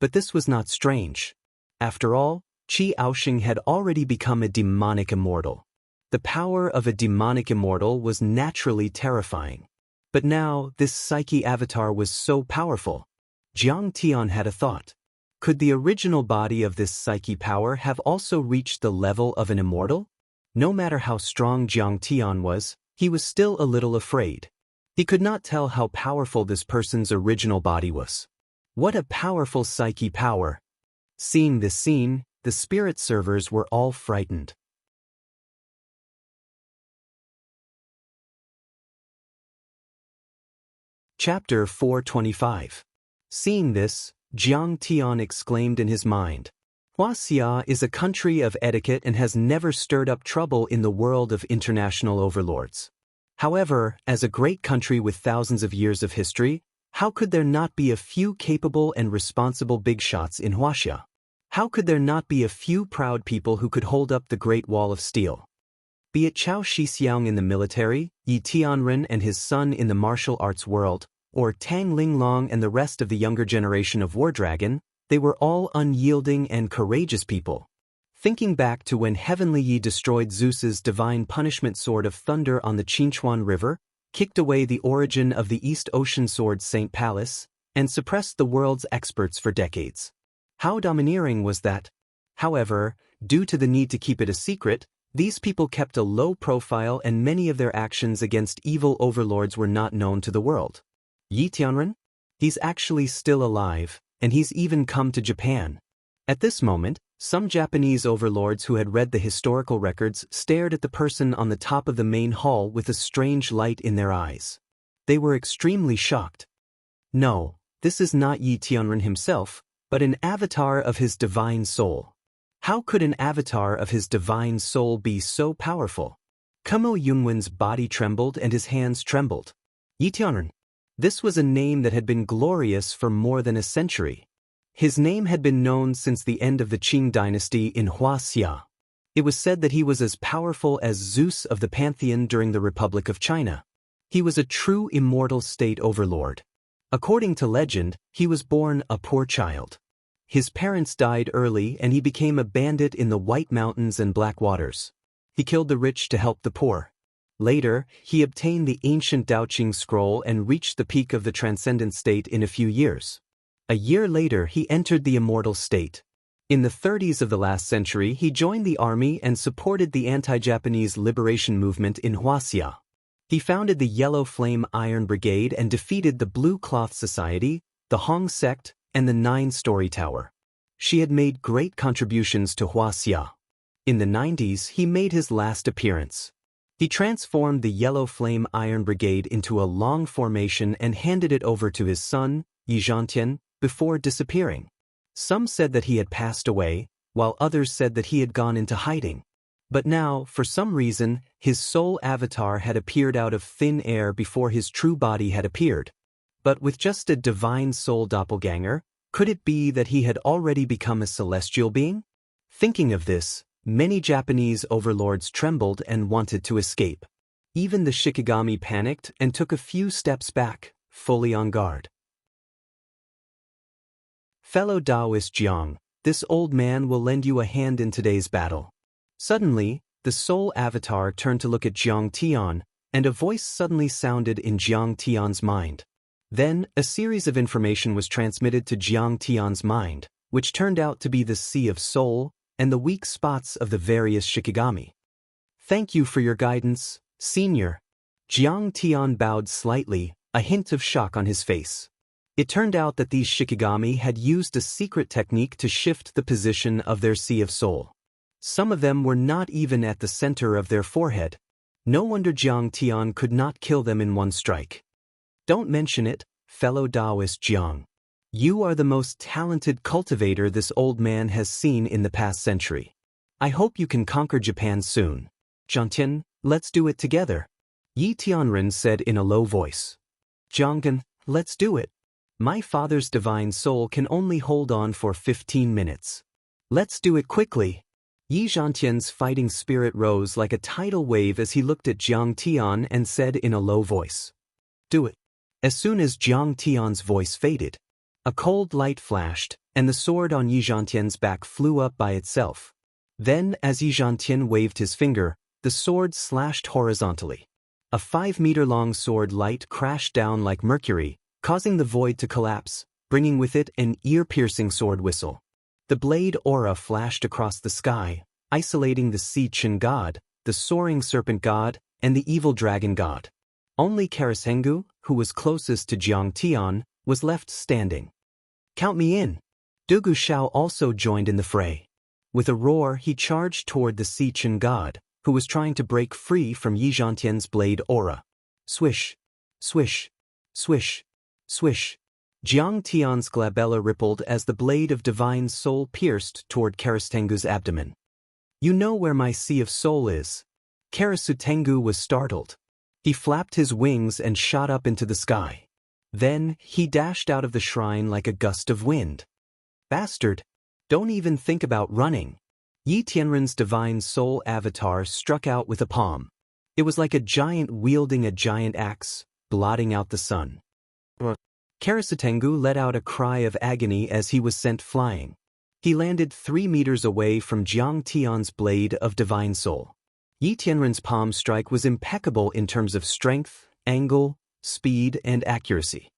But this was not strange. After all, Qi Aoxing had already become a demonic immortal. The power of a demonic immortal was naturally terrifying. But now, this psyche avatar was so powerful. Jiang Tian had a thought. Could the original body of this psyche power have also reached the level of an immortal? No matter how strong Jiang Tian was, he was still a little afraid. He could not tell how powerful this person's original body was. What a powerful psyche power! Seeing this scene, the spirit servers were all frightened. Chapter 425. Seeing this, Jiang Tian exclaimed in his mind, Huaxia is a country of etiquette and has never stirred up trouble in the world of international overlords. However, as a great country with thousands of years of history, how could there not be a few capable and responsible big shots in Huaxia? How could there not be a few proud people who could hold up the Great Wall of Steel? Be it Chao Shixiang in the military, Yi Tianren and his son in the martial arts world, or Tang Linglong and the rest of the younger generation of War Dragon, they were all unyielding and courageous people. Thinking back to when Heavenly Yi destroyed Zeus's divine punishment sword of thunder on the Qinchuan River, kicked away the origin of the East Ocean sword St. Palace, and suppressed the world's experts for decades. How domineering was that? However, due to the need to keep it a secret, these people kept a low profile and many of their actions against evil overlords were not known to the world. Yi Tianren? He's actually still alive, and he's even come to Japan. At this moment, some Japanese overlords who had read the historical records stared at the person on the top of the main hall with a strange light in their eyes. They were extremely shocked. No, this is not Yi Tianren himself, but an avatar of his divine soul. How could an avatar of his divine soul be so powerful? Kumo Yunwen's body trembled and his hands trembled. Yi Tianren. This was a name that had been glorious for more than a century. His name had been known since the end of the Qing dynasty in Huaxia. It was said that he was as powerful as Zeus of the pantheon during the Republic of China. He was a true immortal state overlord. According to legend, he was born a poor child. His parents died early and he became a bandit in the White Mountains and Black Waters. He killed the rich to help the poor. Later, he obtained the ancient Daoqing scroll and reached the peak of the transcendent state in a few years. A year later, he entered the immortal state. In the 30s of the last century, he joined the army and supported the anti-Japanese liberation movement in Huaxia. He founded the Yellow Flame Iron Brigade and defeated the Blue Cloth Society, the Hong Sect, and the Nine-Story Tower. She had made great contributions to Huaxia. In the 90s, he made his last appearance. He transformed the Yellow Flame Iron Brigade into a long formation and handed it over to his son, Yi Zhantian, before disappearing. Some said that he had passed away, while others said that he had gone into hiding. But now, for some reason, his soul avatar had appeared out of thin air before his true body had appeared. But with just a divine soul doppelganger, could it be that he had already become a celestial being? Thinking of this, many Japanese overlords trembled and wanted to escape. Even the Shikigami panicked and took a few steps back, fully on guard. Fellow Taoist Jiang, this old man will lend you a hand in today's battle. Suddenly, the soul avatar turned to look at Jiang Tian, and a voice suddenly sounded in Jiang Tian's mind. Then, a series of information was transmitted to Jiang Tian's mind, which turned out to be the Sea of Soul and the weak spots of the various Shikigami. Thank you for your guidance, Senior. Jiang Tian bowed slightly, a hint of shock on his face. It turned out that these Shikigami had used a secret technique to shift the position of their Sea of Soul. Some of them were not even at the center of their forehead. No wonder Jiang Tian could not kill them in one strike. Don't mention it, fellow Taoist Jiang. You are the most talented cultivator this old man has seen in the past century. I hope you can conquer Japan soon. Jiangtian, let's do it together. Yi Tianren said in a low voice. Jianggan, let's do it. My father's divine soul can only hold on for 15 minutes. Let's do it quickly. Yi Jiangtian's fighting spirit rose like a tidal wave as he looked at Jiang Tian and said in a low voice. Do it. As soon as Jiang Tian's voice faded, a cold light flashed, and the sword on Yi Jiangtian's back flew up by itself. Then, as Yi Jiangtian waved his finger, the sword slashed horizontally. A 5-meter-long sword light crashed down like mercury, causing the void to collapse, bringing with it an ear-piercing sword whistle. The blade aura flashed across the sky, isolating the Sea Chen god, the soaring serpent god, and the evil dragon god. Only Karasengu, who was closest to Jiang Tian, was left standing. Count me in. Dugu Shao also joined in the fray. With a roar, he charged toward the Sea Chen god, who was trying to break free from Yi Jiangtian's blade aura. Swish, swish, swish, swish. Jiang Tian's glabella rippled as the blade of divine soul pierced toward Karasengu's abdomen. You know where my Sea of Soul is. Karasengu was startled. He flapped his wings and shot up into the sky. Then, he dashed out of the shrine like a gust of wind. Bastard! Don't even think about running. Yi Tianren's divine soul avatar struck out with a palm. It was like a giant wielding a giant axe, blotting out the sun. Karasengu let out a cry of agony as he was sent flying. He landed 3 meters away from Jiang Tian's blade of divine soul. Yi Tianren's palm strike was impeccable in terms of strength, angle, speed, and accuracy.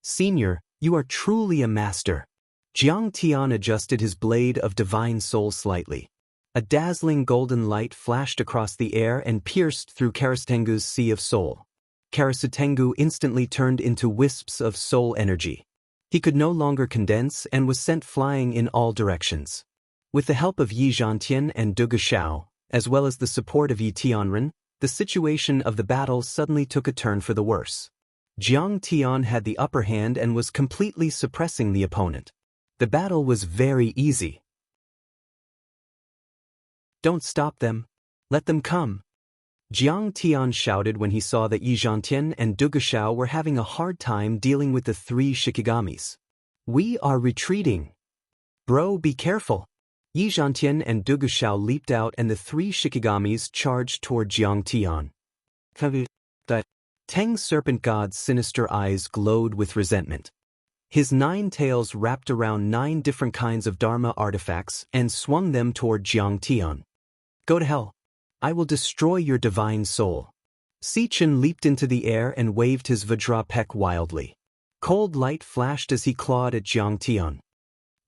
Senior, you are truly a master. Jiang Tian adjusted his blade of divine soul slightly. A dazzling golden light flashed across the air and pierced through Karasengu's Sea of Soul. Karasengu instantly turned into wisps of soul energy. He could no longer condense and was sent flying in all directions. With the help of Yi Jiangtian and Dugu Shao, as well as the support of Yi Tianren, the situation of the battle suddenly took a turn for the worse. Jiang Tian had the upper hand and was completely suppressing the opponent. The battle was very easy. Don't stop them. Let them come. Jiang Tian shouted when he saw that Yi Jiangtian and Dugu Shao were having a hard time dealing with the 3 Shikigamis. We are retreating. Bro, be careful. Yi Jiangtian and Dugu Shao leaped out and the 3 Shikigamis charged toward Jiang Tian. The Tang serpent god's sinister eyes glowed with resentment. His 9 tails wrapped around 9 different kinds of Dharma artifacts and swung them toward Jiang Tian. Go to hell. I will destroy your divine soul. Sichin leaped into the air and waved his Vajrapek wildly. Cold light flashed as he clawed at Jiang Tian.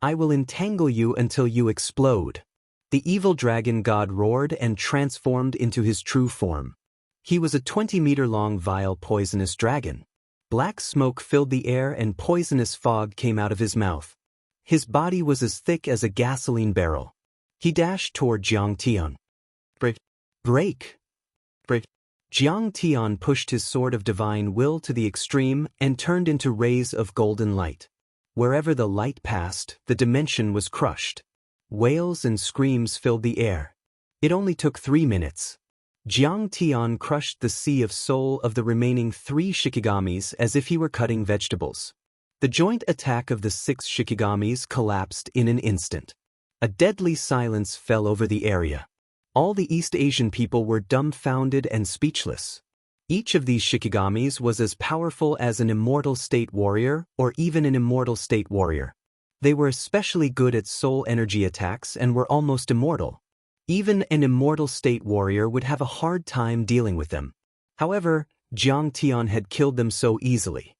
I will entangle you until you explode. The evil dragon god roared and transformed into his true form. He was a 20-meter-long vile poisonous dragon. Black smoke filled the air and poisonous fog came out of his mouth. His body was as thick as a gasoline barrel. He dashed toward Jiang Tian. Break! Jiang Tian pushed his sword of divine will to the extreme and turned into rays of golden light. Wherever the light passed, the dimension was crushed. Wails and screams filled the air. It only took 3 minutes. Jiang Tian crushed the Sea of Soul of the remaining 3 Shikigamis as if he were cutting vegetables. The joint attack of the 6 Shikigamis collapsed in an instant. A deadly silence fell over the area. All the East Asian people were dumbfounded and speechless. Each of these Shikigamis was as powerful as an immortal state warrior or even an immortal state warrior. They were especially good at soul energy attacks and were almost immortal. Even an immortal state warrior would have a hard time dealing with them. However, Jiang Tian had killed them so easily.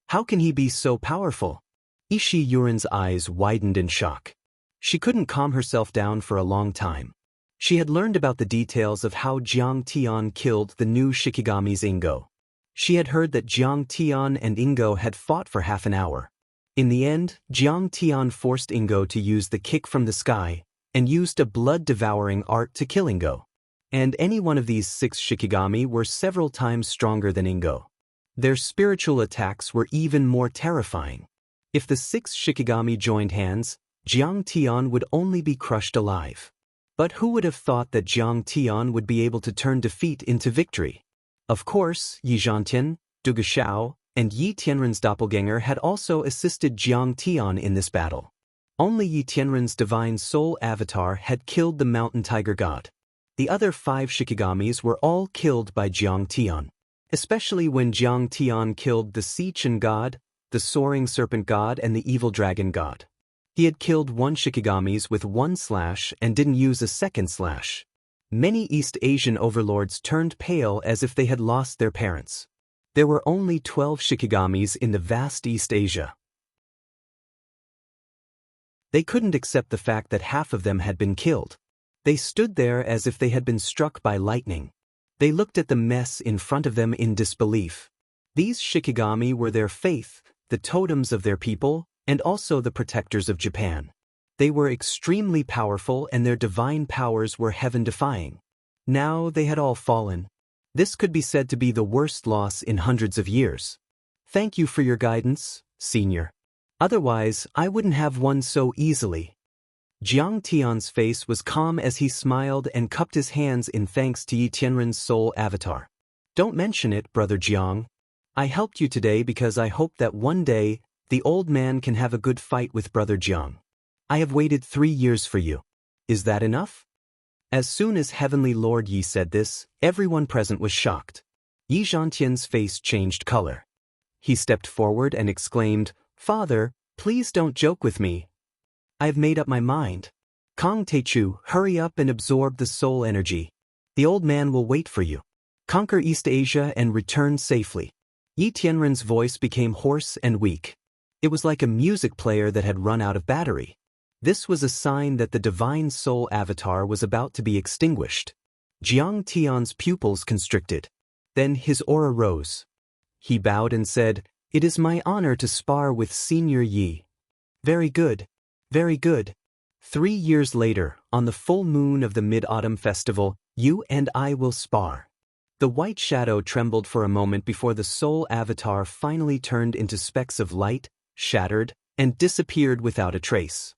How can he be so powerful? Ishi Yuren's eyes widened in shock. She couldn't calm herself down for a long time. She had learned about the details of how Jiang Tian killed the new Shikigamis Ingo. She had heard that Jiang Tian and Ingo had fought for half an hour. In the end, Jiang Tian forced Ingo to use the kick from the sky, and used a blood-devouring art to kill Ingo. And any one of these 6 Shikigami were several times stronger than Ingo. Their spiritual attacks were even more terrifying. If the 6 Shikigami joined hands, Jiang Tian would only be crushed alive. But who would have thought that Jiang Tian would be able to turn defeat into victory? Of course, Yi Zhantian, Du Gushao, and Yi Tianren's doppelganger had also assisted Jiang Tian in this battle. Only Yi Tianren's divine soul avatar had killed the mountain tiger god. The other 5 Shikigamis were all killed by Jiang Tian, especially when Jiang Tian killed the Sea Chen god, the soaring serpent god, and the evil dragon god. He had killed 1 Shikigamis with 1 slash and didn't use a second slash. Many East Asian overlords turned pale as if they had lost their parents. There were only 12 Shikigamis in the vast East Asia. They couldn't accept the fact that half of them had been killed. They stood there as if they had been struck by lightning. They looked at the mess in front of them in disbelief. These Shikigami were their faith, the totems of their people, and also the protectors of Japan. They were extremely powerful and their divine powers were heaven-defying. Now they had all fallen. This could be said to be the worst loss in hundreds of years. Thank you for your guidance, Senior. Otherwise, I wouldn't have won so easily. Jiang Tian's face was calm as he smiled and cupped his hands in thanks to Yi Tianren's soul avatar. Don't mention it, Brother Jiang. I helped you today because I hope that one day, the old man can have a good fight with Brother Jiang. I have waited 3 years for you. Is that enough? As soon as Heavenly Lord Yi said this, everyone present was shocked. Yi Zhantian's face changed color. He stepped forward and exclaimed, Father, please don't joke with me. I have made up my mind. Kong Teichu, hurry up and absorb the soul energy. The old man will wait for you. Conquer East Asia and return safely. Yi Tianren's voice became hoarse and weak. It was like a music player that had run out of battery. This was a sign that the divine soul avatar was about to be extinguished. Jiang Tian's pupils constricted. Then his aura rose. He bowed and said, It is my honor to spar with Senior Yi. Very good. Very good. 3 years later, on the full moon of the Mid-Autumn Festival, you and I will spar. The white shadow trembled for a moment before the soul avatar finally turned into specks of light, shattered, and disappeared without a trace.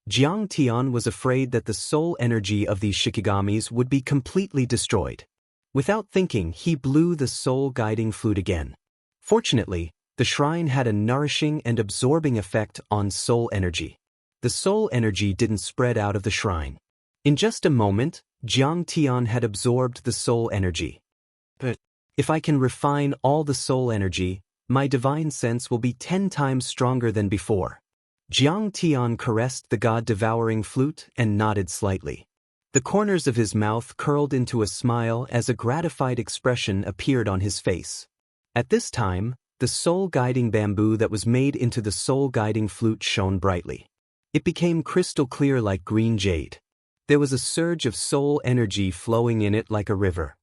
Jiang Tian was afraid that the soul energy of these Shikigamis would be completely destroyed. Without thinking, he blew the soul guiding flute again. Fortunately, the shrine had a nourishing and absorbing effect on soul energy. The soul energy didn't spread out of the shrine. In just a moment, Jiang Tian had absorbed the soul energy. But if I can refine all the soul energy, my divine sense will be 10 times stronger than before. Jiang Tian caressed the god-devouring flute and nodded slightly. The corners of his mouth curled into a smile as a gratified expression appeared on his face. At this time, the soul-guiding bamboo that was made into the soul-guiding flute shone brightly. It became crystal clear like green jade. There was a surge of soul energy flowing in it like a river.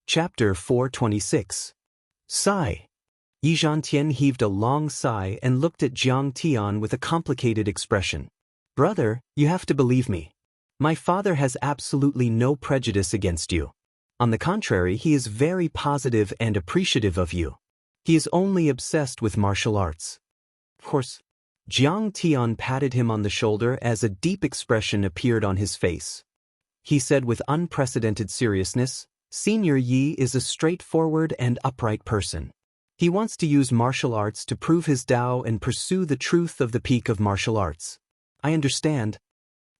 Chapter 426. Sigh. Yi Zhantian heaved a long sigh and looked at Jiang Tian with a complicated expression. Brother, you have to believe me. My father has absolutely no prejudice against you. On the contrary, he is very positive and appreciative of you. He is only obsessed with martial arts. Of course. Jiang Tian patted him on the shoulder as a deep expression appeared on his face. He said with unprecedented seriousness, Senior Yi is a straightforward and upright person. He wants to use martial arts to prove his Tao and pursue the truth of the peak of martial arts. I understand.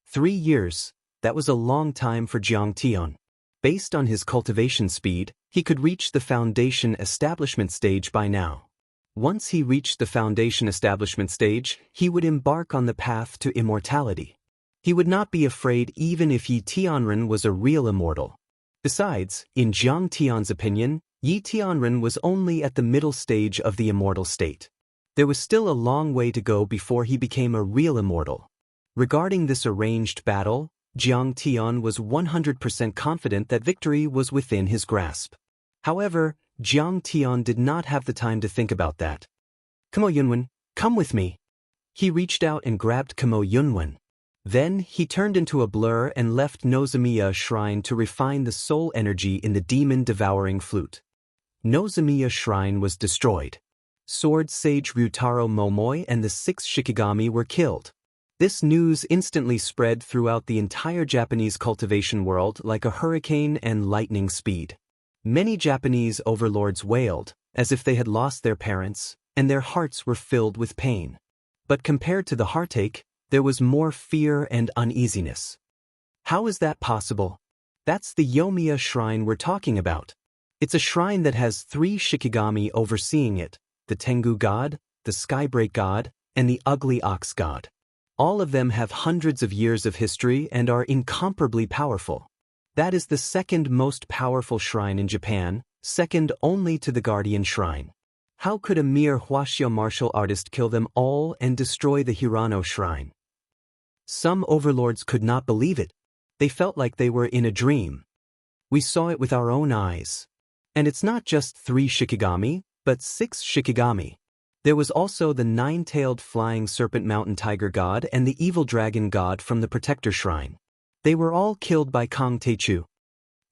3 years, that was a long time for Jiang Tian. Based on his cultivation speed, he could reach the foundation establishment stage by now. Once he reached the foundation establishment stage, he would embark on the path to immortality. He would not be afraid even if Yi Tianren was a real immortal. Besides, in Jiang Tian's opinion, Yi Tianren was only at the middle stage of the immortal state. There was still a long way to go before he became a real immortal. Regarding this arranged battle, Jiang Tian was 100% confident that victory was within his grasp. However, Jiang Tian did not have the time to think about that. Kamo Yunwen, come with me. He reached out and grabbed Kamo Yunwen. Then, he turned into a blur and left Nozomiya Shrine to refine the soul energy in the demon-devouring flute. Nozomiya Shrine was destroyed. Sword Sage Ryutaro Momoi and the 6 Shikigami were killed. This news instantly spread throughout the entire Japanese cultivation world like a hurricane and lightning speed. Many Japanese overlords wailed, as if they had lost their parents, and their hearts were filled with pain. But compared to the heartache, there was more fear and uneasiness. How is that possible? That's the Yomiya Shrine we're talking about. It's a shrine that has 3 Shikigami overseeing it, the Tengu God, the Skybreak God, and the Ugly Ox God. All of them have hundreds of years of history and are incomparably powerful. That is the second most powerful shrine in Japan, second only to the Guardian Shrine. How could a mere Huaxia martial artist kill them all and destroy the Hirano Shrine? Some overlords could not believe it. They felt like they were in a dream. We saw it with our own eyes. And it's not just 3 Shikigami, but 6 Shikigami. There was also the 9-tailed flying serpent mountain tiger god and the evil dragon god from the Protector Shrine. They were all killed by Kang Taechu.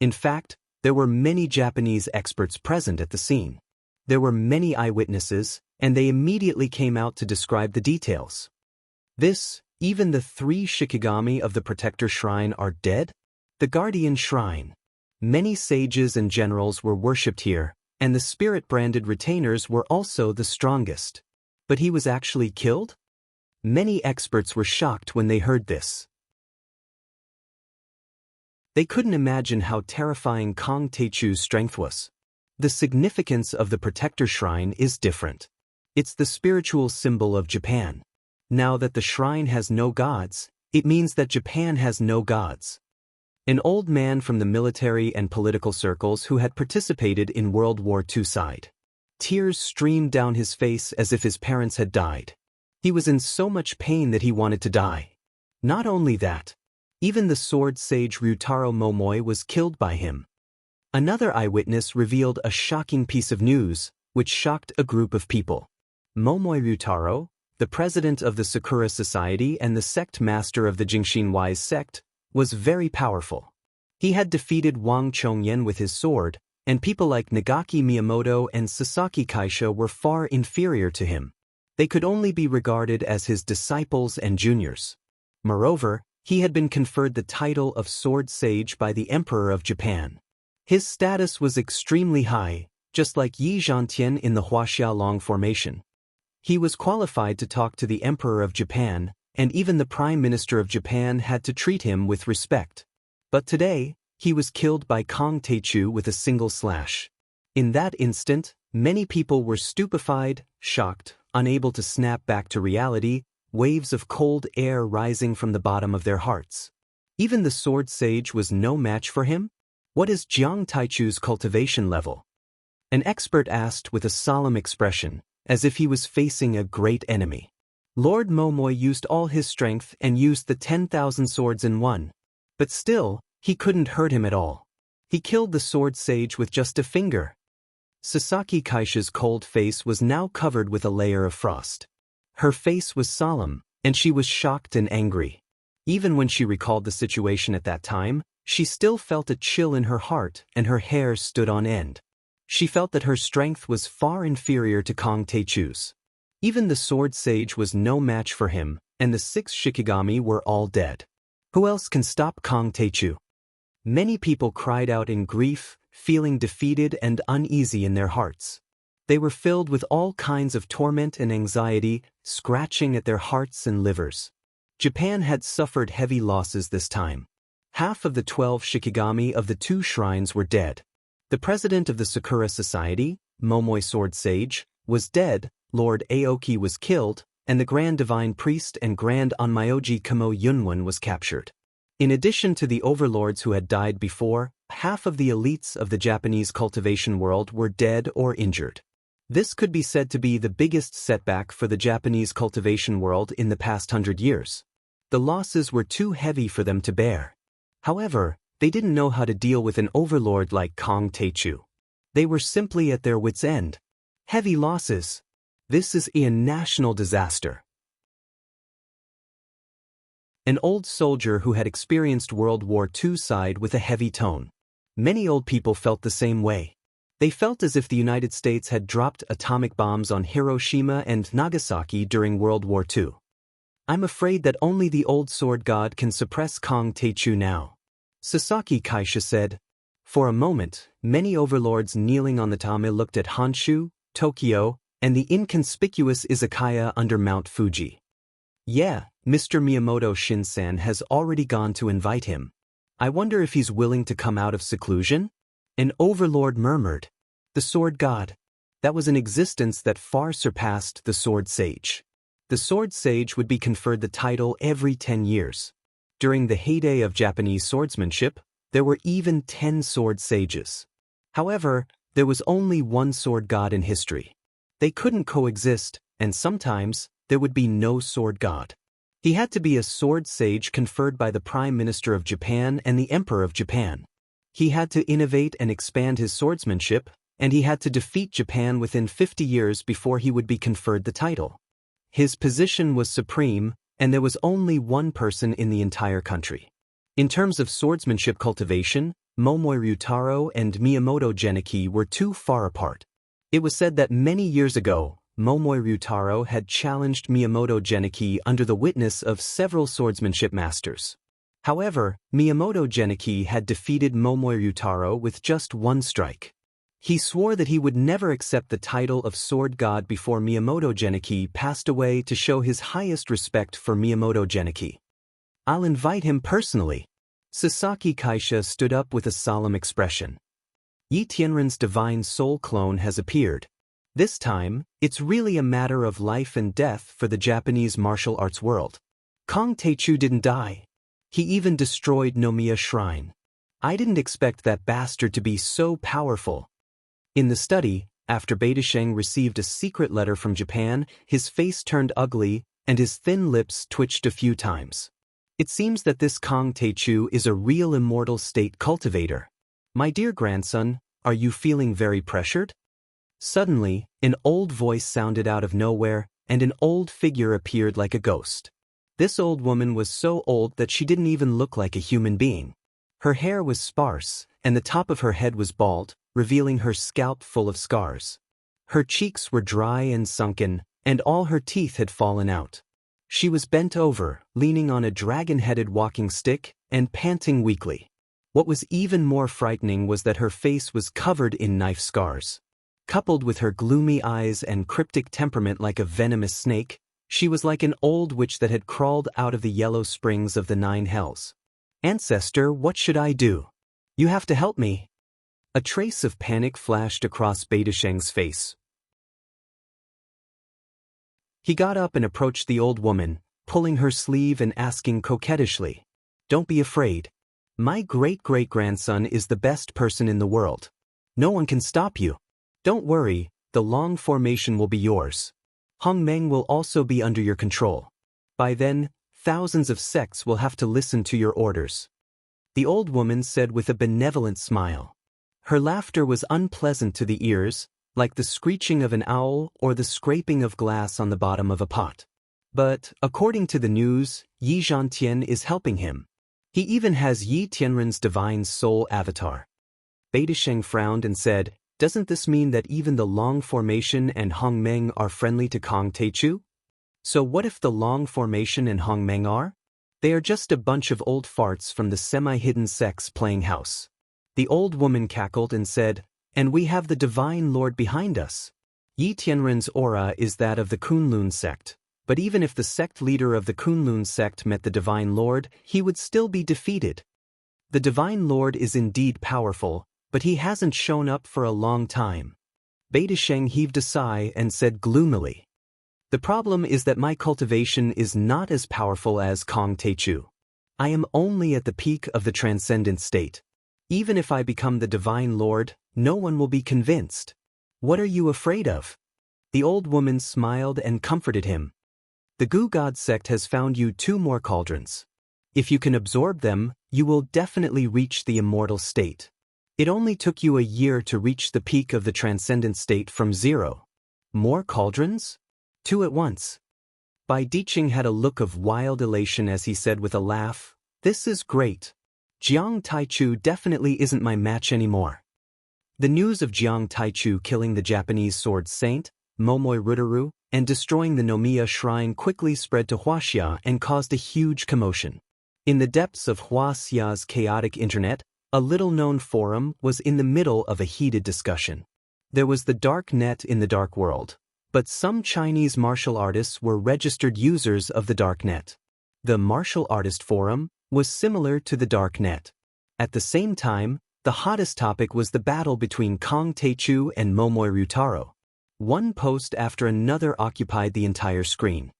In fact, there were many Japanese experts present at the scene. There were many eyewitnesses, and they immediately came out to describe the details. Even the 3 Shikigami of the Protector Shrine are dead? The Guardian Shrine. Many sages and generals were worshipped here, and the spirit-branded retainers were also the strongest. But he was actually killed? Many experts were shocked when they heard this. They couldn't imagine how terrifying Kang Taechu's strength was. The significance of the Protector Shrine is different. It's the spiritual symbol of Japan. Now that the shrine has no gods, it means that Japan has no gods. An old man from the military and political circles who had participated in World War II sighed. Tears streamed down his face as if his parents had died. He was in so much pain that he wanted to die. Not only that, even the sword sage Ryutaro Momoi was killed by him. Another eyewitness revealed a shocking piece of news, which shocked a group of people. Momoi Ryutaro, the president of the Sakura Society and the sect master of the Jingshin Wise sect, was very powerful. He had defeated Wang Chongyan with his sword, and people like Nagaki Miyamoto and Sasaki Kaisha were far inferior to him. They could only be regarded as his disciples and juniors. Moreover, he had been conferred the title of Sword Sage by the Emperor of Japan. His status was extremely high, just like Yi Zhantian in the Huaxiaolong formation. He was qualified to talk to the Emperor of Japan, and even the Prime Minister of Japan had to treat him with respect. But today, he was killed by Kang Taechu with a single slash. In that instant, many people were stupefied, shocked, unable to snap back to reality, waves of cold air rising from the bottom of their hearts. Even the sword sage was no match for him? What is Jiang Taichu's cultivation level? An expert asked with a solemn expression, as if he was facing a great enemy. Lord Momoi used all his strength and used the 10,000 swords in one. But still, he couldn't hurt him at all. He killed the sword sage with just a finger. Sasaki Kaisha's cold face was now covered with a layer of frost. Her face was solemn, and she was shocked and angry. Even when she recalled the situation at that time, she still felt a chill in her heart and her hair stood on end. She felt that her strength was far inferior to Kang Taechu's. Even the sword sage was no match for him, and the 6 Shikigami were all dead. Who else can stop Kang Taechu? Many people cried out in grief, feeling defeated and uneasy in their hearts. They were filled with all kinds of torment and anxiety, scratching at their hearts and livers. Japan had suffered heavy losses this time. Half of the 12 Shikigami of the 2 shrines were dead. The president of the Sakura Society, Momoi Sword Sage, was dead, Lord Aoki was killed, and the Grand Divine Priest and Grand Onmyoji Kamo Yunwen was captured. In addition to the overlords who had died before, half of the elites of the Japanese cultivation world were dead or injured. This could be said to be the biggest setback for the Japanese cultivation world in the past 100 years. The losses were too heavy for them to bear. However, they didn't know how to deal with an overlord like Kong Taechu. They were simply at their wits' end. Heavy losses. This is a national disaster. An old soldier who had experienced World War II sighed with a heavy tone. Many old people felt the same way. They felt as if the United States had dropped atomic bombs on Hiroshima and Nagasaki during World War II. I'm afraid that only the old sword god can suppress Kong Taechu now. Sasaki Kaisha said. For a moment, many overlords kneeling on the tatame looked at Honshu, Tokyo, and the inconspicuous izakaya under Mount Fuji. Yeah, Mr. Miyamoto Shinsan has already gone to invite him. I wonder if he's willing to come out of seclusion? An overlord murmured. The sword god. That was an existence that far surpassed the sword sage. The sword sage would be conferred the title every 10 years. During the heyday of Japanese swordsmanship, there were even 10 sword sages. However, there was only one sword god in history. They couldn't coexist, and sometimes there would be no sword god. He had to be a sword sage conferred by the Prime Minister of Japan and the Emperor of Japan. He had to innovate and expand his swordsmanship, and he had to defeat Japan within 50 years before he would be conferred the title. His position was supreme, and there was only one person in the entire country. In terms of swordsmanship cultivation, Momoi Ryutaro and Miyamoto Genichi were too far apart. It was said that many years ago, Momoi Ryutaro had challenged Miyamoto Genichi under the witness of several swordsmanship masters. However, Miyamoto Genichi had defeated Momoi Ryutaro with just one strike. He swore that he would never accept the title of sword god before Miyamoto Genichi passed away to show his highest respect for Miyamoto Genichi. I'll invite him personally. Sasaki Kaisha stood up with a solemn expression. Yi Tianren's divine soul clone has appeared. This time, it's really a matter of life and death for the Japanese martial arts world. Kong Taechu didn't die. He even destroyed Nomiya Shrine. I didn't expect that bastard to be so powerful. In the study, after Beidasheng received a secret letter from Japan, his face turned ugly and his thin lips twitched a few times. It seems that this Kong Taechu is a real immortal state cultivator. My dear grandson, are you feeling very pressured? Suddenly, an old voice sounded out of nowhere, and an old figure appeared like a ghost. This old woman was so old that she didn't even look like a human being. Her hair was sparse, and the top of her head was bald, revealing her scalp full of scars. Her cheeks were dry and sunken, and all her teeth had fallen out. She was bent over, leaning on a dragon-headed walking stick, and panting weakly. What was even more frightening was that her face was covered in knife scars. Coupled with her gloomy eyes and cryptic temperament like a venomous snake, she was like an old witch that had crawled out of the yellow springs of the 9 hells. Ancestor, what should I do? You have to help me. A trace of panic flashed across Beidasheng's face. He got up and approached the old woman, pulling her sleeve and asking coquettishly, "Don't be afraid. My great-great-grandson is the best person in the world. No one can stop you. Don't worry, the long formation will be yours. Hongmeng will also be under your control. By then, thousands of sects will have to listen to your orders." The old woman said with a benevolent smile. Her laughter was unpleasant to the ears, like the screeching of an owl or the scraping of glass on the bottom of a pot. But, according to the news, Yi Zhantian is helping him. He even has Yi Tianren's divine soul avatar. Beidasheng frowned and said, "Doesn't this mean that even the Long Formation and Hongmeng are friendly to Kong Taechu? So what if the Long Formation and Hongmeng are? They are just a bunch of old farts from the semi-hidden sects playing house." The old woman cackled and said, "And we have the Divine Lord behind us. Yi Tianren's aura is that of the Kunlun sect, but even if the sect leader of the Kunlun sect met the Divine Lord, he would still be defeated. The Divine Lord is indeed powerful, but he hasn't shown up for a long time." Beidasheng heaved a sigh and said gloomily, "The problem is that my cultivation is not as powerful as Kong Taechu. I am only at the peak of the transcendent state. Even if I become the Divine Lord, no one will be convinced. What are you afraid of?" The old woman smiled and comforted him. The Gu God sect has found you 2 more cauldrons. If you can absorb them, you will definitely reach the immortal state. It only took you a year to reach the peak of the transcendent state from 0. More cauldrons? 2 at once. Bai Diqing had a look of wild elation as he said with a laugh, "This is great. Jiang Taichu definitely isn't my match anymore." The news of Jiang Taichu killing the Japanese sword saint, Momoi Rutaru, and destroying the Nomiya shrine quickly spread to Huaxia and caused a huge commotion. In the depths of Huaxia's chaotic internet, a little-known forum was in the middle of a heated discussion. There was the dark net in the dark world, but some Chinese martial artists were registered users of the dark net. The martial artist forum was similar to the dark net. At the same time, the hottest topic was the battle between Kang Taichu and Momoi Ryutaro. One post after another occupied the entire screen.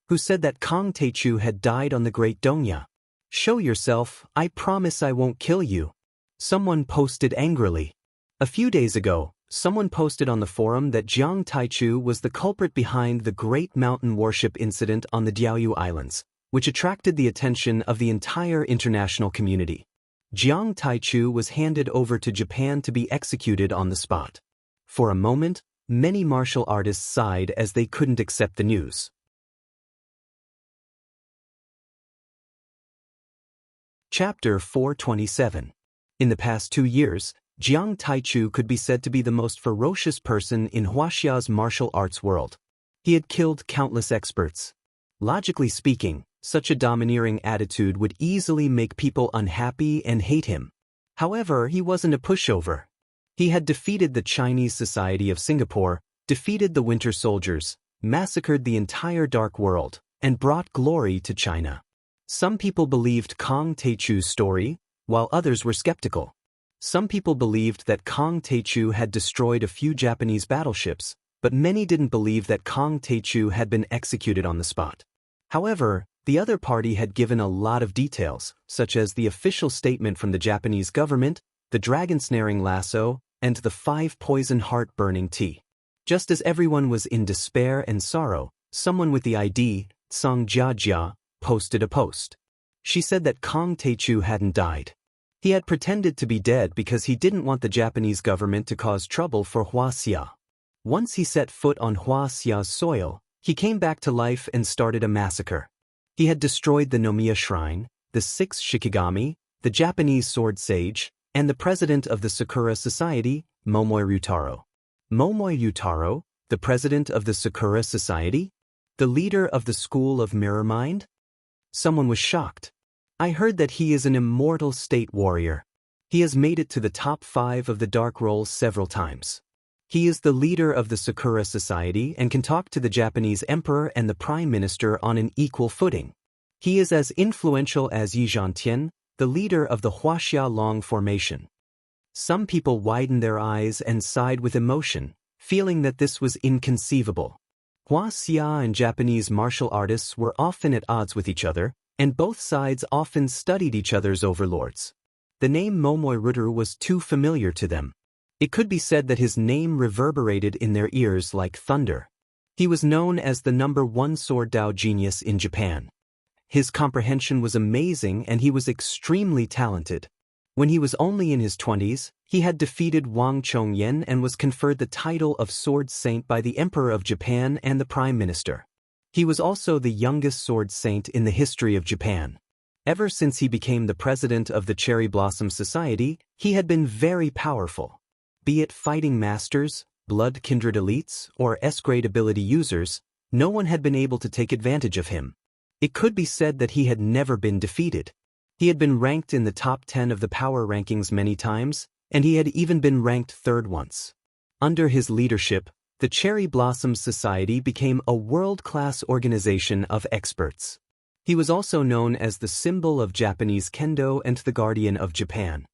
Who said that Kang Taichu had died on the Great Dongya? "Show yourself, I promise I won't kill you." Someone posted angrily. A few days ago, someone posted on the forum that Jiang Taichu was the culprit behind the Great Mountain Worship incident on the Diaoyu Islands, which attracted the attention of the entire international community. Jiang Taichu was handed over to Japan to be executed on the spot. For a moment, many martial artists sighed as they couldn't accept the news. Chapter 427. In the past 2 years, Jiang Taichu could be said to be the most ferocious person in Huaxia's martial arts world. He had killed countless experts. Logically speaking, such a domineering attitude would easily make people unhappy and hate him. However, he wasn't a pushover. He had defeated the Chinese Society of Singapore, defeated the Winter Soldiers, massacred the entire Dark World, and brought glory to China. Some people believed Kang Taichu's story, while others were skeptical. Some people believed that Kang Taichu had destroyed a few Japanese battleships, but many didn't believe that Kang Taichu had been executed on the spot. However, the other party had given a lot of details, such as the official statement from the Japanese government, the dragon-snaring lasso, and the 5 poison heart-burning tea. Just as everyone was in despair and sorrow, someone with the ID, Tsang Jiajia, posted a post. She said that Kang Taichu hadn't died. He had pretended to be dead because he didn't want the Japanese government to cause trouble for Huaxia. Once he set foot on Huaxia's soil, he came back to life and started a massacre. He had destroyed the Nomiya Shrine, the 6 Shikigami, the Japanese sword sage, and the president of the Sakura Society, Momoi Ryutaro. Momoi Ryutaro, the president of the Sakura Society? The leader of the School of Mirror Mind? Someone was shocked. "I heard that he is an immortal state warrior. He has made it to the top 5 of the Dark Roll several times. He is the leader of the Sakura Society and can talk to the Japanese emperor and the prime minister on an equal footing. He is as influential as Yi Zhantian, the leader of the Huaxia Long Formation." Some people widened their eyes and sighed with emotion, feeling that this was inconceivable. Huaxia and Japanese martial artists were often at odds with each other, and both sides often studied each other's overlords. The name Momoi Rutaru was too familiar to them. It could be said that his name reverberated in their ears like thunder. He was known as the #1 sword Dao genius in Japan. His comprehension was amazing and he was extremely talented. When he was only in his 20s, he had defeated Wang Chongyan and was conferred the title of Sword Saint by the Emperor of Japan and the Prime Minister. He was also the youngest sword saint in the history of Japan. Ever since he became the president of the Cherry Blossom Society, he had been very powerful. Be it fighting masters, blood kindred elites, or S-grade ability users, no one had been able to take advantage of him. It could be said that he had never been defeated. He had been ranked in the top 10 of the power rankings many times, and he had even been ranked 3rd once. Under his leadership, the Cherry Blossom Society became a world-class organization of experts. He was also known as the symbol of Japanese Kendo and the guardian of Japan.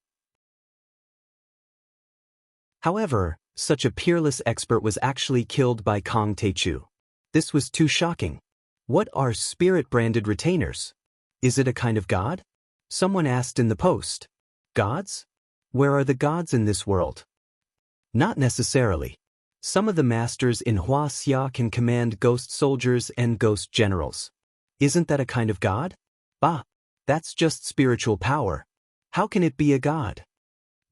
However, such a peerless expert was actually killed by Kang Taichu. This was too shocking. What are spirit-branded retainers? Is it a kind of god? Someone asked in the post. Gods? Where are the gods in this world? Not necessarily. Some of the masters in Huaxia can command ghost soldiers and ghost generals. Isn't that a kind of god? Bah, that's just spiritual power. How can it be a god?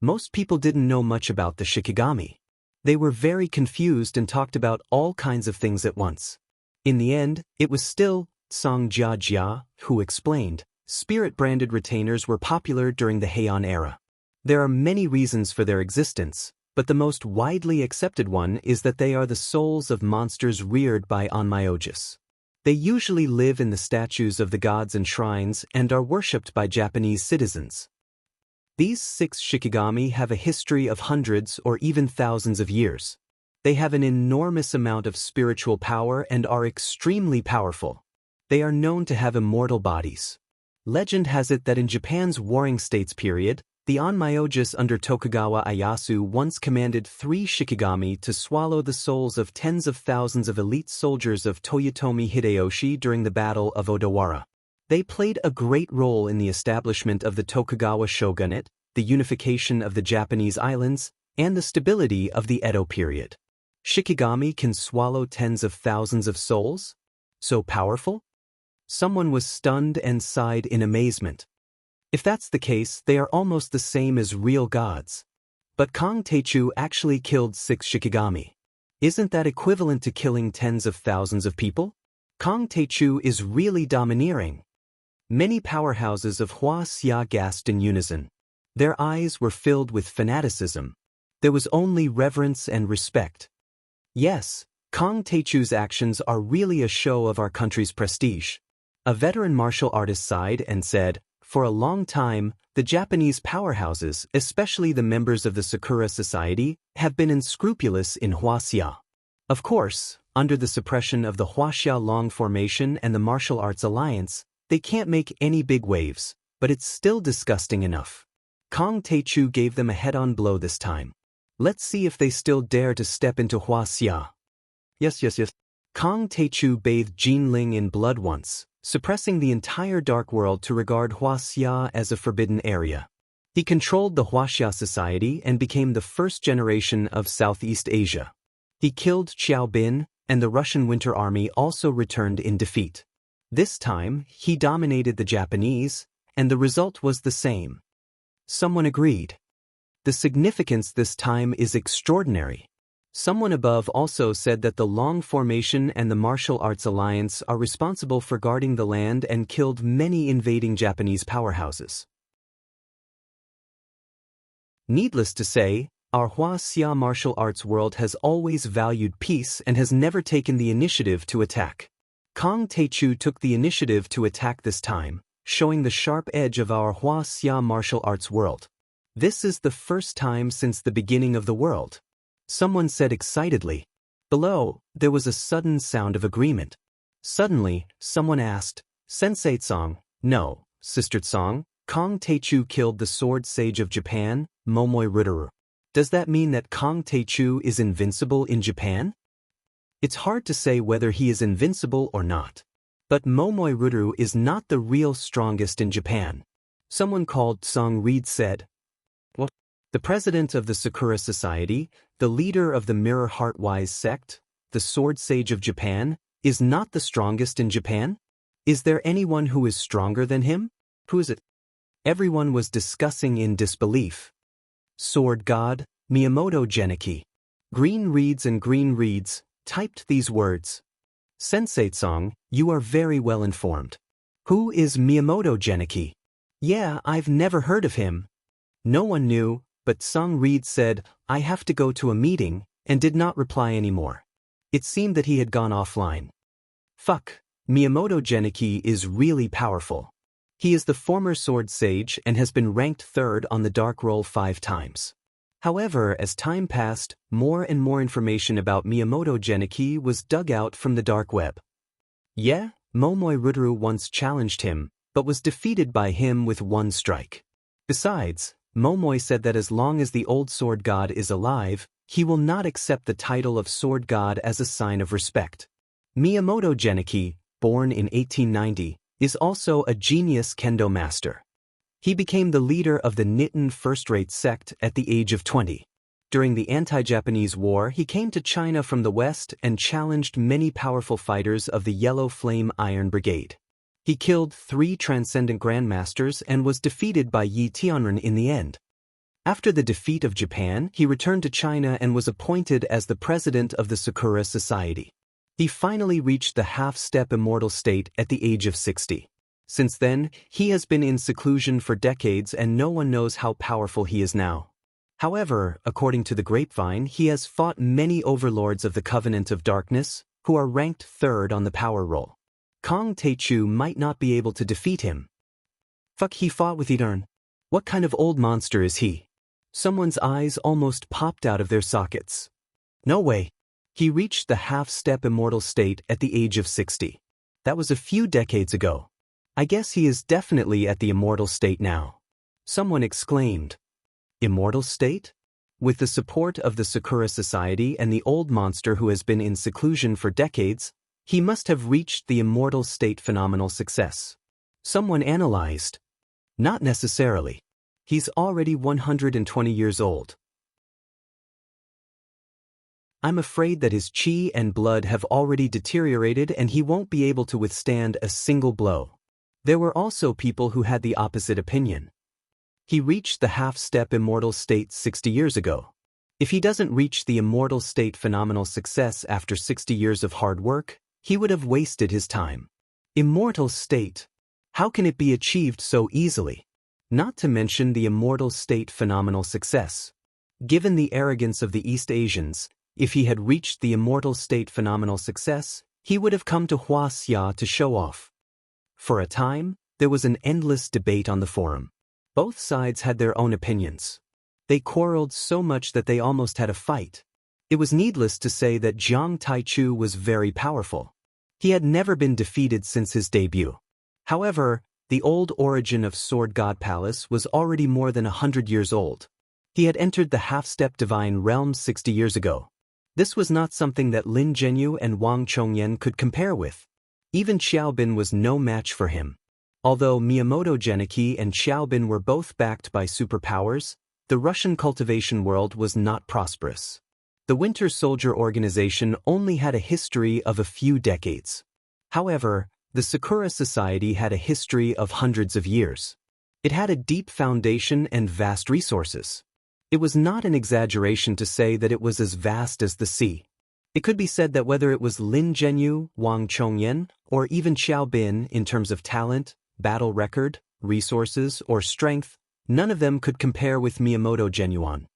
Most people didn't know much about the Shikigami. They were very confused and talked about all kinds of things at once. In the end, it was still Song Jiajia who explained, spirit-branded retainers were popular during the Heian era. There are many reasons for their existence, but the most widely accepted one is that they are the souls of monsters reared by onmyoges. They usually live in the statues of the gods and shrines and are worshipped by Japanese citizens. These 6 Shikigami have a history of hundreds or even thousands of years. They have an enormous amount of spiritual power and are extremely powerful. They are known to have immortal bodies. Legend has it that in Japan's Warring States period, the onmyoges under Tokugawa Ieyasu once commanded 3 Shikigami to swallow the souls of tens of thousands of elite soldiers of Toyotomi Hideyoshi during the Battle of Odawara. They played a great role in the establishment of the Tokugawa shogunate, the unification of the Japanese islands, and the stability of the Edo period. Shikigami can swallow tens of thousands of souls? So powerful? Someone was stunned and sighed in amazement. If that's the case, they are almost the same as real gods. But Kong Teichu actually killed 6 Shikigami. Isn't that equivalent to killing tens of thousands of people? Kong Teichu is really domineering. Many powerhouses of Huaxia gasped in unison. Their eyes were filled with fanaticism. There was only reverence and respect. Yes, Kong Teichu's actions are really a show of our country's prestige. A veteran martial artist sighed and said, for a long time, the Japanese powerhouses, especially the members of the Sakura Society, have been unscrupulous in Huaxia. Of course, under the suppression of the Huaxia Long Formation and the Martial Arts Alliance, they can't make any big waves, but it's still disgusting enough. Kong Teichu gave them a head-on blow this time. Let's see if they still dare to step into Huaxia. Yes. Kong Teichu bathed Jinling in blood once, suppressing the entire dark world to regard Huaxia as a forbidden area. He controlled the Huaxia society and became the first generation of Southeast Asia. He killed Xiao Bin, and the Russian Winter Army also returned in defeat. This time, he dominated the Japanese, and the result was the same. Someone agreed. The significance this time is extraordinary. Someone above also said that the Long Formation and the Martial Arts Alliance are responsible for guarding the land and killed many invading Japanese powerhouses. Needless to say, our Huaxia martial arts world has always valued peace and has never taken the initiative to attack. Kong Teichu took the initiative to attack this time, showing the sharp edge of our Huaxia martial arts world. This is the first time since the beginning of the world. Someone said excitedly. Below, there was a sudden sound of agreement. Suddenly, someone asked, Sensei Tsong, no, Sister Tsong, Kong Teichu killed the sword sage of Japan, Momoi Rutaru. Does that mean that Kong Teichu is invincible in Japan? It's hard to say whether he is invincible or not. But Momoi Rutaru is not the real strongest in Japan. Someone called Song Reed said, What? The president of the Sakura Society, the leader of the Mirror Heart Wise sect, the sword sage of Japan, is not the strongest in Japan? Is there anyone who is stronger than him? Who is it? Everyone was discussing in disbelief. Sword God, Miyamoto Geniki. Green Reeds typed these words. Sensei Tsong, you are very well informed. Who is Miyamoto Geniki? Yeah, I've never heard of him. No one knew, but Song Reed said, I have to go to a meeting, and did not reply anymore. It seemed that he had gone offline. Fuck, Miyamoto Geniki is really powerful. He is the former sword sage and has been ranked 3rd on the Dark Roll 5 times. However, as time passed, more and more information about Miyamoto Geniki was dug out from the dark web. Yeah, Momoi Rutaru once challenged him, but was defeated by him with 1 strike. Besides, Momoi said that as long as the old sword god is alive, he will not accept the title of sword god as a sign of respect. Miyamoto Geniki, born in 1890, is also a genius kendo master. He became the leader of the Nitin first-rate sect at the age of 20. During the anti-Japanese war, he came to China from the west and challenged many powerful fighters of the Yellow Flame Iron Brigade. He killed 3 transcendent grandmasters and was defeated by Yi Tianren in the end. After the defeat of Japan, he returned to China and was appointed as the president of the Sakura Society. He finally reached the half-step immortal state at the age of 60. Since then, he has been in seclusion for decades and no one knows how powerful he is now. However, according to the grapevine, he has fought many overlords of the Covenant of Darkness, who are ranked 3rd on the power roll. Kong Taechu might not be able to defeat him. Fuck, he fought with Etern. What kind of old monster is he? Someone's eyes almost popped out of their sockets. No way. He reached the half-step immortal state at the age of 60. That was a few decades ago. I guess he is definitely at the immortal state now. Someone exclaimed. Immortal state? With the support of the Sakura Society and the old monster who has been in seclusion for decades, he must have reached the immortal state. Phenomenal success. Someone analyzed. Not necessarily. He's already 120 years old. I'm afraid that his chi and blood have already deteriorated and he won't be able to withstand a single blow. There were also people who had the opposite opinion. He reached the half-step immortal state 60 years ago. If he doesn't reach the immortal state phenomenal success after 60 years of hard work, he would have wasted his time. Immortal state. How can it be achieved so easily? Not to mention the immortal state phenomenal success. Given the arrogance of the East Asians, if he had reached the immortal state phenomenal success, he would have come to Huaxia to show off. For a time, there was an endless debate on the forum. Both sides had their own opinions. They quarreled so much that they almost had a fight. It was needless to say that Jiang Taichu was very powerful. He had never been defeated since his debut. However, the old origin of Sword God Palace was already more than 100 years old. He had entered the half-step divine realm 60 years ago. This was not something that Lin Zhenyu and Wang Chongyan could compare with. Even Xiaobin was no match for him. Although Miyamoto Genichi and Xiaobin were both backed by superpowers, the Russian cultivation world was not prosperous. The Winter Soldier organization only had a history of a few decades. However, the Sakura Society had a history of hundreds of years. It had a deep foundation and vast resources. It was not an exaggeration to say that it was as vast as the sea. It could be said that whether it was Lin Zhenyu, Wang Chongyan, or even Xiaobin in terms of talent, battle record, resources, or strength, none of them could compare with Miyamoto Genuan.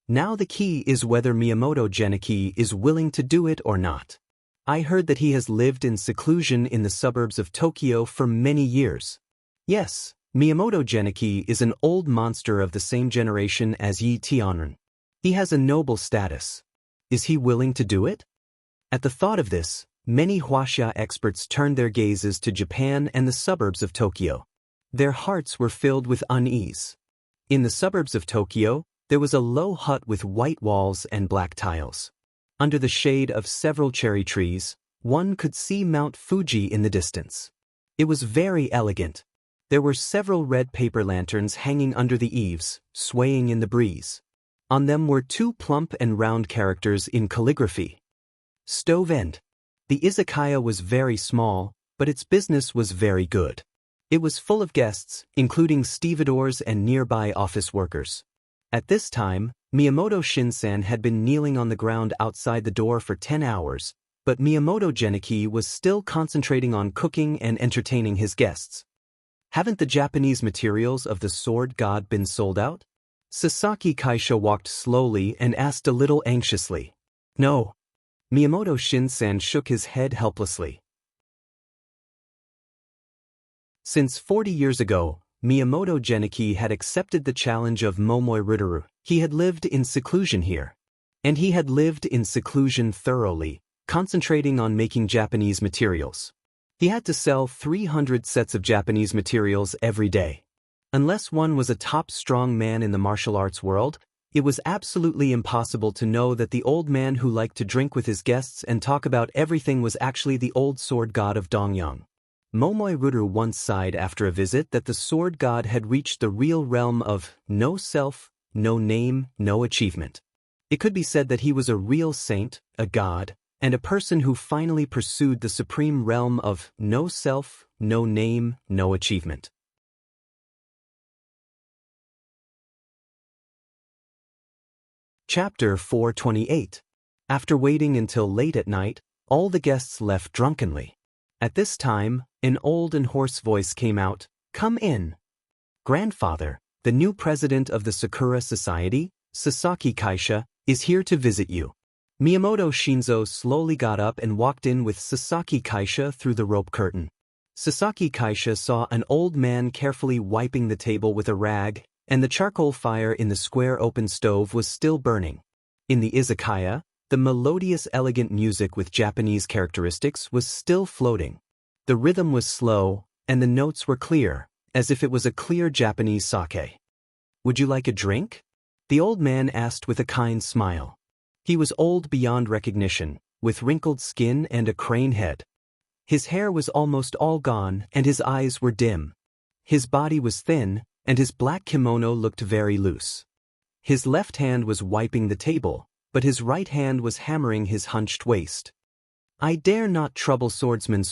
Now the key is whether Miyamoto Genichi is willing to do it or not. I heard that he has lived in seclusion in the suburbs of Tokyo for many years. Yes, Miyamoto Genichi is an old monster of the same generation as Yi Tianren. He has a noble status. Is he willing to do it? At the thought of this, many Huaxia experts turned their gazes to Japan and the suburbs of Tokyo. Their hearts were filled with unease. In the suburbs of Tokyo, there was a low hut with white walls and black tiles. Under the shade of several cherry trees, one could see Mount Fuji in the distance. It was very elegant. There were several red paper lanterns hanging under the eaves, swaying in the breeze. On them were 2 plump and round characters in calligraphy. Stove End. The izakaya was very small, but its business was very good. It was full of guests, including stevedores and nearby office workers. At this time, Miyamoto Shinsan had been kneeling on the ground outside the door for 10 hours, but Miyamoto Genichi was still concentrating on cooking and entertaining his guests. Haven't the Japanese materials of the sword god been sold out? Sasaki Kaisha walked slowly and asked a little anxiously. No. Miyamoto Shinsan shook his head helplessly. Since 40 years ago, Miyamoto Genichi had accepted the challenge of Momoi Rituru. He had lived in seclusion here. And he had lived in seclusion thoroughly, concentrating on making Japanese materials. He had to sell 300 sets of Japanese materials every day. Unless one was a top strong man in the martial arts world, it was absolutely impossible to know that the old man who liked to drink with his guests and talk about everything was actually the old sword god of Dongyang. Momoi Rituru once sighed after a visit that the sword god had reached the real realm of no self, no name, no achievement. It could be said that he was a real saint, a god, and a person who finally pursued the supreme realm of no self, no name, no achievement. Chapter 428. After waiting until late at night, all the guests left drunkenly. At this time, an old and hoarse voice came out, "Come in. Grandfather, the new president of the Sakura Society, Sasaki Kaisha, is here to visit you." Miyamoto Shinzo slowly got up and walked in with Sasaki Kaisha through the rope curtain. Sasaki Kaisha saw an old man carefully wiping the table with a rag, and the charcoal fire in the square open stove was still burning. In the izakaya, the melodious elegant music with Japanese characteristics was still floating. The rhythm was slow, and the notes were clear, as if it was a clear Japanese sake. "Would you like a drink?" the old man asked with a kind smile. He was old beyond recognition, with wrinkled skin and a crane head. His hair was almost all gone and his eyes were dim. His body was thin, and his black kimono looked very loose. His left hand was wiping the table, but his right hand was hammering his hunched waist. "I dare not trouble swordsman.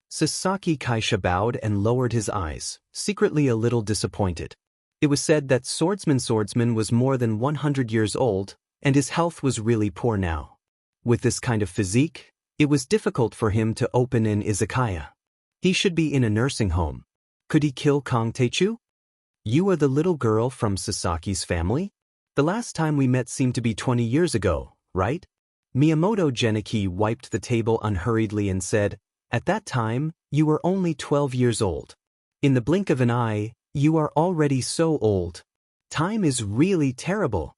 Sasaki Kaisha bowed and lowered his eyes, secretly a little disappointed. It was said that swordsman was more than 100 years old, and his health was really poor now. With this kind of physique, it was difficult for him to open an izakaya. He should be in a nursing home. Could he kill Kong Teichu? "You are the little girl from Sasaki's family? The last time we met seemed to be 20 years ago, right?" Miyamoto Genichi wiped the table unhurriedly and said, "At that time, you were only 12 years old. In the blink of an eye, you are already so old. Time is really terrible."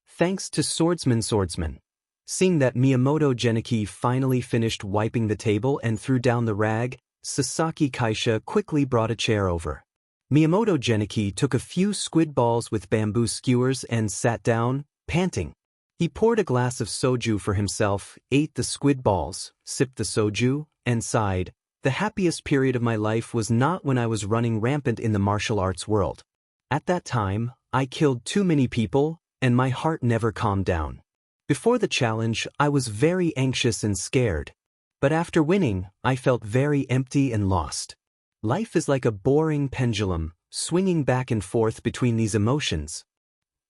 Thanks to swordsman. Seeing that Miyamoto Genichi finally finished wiping the table and threw down the rag, Sasaki Kaisha quickly brought a chair over. Miyamoto Genichi took a few squid balls with bamboo skewers and sat down, panting. He poured a glass of soju for himself, ate the squid balls, sipped the soju, and sighed. "The happiest period of my life was not when I was running rampant in the martial arts world. At that time, I killed too many people, and my heart never calmed down. Before the challenge, I was very anxious and scared. But after winning, I felt very empty and lost. Life is like a boring pendulum, swinging back and forth between these emotions."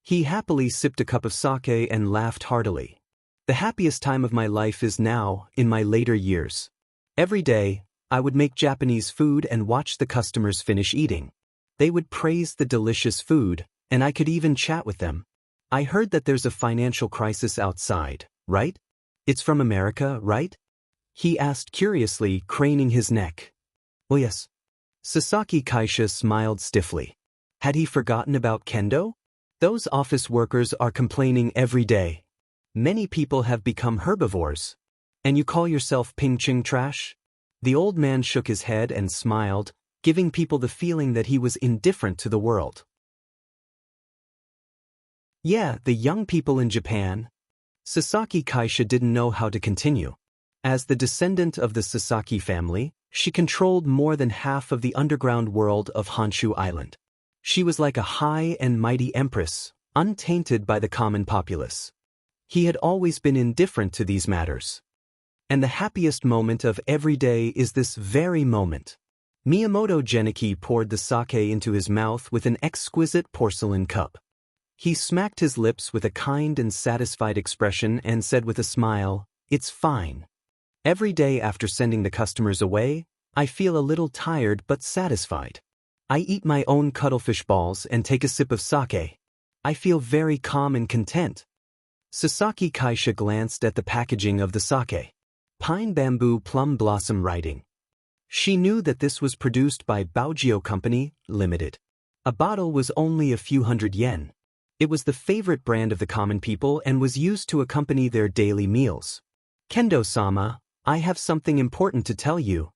He happily sipped a cup of sake and laughed heartily. "The happiest time of my life is now, in my later years. Every day, I would make Japanese food and watch the customers finish eating. They would praise the delicious food, and I could even chat with them. I heard that there's a financial crisis outside, right? It's from America, right?" he asked curiously, craning his neck. "Oh yes." Sasaki Kaisha smiled stiffly. Had he forgotten about kendo? Those office workers are complaining every day. Many people have become herbivores. And you call yourself pinching trash? The old man shook his head and smiled, giving people the feeling that he was indifferent to the world. "Yeah, the young people in Japan." Sasaki Kaisha didn't know how to continue. As the descendant of the Sasaki family, she controlled more than half of the underground world of Honshu Island. She was like a high and mighty empress, untainted by the common populace. He had always been indifferent to these matters. And the happiest moment of every day is this very moment. Miyamoto Genichi poured the sake into his mouth with an exquisite porcelain cup. He smacked his lips with a kind and satisfied expression and said with a smile, "It's fine. Every day after sending the customers away, I feel a little tired but satisfied. I eat my own cuttlefish balls and take a sip of sake. I feel very calm and content." Sasaki Kaisha glanced at the packaging of the sake. Pine Bamboo Plum Blossom writing. She knew that this was produced by Baojio Company, Limited. A bottle was only a few hundred yen. It was the favorite brand of the common people and was used to accompany their daily meals. "Kendo-sama, I have something important to tell you."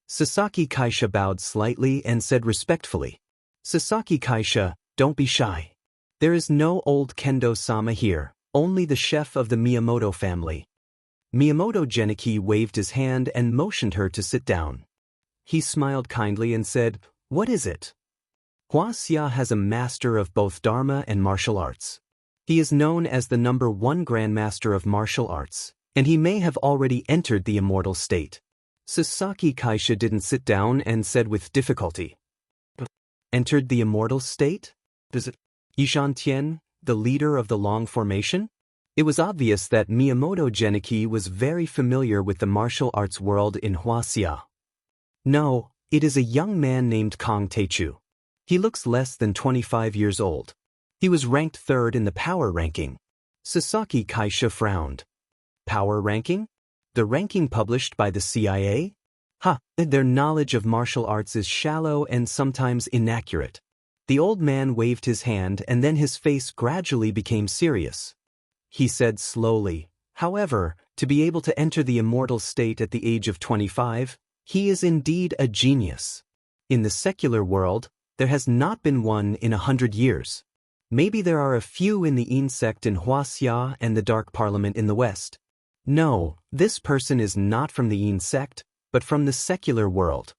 Sasaki Kaisha bowed slightly and said respectfully, "Sasaki Kaisha, don't be shy. There is no old Kendo-sama here, only the chef of the Miyamoto family." Miyamoto Genichi waved his hand and motioned her to sit down. He smiled kindly and said, "What is it?" "Hua Xia has a master of both Dharma and martial arts. He is known as the #1 Grandmaster of Martial Arts, and he may have already entered the immortal state. Sasaki Kaisha didn't sit down and said with difficulty, "Entered the immortal state? Does it?" Yishan Tian, the leader of the Long Formation? It was obvious that Miyamoto Genichi was very familiar with the martial arts world in Huaxia. No, it is a young man named Kong Teichu. He looks less than 25 years old. He was ranked 3rd in the power ranking. Sasaki Kaisha frowned. Power ranking? The ranking published by the CIA? Their knowledge of martial arts is shallow and sometimes inaccurate. The old man waved his hand and then his face gradually became serious. He said slowly, "However, to be able to enter the immortal state at the age of 25, he is indeed a genius. In the secular world, there has not been one in 100 years. Maybe there are a few in the Yin sect in Huaxia and the Dark Parliament in the West. No, this person is not from the Yin sect, but from the secular world."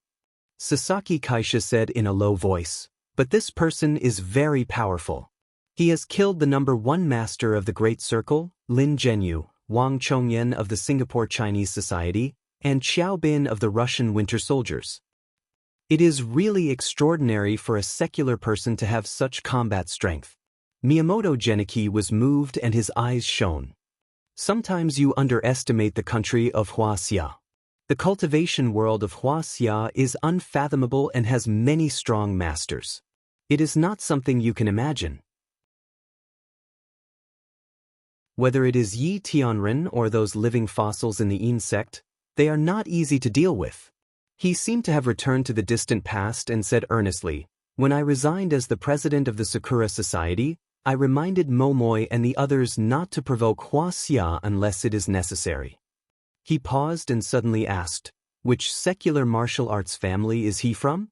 Sasaki Kaisha said in a low voice, "But this person is very powerful. He has killed the #1 master of the Great Circle, Lin Zhenyu, Wang Chongyan of the Singapore Chinese Society, and Xiao Bin of the Russian Winter Soldiers. It is really extraordinary for a secular person to have such combat strength." Miyamoto Genichi was moved and his eyes shone. Sometimes you underestimate the country of Huaxia. The cultivation world of Huaxia is unfathomable and has many strong masters. It is not something you can imagine. Whether it is Yi Tianren or those living fossils in the Yin sect, they are not easy to deal with. He seemed to have returned to the distant past and said earnestly, "When I resigned as the president of the Sakura Society, I reminded Momoy and the others not to provoke Huaxia unless it is necessary." He paused and suddenly asked, "Which secular martial arts family is he from?"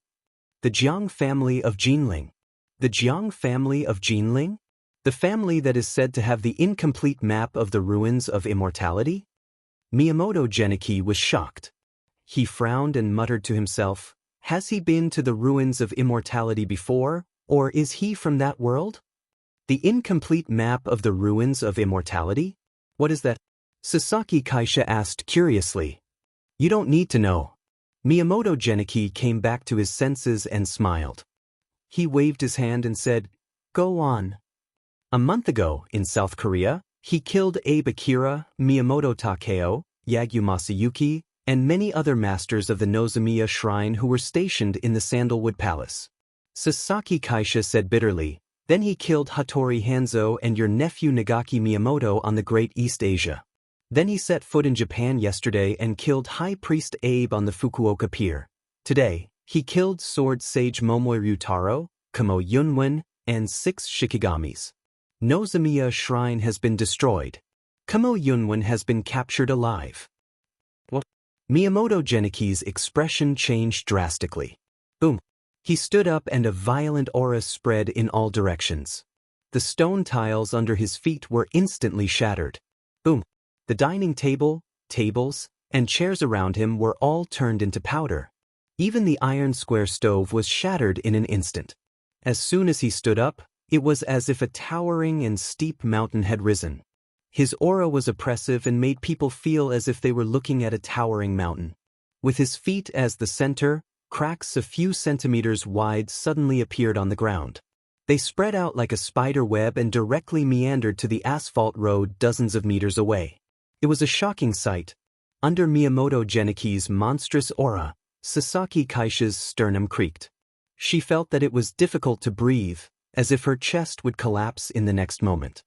"The Jiang family of Jinling." "The Jiang family of Jinling? The family that is said to have the incomplete map of the ruins of immortality?" Miyamoto Genichi was shocked. He frowned and muttered to himself, "Has he been to the ruins of immortality before, or is he from that world?" The incomplete map of the ruins of immortality? What is that? Sasaki Kaisha asked curiously. "You don't need to know." Miyamoto Genichi came back to his senses and smiled. He waved his hand and said, "Go on." A month ago, in South Korea, he killed Abe Akira, Miyamoto Takeo, Yagyu Masayuki, and many other masters of the Nozomiya Shrine who were stationed in the Sandalwood Palace. Sasaki Kaisha said bitterly, "Then he killed Hattori Hanzo and your nephew Nagaki Miyamoto on the Great East Asia. Then he set foot in Japan yesterday and killed High Priest Abe on the Fukuoka Pier. Today, he killed Sword Sage Momoy Ryutaro, Kamo Yunwen, and 6 Shikigamis. Nozomiya Shrine has been destroyed. Kamo Yunwen has been captured alive." What? Miyamoto Genichi's expression changed drastically. Boom. He stood up and a violent aura spread in all directions. The stone tiles under his feet were instantly shattered. Boom. The dining table, tables, and chairs around him were all turned into powder. Even the iron square stove was shattered in an instant. As soon as he stood up, it was as if a towering and steep mountain had risen. His aura was oppressive and made people feel as if they were looking at a towering mountain. With his feet as the center, cracks a few centimeters wide suddenly appeared on the ground. They spread out like a spider web and directly meandered to the asphalt road dozens of meters away. It was a shocking sight. Under Miyamoto Genichi's monstrous aura, Sasaki Kaisha's sternum creaked. She felt that it was difficult to breathe, as if her chest would collapse in the next moment.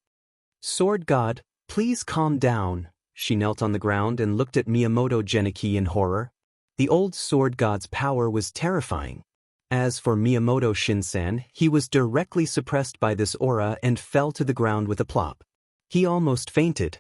"Sword God, please calm down." She knelt on the ground and looked at Miyamoto Genichi in horror. The old sword god's power was terrifying. As for Miyamoto Shinsan, he was directly suppressed by this aura and fell to the ground with a plop. He almost fainted.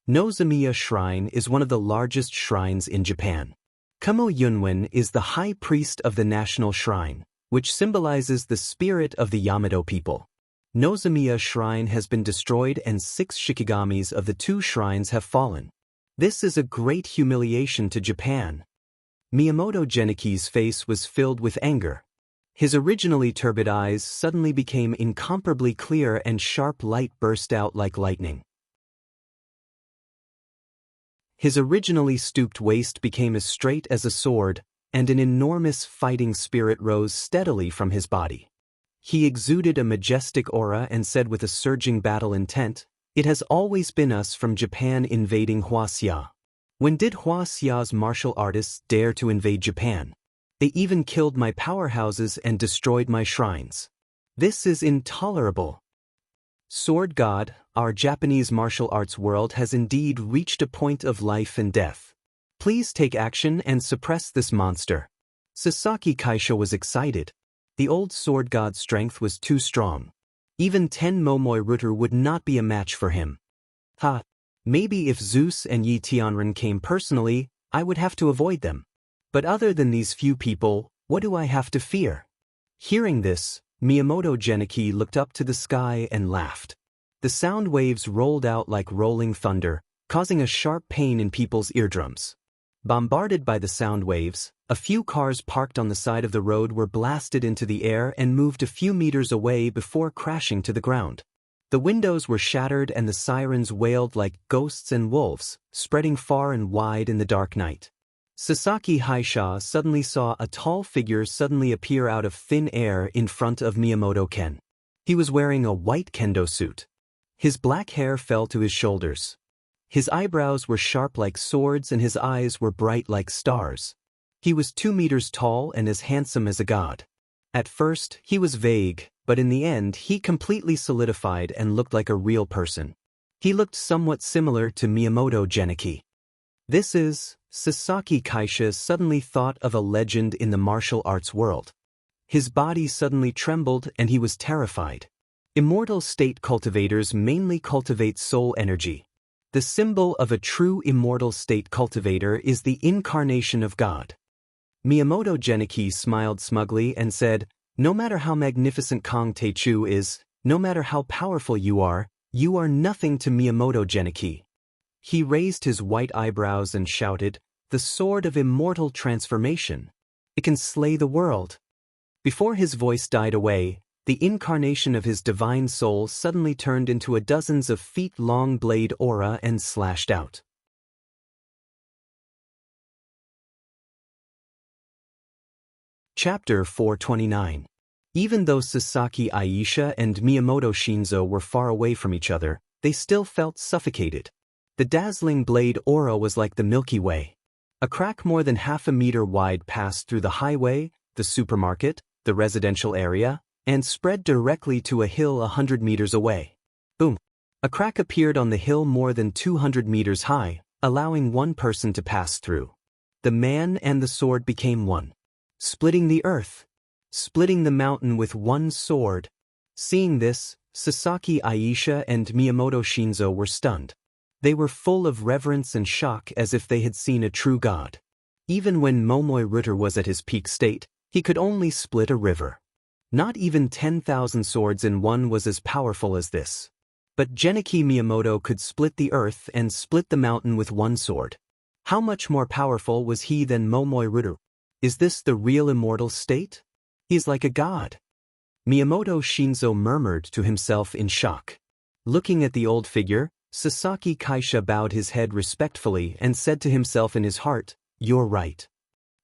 Nozomiya Shrine is one of the largest shrines in Japan. Kamo Yunwen is the high priest of the national shrine, which symbolizes the spirit of the Yamato people. Nozomiya Shrine has been destroyed and 6 Shikigamis of the 2 shrines have fallen. This is a great humiliation to Japan. Miyamoto Genichi's face was filled with anger. His originally turbid eyes suddenly became incomparably clear and sharp light burst out like lightning. His originally stooped waist became as straight as a sword, and an enormous fighting spirit rose steadily from his body. He exuded a majestic aura and said with a surging battle intent, "It has always been us from Japan invading Huaxia. When did Huaxia's martial artists dare to invade Japan? They even killed my powerhouses and destroyed my shrines. This is intolerable. Sword God, our Japanese martial arts world has indeed reached a point of life and death. Please take action and suppress this monster." Sasaki Kaisha was excited. The old sword god's strength was too strong. Even 10 Momoi Ruter would not be a match for him. Maybe if Zeus and Yi Tianren came personally, I would have to avoid them. But other than these few people, what do I have to fear? Hearing this, Miyamoto Genichi looked up to the sky and laughed. The sound waves rolled out like rolling thunder, causing a sharp pain in people's eardrums. Bombarded by the sound waves, a few cars parked on the side of the road were blasted into the air and moved a few meters away before crashing to the ground. The windows were shattered and the sirens wailed like ghosts and wolves, spreading far and wide in the dark night. Sasaki Haisha suddenly saw a tall figure suddenly appear out of thin air in front of Miyamoto Ken. He was wearing a white kendo suit. His black hair fell to his shoulders. His eyebrows were sharp like swords and his eyes were bright like stars. He was 2 meters tall and as handsome as a god. At first, he was vague, but in the end he completely solidified and looked like a real person. He looked somewhat similar to Miyamoto Genichi. This is, Sasaki Kaisha suddenly thought of a legend in the martial arts world. His body suddenly trembled and he was terrified. Immortal state cultivators mainly cultivate soul energy. The symbol of a true immortal state cultivator is the incarnation of God. Miyamoto Genichi smiled smugly and said, "No matter how magnificent Kong Teichu is, no matter how powerful you are nothing to Miyamoto Genichi." He raised his white eyebrows and shouted, "The sword of immortal transformation. It can slay the world." Before his voice died away, the incarnation of his divine soul suddenly turned into a dozens of feet-long blade aura and slashed out. Chapter 429. Even though Sasaki Aisha and Miyamoto Shinzo were far away from each other, they still felt suffocated. The dazzling blade aura was like the Milky Way. A crack more than half a meter wide passed through the highway, the supermarket, the residential area, and spread directly to a hill 100 meters away. Boom! A crack appeared on the hill more than 200 meters high, allowing one person to pass through. The man and the sword became one. Splitting the earth. Splitting the mountain with one sword. Seeing this, Sasaki Aisha and Miyamoto Shinzo were stunned. They were full of reverence and shock as if they had seen a true god. Even when Momoi Ruter was at his peak state, he could only split a river. Not even 10,000 swords in one was as powerful as this. But Genichi Miyamoto could split the earth and split the mountain with one sword. How much more powerful was he than Momoi Ruter? Is this the real immortal state? He is like a god. Miyamoto Shinzo murmured to himself in shock. Looking at the old figure, Sasaki Kaisha bowed his head respectfully and said to himself in his heart, "You're right.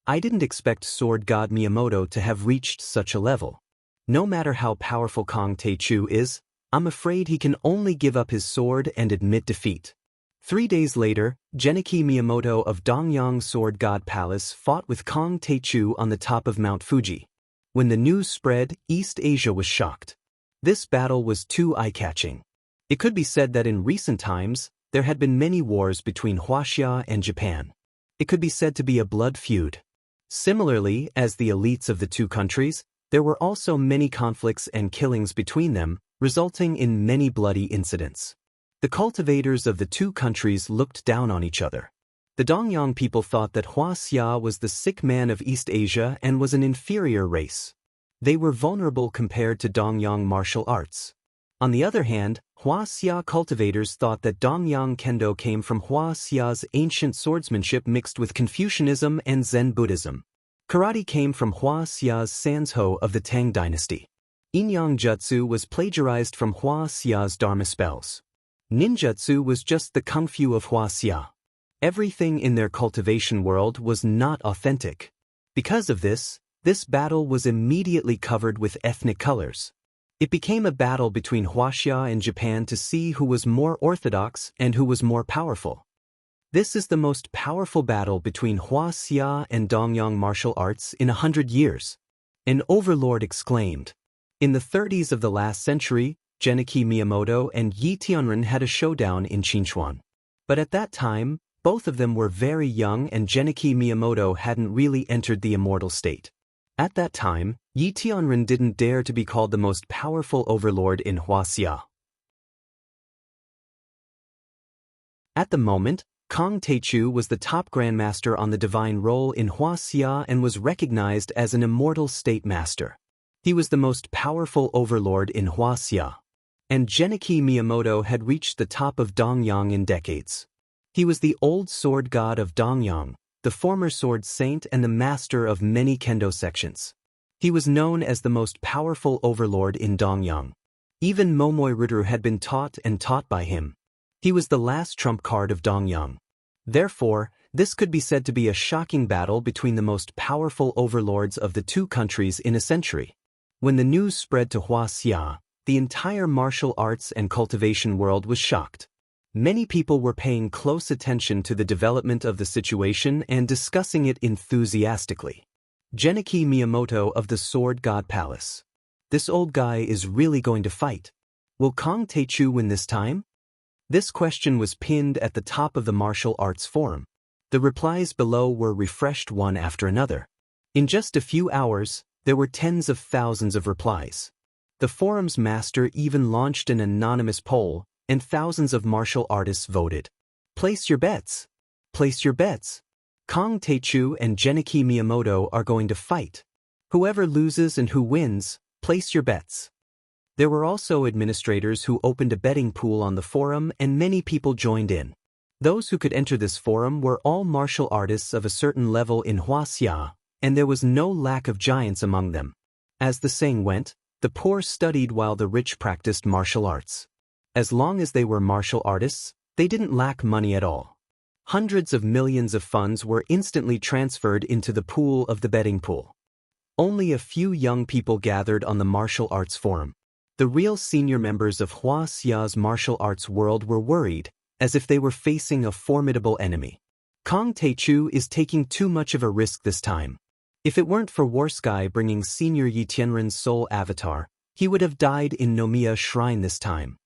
I didn't expect Sword God Miyamoto to have reached such a level. No matter how powerful Kong Teichu is, I'm afraid he can only give up his sword and admit defeat." 3 days later, Genichi Miyamoto of Dongyang Sword God Palace fought with Kong Teichu on the top of Mount Fuji. When the news spread, East Asia was shocked. This battle was too eye-catching. It could be said that in recent times, there had been many wars between Huaxia and Japan. It could be said to be a blood feud. Similarly, as the elites of the two countries, there were also many conflicts and killings between them, resulting in many bloody incidents. The cultivators of the two countries looked down on each other. The Dongyang people thought that Huaxia was the sick man of East Asia and was an inferior race. They were vulnerable compared to Dongyang martial arts. On the other hand, Huaxia cultivators thought that Dongyang Kendo came from Huaxia's ancient swordsmanship mixed with Confucianism and Zen Buddhism. Karate came from Hua Xia's Sanzhou of the Tang dynasty. Inyang Jutsu was plagiarized from Hua Xia's Dharma spells. Ninjutsu was just the kung fu of Hua Xia. Everything in their cultivation world was not authentic. Because of this battle was immediately covered with ethnic colors. It became a battle between Huaxia and Japan to see who was more orthodox and who was more powerful. This is the most powerful battle between Huaxia and Dongyang martial arts in 100 years. An overlord exclaimed. In the 30s of the last century, Genichi Miyamoto and Yi Tianren had a showdown in Qinchuan. But at that time, both of them were very young and Genichi Miyamoto hadn't really entered the immortal state. At that time, Yi Tianren didn't dare to be called the most powerful overlord in Huaxia. At the moment, Kong Teichu was the top grandmaster on the divine roll in Huaxia and was recognized as an immortal state master. He was the most powerful overlord in Huaxia. And Genichi Miyamoto had reached the top of Dongyang in decades. He was the old sword god of Dongyang, the former sword saint and the master of many kendo sections. He was known as the most powerful overlord in Dongyang. Even Momoi Rituru had been taught by him. He was the last trump card of Dongyang. Therefore, this could be said to be a shocking battle between the most powerful overlords of the two countries in a century. When the news spread to Huaxia, the entire martial arts and cultivation world was shocked. Many people were paying close attention to the development of the situation and discussing it enthusiastically. Genichi Miyamoto of the Sword God Palace. This old guy is really going to fight. Will Kong Teichu win this time? This question was pinned at the top of the martial arts forum. The replies below were refreshed one after another. In just a few hours, there were tens of thousands of replies. The forum's master even launched an anonymous poll, and thousands of martial artists voted. Place your bets. Place your bets. Kong Teichu and Genichi Miyamoto are going to fight. Whoever loses and who wins, place your bets. There were also administrators who opened a betting pool on the forum and many people joined in. Those who could enter this forum were all martial artists of a certain level in Huaxia, and there was no lack of giants among them. As the saying went, the poor studied while the rich practiced martial arts. As long as they were martial artists, they didn't lack money at all. Hundreds of millions of funds were instantly transferred into the pool of the betting pool. Only a few young people gathered on the martial arts forum. The real senior members of Huaxia's martial arts world were worried, as if they were facing a formidable enemy. Kong Teichu is taking too much of a risk this time. If it weren't for Warsky bringing senior Yi Tianren's soul avatar, he would have died in Nomiya Shrine this time.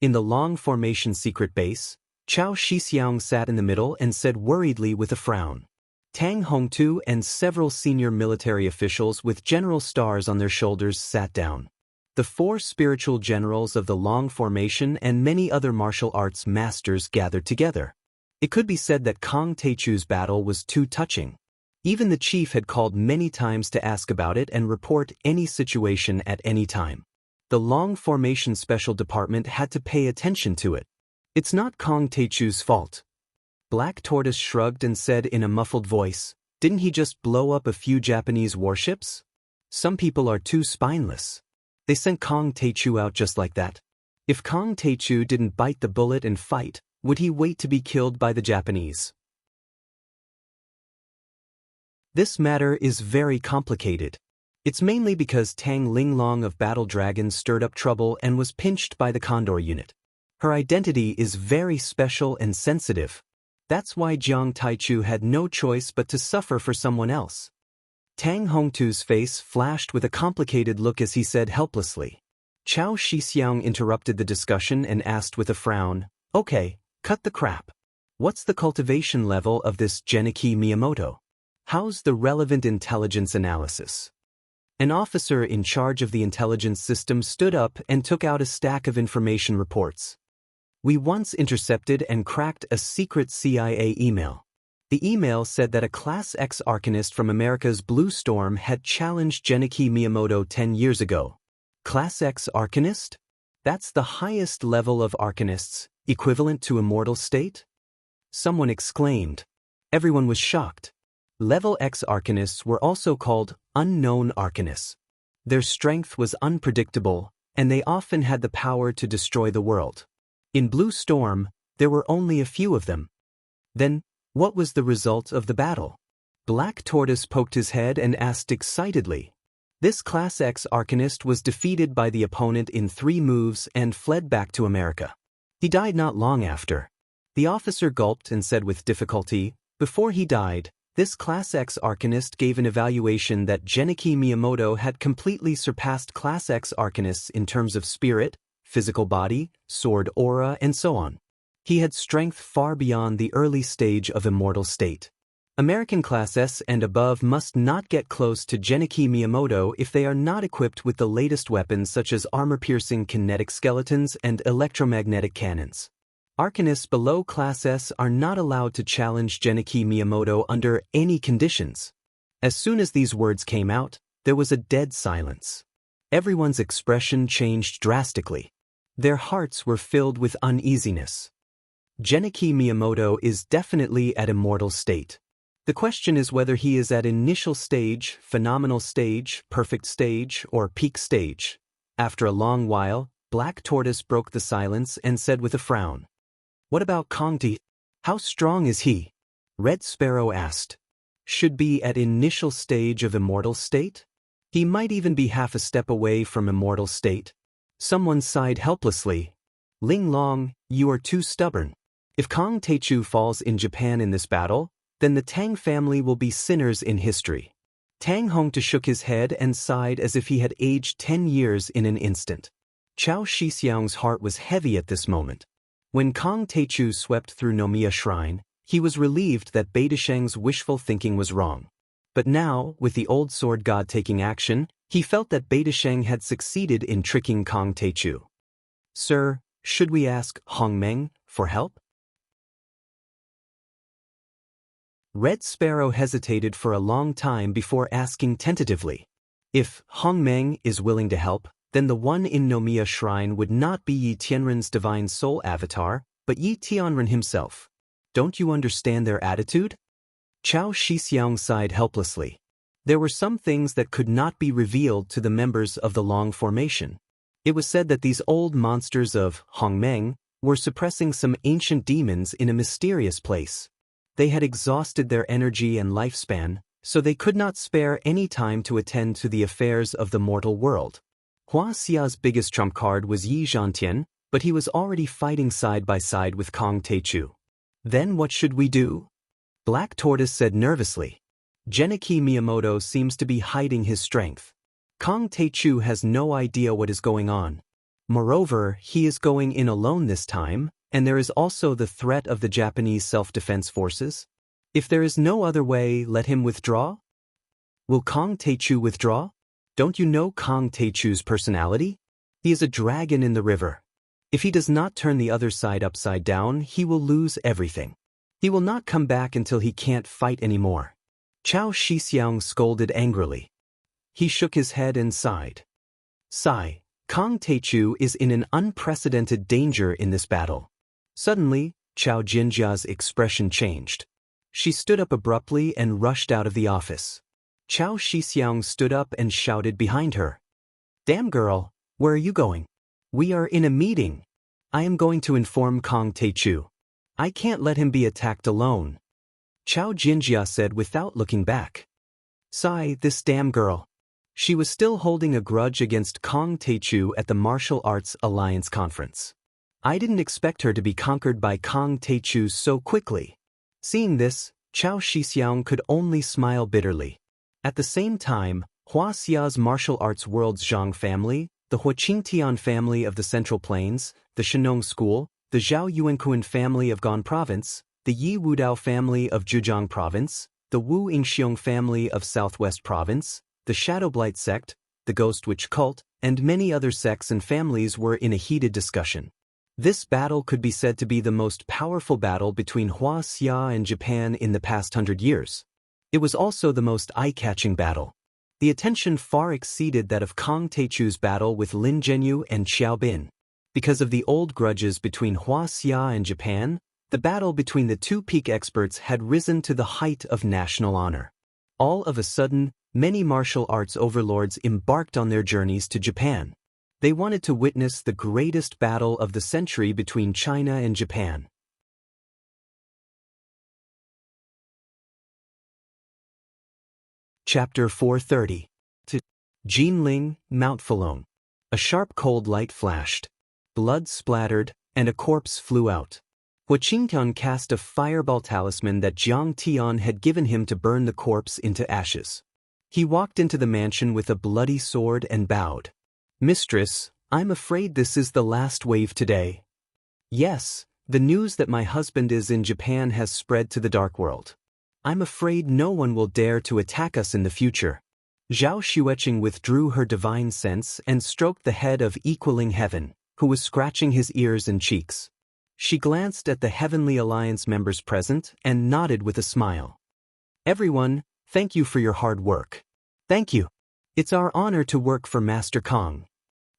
In the long formation secret base, Chao Shixiang sat in the middle and said worriedly with a frown. Tang Hongtu and several senior military officials with general stars on their shoulders sat down. The 4 spiritual generals of the long formation and many other martial arts masters gathered together. It could be said that Kong Teichu's battle was too touching. Even the chief had called many times to ask about it and report any situation at any time. The long formation special department had to pay attention to it. It's not Kong Teichu's fault. Black Tortoise shrugged and said in a muffled voice, didn't he just blow up a few Japanese warships? Some people are too spineless. They sent Kong Teichu out just like that. If Kong Teichu didn't bite the bullet and fight, would he wait to be killed by the Japanese? This matter is very complicated. It's mainly because Tang Linglong of Battle Dragon stirred up trouble and was pinched by the Condor unit. Her identity is very special and sensitive. That's why Jiang Taichu had no choice but to suffer for someone else. Tang Hongtu's face flashed with a complicated look as he said helplessly. Chao Shixiang interrupted the discussion and asked with a frown, okay, cut the crap. What's the cultivation level of this Genichi Miyamoto? How's the relevant intelligence analysis? An officer in charge of the intelligence system stood up and took out a stack of information reports. We once intercepted and cracked a secret CIA email. The email said that a Class X arcanist from America's Blue Storm had challenged Genichi Miyamoto 10 years ago. Class X arcanist? That's the highest level of arcanists, equivalent to immortal state? Someone exclaimed. Everyone was shocked. Level X arcanists were also called unknown arcanists. Their strength was unpredictable, and they often had the power to destroy the world. In Blue Storm, there were only a few of them. Then, what was the result of the battle? Black Tortoise poked his head and asked excitedly. This Class X arcanist was defeated by the opponent in 3 moves and fled back to America. He died not long after. The officer gulped and said with difficulty, before he died, this Class X arcanist gave an evaluation that Genichi Miyamoto had completely surpassed Class X arcanists in terms of spirit, physical body, sword aura, and so on. He had strength far beyond the early stage of immortal state. American Class S and above must not get close to Genichi Miyamoto if they are not equipped with the latest weapons such as armor-piercing kinetic skeletons and electromagnetic cannons. Arcanists below Class S are not allowed to challenge Genichi Miyamoto under any conditions. As soon as these words came out, there was a dead silence. Everyone's expression changed drastically. Their hearts were filled with uneasiness. Genichi Miyamoto is definitely at immortal state. The question is whether he is at initial stage, phenomenal stage, perfect stage, or peak stage. After a long while, Black Tortoise broke the silence and said with a frown, "What about Kongti? How strong is he?" Red Sparrow asked. "Should be at initial stage of immortal state? He might even be half a step away from immortal state." Someone sighed helplessly. "Ling Long, you are too stubborn. If Kong Taechu falls in Japan in this battle, then the Tang family will be sinners in history." Tang Hongta shook his head and sighed as if he had aged 10 years in an instant. Chao Shixiang's heart was heavy at this moment. When Kong Taechu swept through Nomiya Shrine, he was relieved that Beidasheng's wishful thinking was wrong. But now, with the old sword god taking action, he felt that Beidasheng had succeeded in tricking Kong Taechu. "Sir, should we ask Hongmeng for help?" Red Sparrow hesitated for a long time before asking tentatively. If Hongmeng is willing to help, then the one in Nomiya Shrine would not be Yi Tianren's divine soul avatar, but Yi Tianren himself. Don't you understand their attitude? Chao Shixiang sighed helplessly. There were some things that could not be revealed to the members of the Long Formation. It was said that these old monsters of Hongmeng were suppressing some ancient demons in a mysterious place. They had exhausted their energy and lifespan, so they could not spare any time to attend to the affairs of the mortal world. Hua Xia's biggest trump card was Yi Zhantian, but he was already fighting side by side with Kong Taechu. Then what should we do? Black Tortoise said nervously. Genichi Miyamoto seems to be hiding his strength. Kong Taechu has no idea what is going on. Moreover, he is going in alone this time, and there is also the threat of the Japanese self-defense forces. If there is no other way, let him withdraw? Will Kong Taechu withdraw? Don't you know Kong Taechu's personality? He is a dragon in the river. If he does not turn the other side upside down, he will lose everything. He will not come back until he can't fight anymore. Chao Shixiang scolded angrily. He shook his head and sighed. Sigh. Kong Taechu is in an unprecedented danger in this battle. Suddenly, Chao Jinjia's expression changed. She stood up abruptly and rushed out of the office. Chao Shixiang stood up and shouted behind her. "Damn girl, where are you going?" "We are in a meeting. I am going to inform Kong Taechu. I can't let him be attacked alone," Chao Jinjia said without looking back. Sigh, this damn girl. She was still holding a grudge against Kong Taechu at the Martial Arts Alliance conference. I didn't expect her to be conquered by Kong Taechu so quickly. Seeing this, Chao Shixiang could only smile bitterly. At the same time, Hua Xia's martial arts world's Zhang family, the Huaqingtian family of the Central Plains, the Shenong School, the Zhao Yuankuan family of Gan Province, the Yi Wudao family of Zhejiang Province, the Wu Yingxiong family of Southwest Province, the Shadowblight sect, the Ghost Witch cult, and many other sects and families were in a heated discussion. This battle could be said to be the most powerful battle between Hua Xia and Japan in the past 100 years. It was also the most eye-catching battle. The attention far exceeded that of Kong Taechu's battle with Lin Zhenyu and Xiao Bin. Because of the old grudges between Hua Xia and Japan, The battle between the two peak experts had risen to the height of national honor. All of a sudden, many martial arts overlords embarked on their journeys to Japan. They wanted to witness the greatest battle of the century between China and Japan. Chapter 430. Jinling, Mount Falong. A sharp cold light flashed. Blood splattered, and a corpse flew out. Hua Qingtian cast a fireball talisman that Jiang Tian had given him to burn the corpse into ashes. He walked into the mansion with a bloody sword and bowed. "Mistress, I'm afraid this is the last wave today." "Yes, the news that my husband is in Japan has spread to the dark world. I'm afraid no one will dare to attack us in the future." Zhao Xueqing withdrew her divine sense and stroked the head of Equaling Heaven, who was scratching his ears and cheeks. She glanced at the Heavenly Alliance members present and nodded with a smile. "Everyone, thank you for your hard work." "Thank you. It's our honor to work for Master Kong."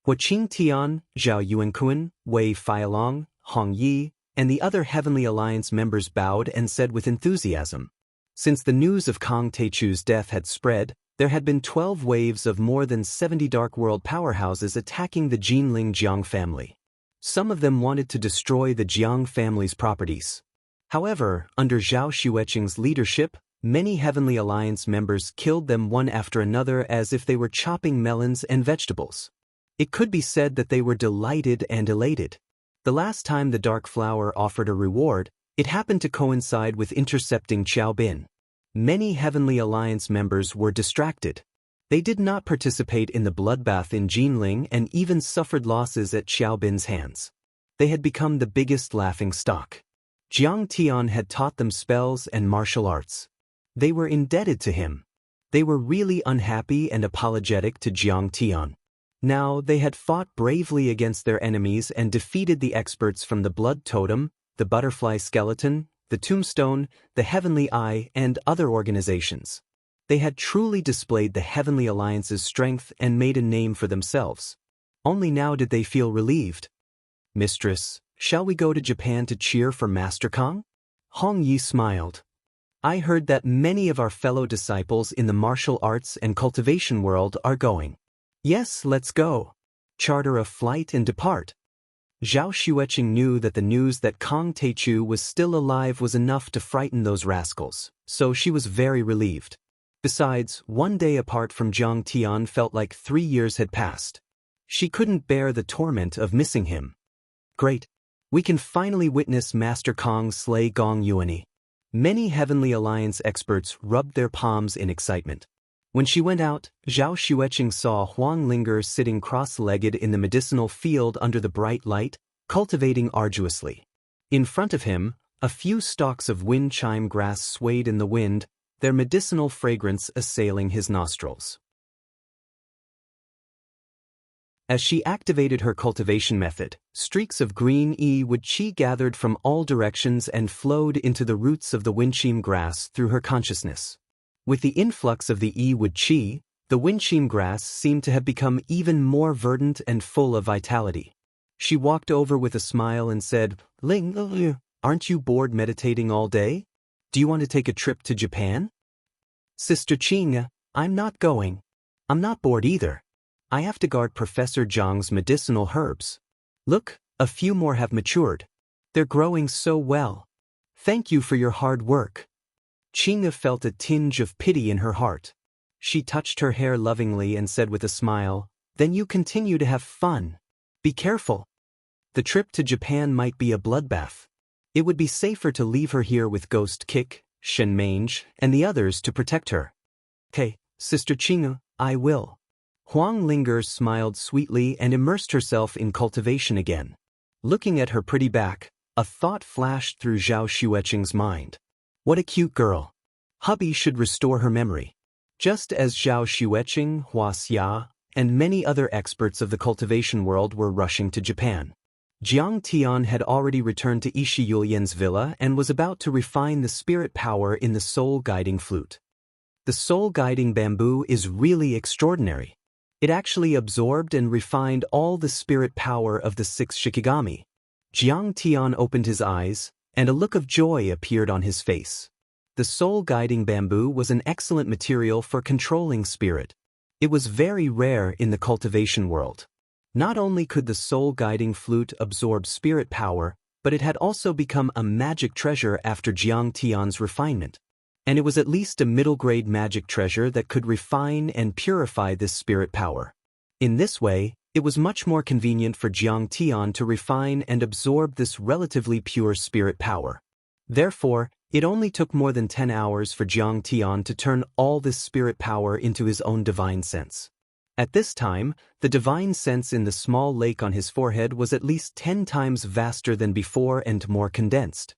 Hua Qingtian, Zhao Yuanquan, Wei Feilong, Hong Yi, and the other Heavenly Alliance members bowed and said with enthusiasm. Since the news of Kong Teichu's death had spread, there had been 12 waves of more than 70 Dark World powerhouses attacking the Jinling Jiang family. Some of them wanted to destroy the Jiang family's properties. However, under Zhao Xueqing's leadership, many Heavenly Alliance members killed them one after another as if they were chopping melons and vegetables. It could be said that they were delighted and elated. The last time the Dark Flower offered a reward, it happened to coincide with intercepting Qiao Bin. Many Heavenly Alliance members were distracted. They did not participate in the bloodbath in Jinling and even suffered losses at Qiao Bin's hands. They had become the biggest laughing stock. Jiang Tian had taught them spells and martial arts. They were indebted to him. They were really unhappy and apologetic to Jiang Tian. Now they had fought bravely against their enemies and defeated the experts from the Blood Totem, the Butterfly Skeleton, the Tombstone, the Heavenly Eye, and other organizations. They had truly displayed the Heavenly Alliance's strength and made a name for themselves. Only now did they feel relieved. "Mistress, shall we go to Japan to cheer for Master Kong?" Hong Yi smiled. "I heard that many of our fellow disciples in the martial arts and cultivation world are going." "Yes, let's go. Charter a flight and depart." Zhao Xueqing knew that the news that Kong Teichu was still alive was enough to frighten those rascals, so she was very relieved. Besides, one day apart from Jiang Tian felt like 3 years had passed. She couldn't bear the torment of missing him. "Great. We can finally witness Master Kong slay Gong Yuani." Many Heavenly Alliance experts rubbed their palms in excitement. When she went out, Zhao Xueqing saw Huang Linger sitting cross-legged in the medicinal field under the bright light, cultivating arduously. In front of him, a few stalks of wind chime grass swayed in the wind, their medicinal fragrance assailing his nostrils. As she activated her cultivation method, streaks of green wood qi gathered from all directions and flowed into the roots of the windchime grass through her consciousness. With the influx of the wood qi, the windchime grass seemed to have become even more verdant and full of vitality. She walked over with a smile and said, "Ling, aren't you bored meditating all day? Do you want to take a trip to Japan?" "Sister Qing, I'm not going. I'm not bored either. I have to guard Professor Zhang's medicinal herbs. Look, a few more have matured. They're growing so well. Thank you for your hard work." Qing felt a tinge of pity in her heart. She touched her hair lovingly and said with a smile, "Then you continue to have fun. Be careful. The trip to Japan might be a bloodbath. It would be safer to leave her here with Ghost Kick, Shen Mange, and the others to protect her." "Okay, Sister Qing, I will." Huang Linger smiled sweetly and immersed herself in cultivation again. Looking at her pretty back, a thought flashed through Zhao Xueqing's mind. What a cute girl. Hubby should restore her memory. Just as Zhao Xueqing, Hua Xia, and many other experts of the cultivation world were rushing to Japan, Jiang Tian had already returned to Ishi Yulian's villa and was about to refine the spirit power in the soul-guiding flute. The soul-guiding bamboo is really extraordinary. It actually absorbed and refined all the spirit power of the 6 Shikigami. Jiang Tian opened his eyes, and a look of joy appeared on his face. The soul-guiding bamboo was an excellent material for controlling spirit. It was very rare in the cultivation world. Not only could the soul-guiding flute absorb spirit power, but it had also become a magic treasure after Jiang Tian's refinement. And it was at least a middle-grade magic treasure that could refine and purify this spirit power. In this way, it was much more convenient for Jiang Tian to refine and absorb this relatively pure spirit power. Therefore, it only took more than 10 hours for Jiang Tian to turn all this spirit power into his own divine sense. At this time, the divine sense in the small lake on his forehead was at least 10 times vaster than before and more condensed.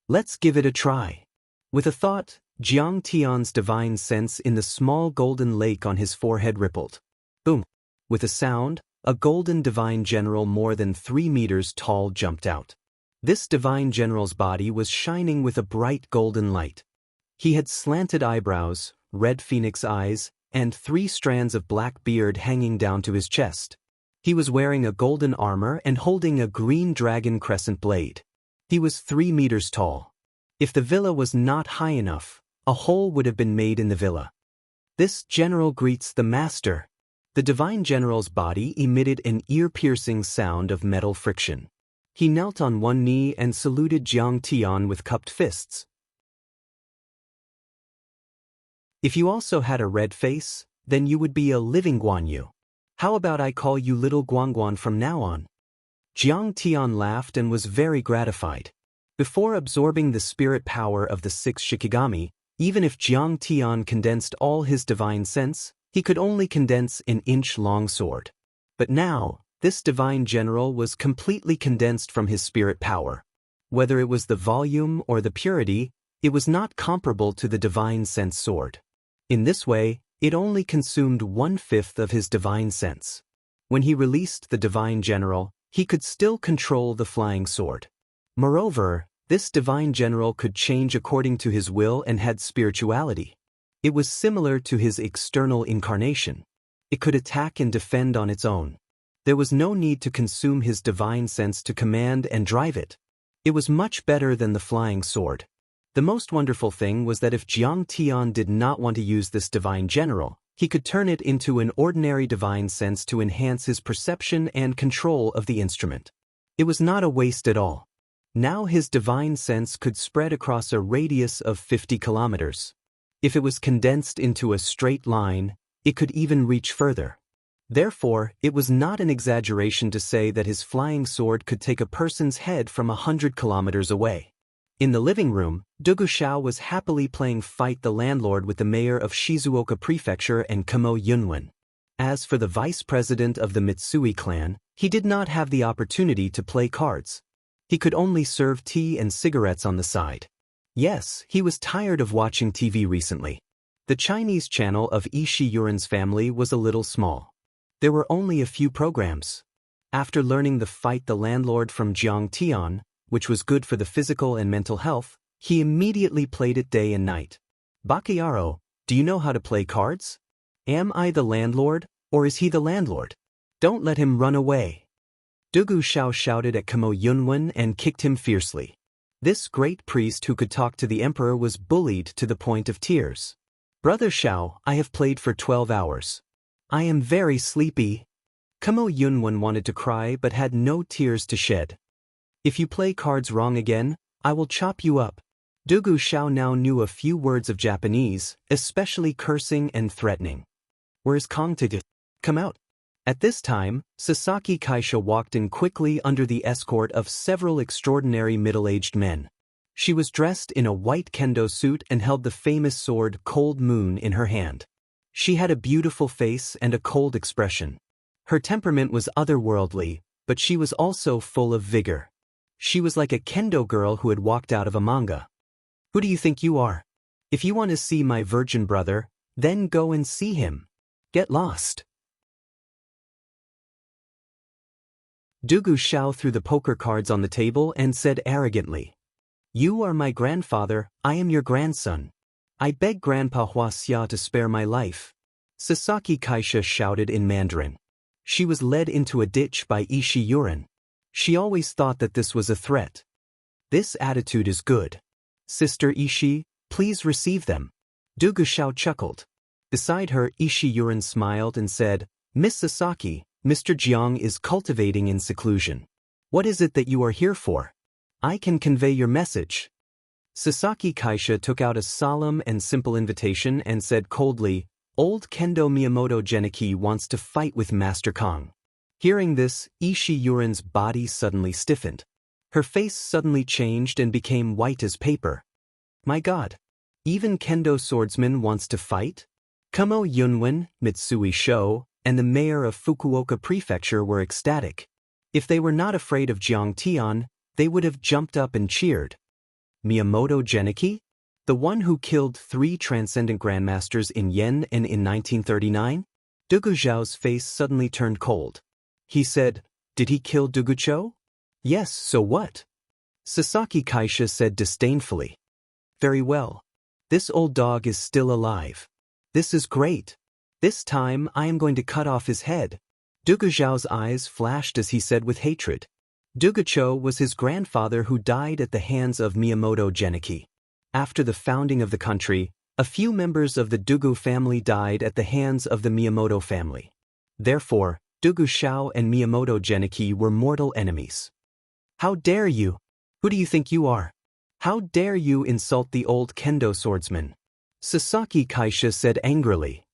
Let's give it a try. With a thought, Jiang Tian's divine sense in the small golden lake on his forehead rippled. Boom! With a sound, a golden divine general more than 3 meters tall jumped out. This divine general's body was shining with a bright golden light. He had slanted eyebrows, red phoenix eyes, and 3 strands of black beard hanging down to his chest. He was wearing a golden armor and holding a green dragon crescent blade. He was 3 meters tall. If the villa was not high enough, a hole would have been made in the villa. This general greets the master. The divine general's body emitted an ear-piercing sound of metal friction. He knelt on one knee and saluted Jiang Tian with cupped fists. If you also had a red face, then you would be a living Guan Yu. How about I call you little Guan from now on? Jiang Tian laughed and was very gratified. Before absorbing the spirit power of the 6 Shikigami, even if Jiang Tian condensed all his divine sense, he could only condense an inch-long sword. But now, this divine general was completely condensed from his spirit power. Whether it was the volume or the purity, it was not comparable to the divine sense sword. In this way, it only consumed 1/5 of his divine sense. When he released the divine general, he could still control the flying sword. Moreover, this divine general could change according to his will and had spirituality. It was similar to his external incarnation. It could attack and defend on its own. There was no need to consume his divine sense to command and drive it. It was much better than the flying sword. The most wonderful thing was that if Jiang Tian did not want to use this divine general, he could turn it into an ordinary divine sense to enhance his perception and control of the instrument. It was not a waste at all. Now his divine sense could spread across a radius of 50 kilometers. If it was condensed into a straight line, it could even reach further. Therefore, it was not an exaggeration to say that his flying sword could take a person's head from 100 kilometers away. In the living room, Dugu Xiao was happily playing Fight the Landlord with the mayor of Shizuoka Prefecture and Kamo Yunwen. As for the vice president of the Mitsui clan, he did not have the opportunity to play cards. He could only serve tea and cigarettes on the side. Yes, he was tired of watching TV recently. The Chinese channel of Ishi Yuren's family was a little small. There were only a few programs. After learning the Fight the Landlord from Jiang Tian, which was good for the physical and mental health, he immediately played it day and night. Bakayaro, do you know how to play cards? Am I the landlord, or is he the landlord? Don't let him run away. Dugu Xiao shouted at Kamo Yunwen and kicked him fiercely. This great priest who could talk to the emperor was bullied to the point of tears. Brother Xiao, I have played for 12 hours. I am very sleepy. Kamo Yunwen wanted to cry but had no tears to shed. If you play cards wrong again, I will chop you up. Dugu Xiao now knew a few words of Japanese, especially cursing and threatening. Where's Kong to come out? At this time, Sasaki Kaisha walked in quickly under the escort of several extraordinary middle-aged men. She was dressed in a white kendo suit and held the famous sword Cold Moon in her hand. She had a beautiful face and a cold expression. Her temperament was otherworldly, but she was also full of vigor. She was like a kendo girl who had walked out of a manga. Who do you think you are? If you want to see my virgin brother, then go and see him. Get lost. Dugu Xiao threw the poker cards on the table and said arrogantly, You are my grandfather, I am your grandson. I beg Grandpa Huaxia to spare my life. Sasaki Kaisha shouted in Mandarin. She was led into a ditch by Ishi Yuren. She always thought that this was a threat. This attitude is good. Sister Ishii, please receive them. Dugushao chuckled. Beside her, Ishii Yuren smiled and said, Miss Sasaki, Mr. Jiang is cultivating in seclusion. What is it that you are here for? I can convey your message. Sasaki Kaisha took out a solemn and simple invitation and said coldly, Old Kendo Miyamoto Geniki wants to fight with Master Kong. Hearing this, Ishii Yuren's body suddenly stiffened. Her face suddenly changed and became white as paper. My God! Even Kendo swordsman wants to fight? Kumo Yunwen, Mitsui Sho, and the mayor of Fukuoka Prefecture were ecstatic. If they were not afraid of Jiang Tian, they would have jumped up and cheered. Miyamoto Geniki? The one who killed 3 transcendent grandmasters in Yen and in 1939? Dugu Zhao's face suddenly turned cold. He said, Did he kill Dugucho? Yes, so what? Sasaki Kaisha said disdainfully. Very well. This old dog is still alive. This is great. This time I am going to cut off his head. Dugu Zhao's eyes flashed as he said with hatred. Dugucho was his grandfather who died at the hands of Miyamoto Geniki. After the founding of the country, a few members of the Dugu family died at the hands of the Miyamoto family. Therefore, Dugu Shao and Miyamoto Geniki were mortal enemies. How dare you? Who do you think you are? How dare you insult the old Kendo swordsman? Sasaki Kaisha said angrily.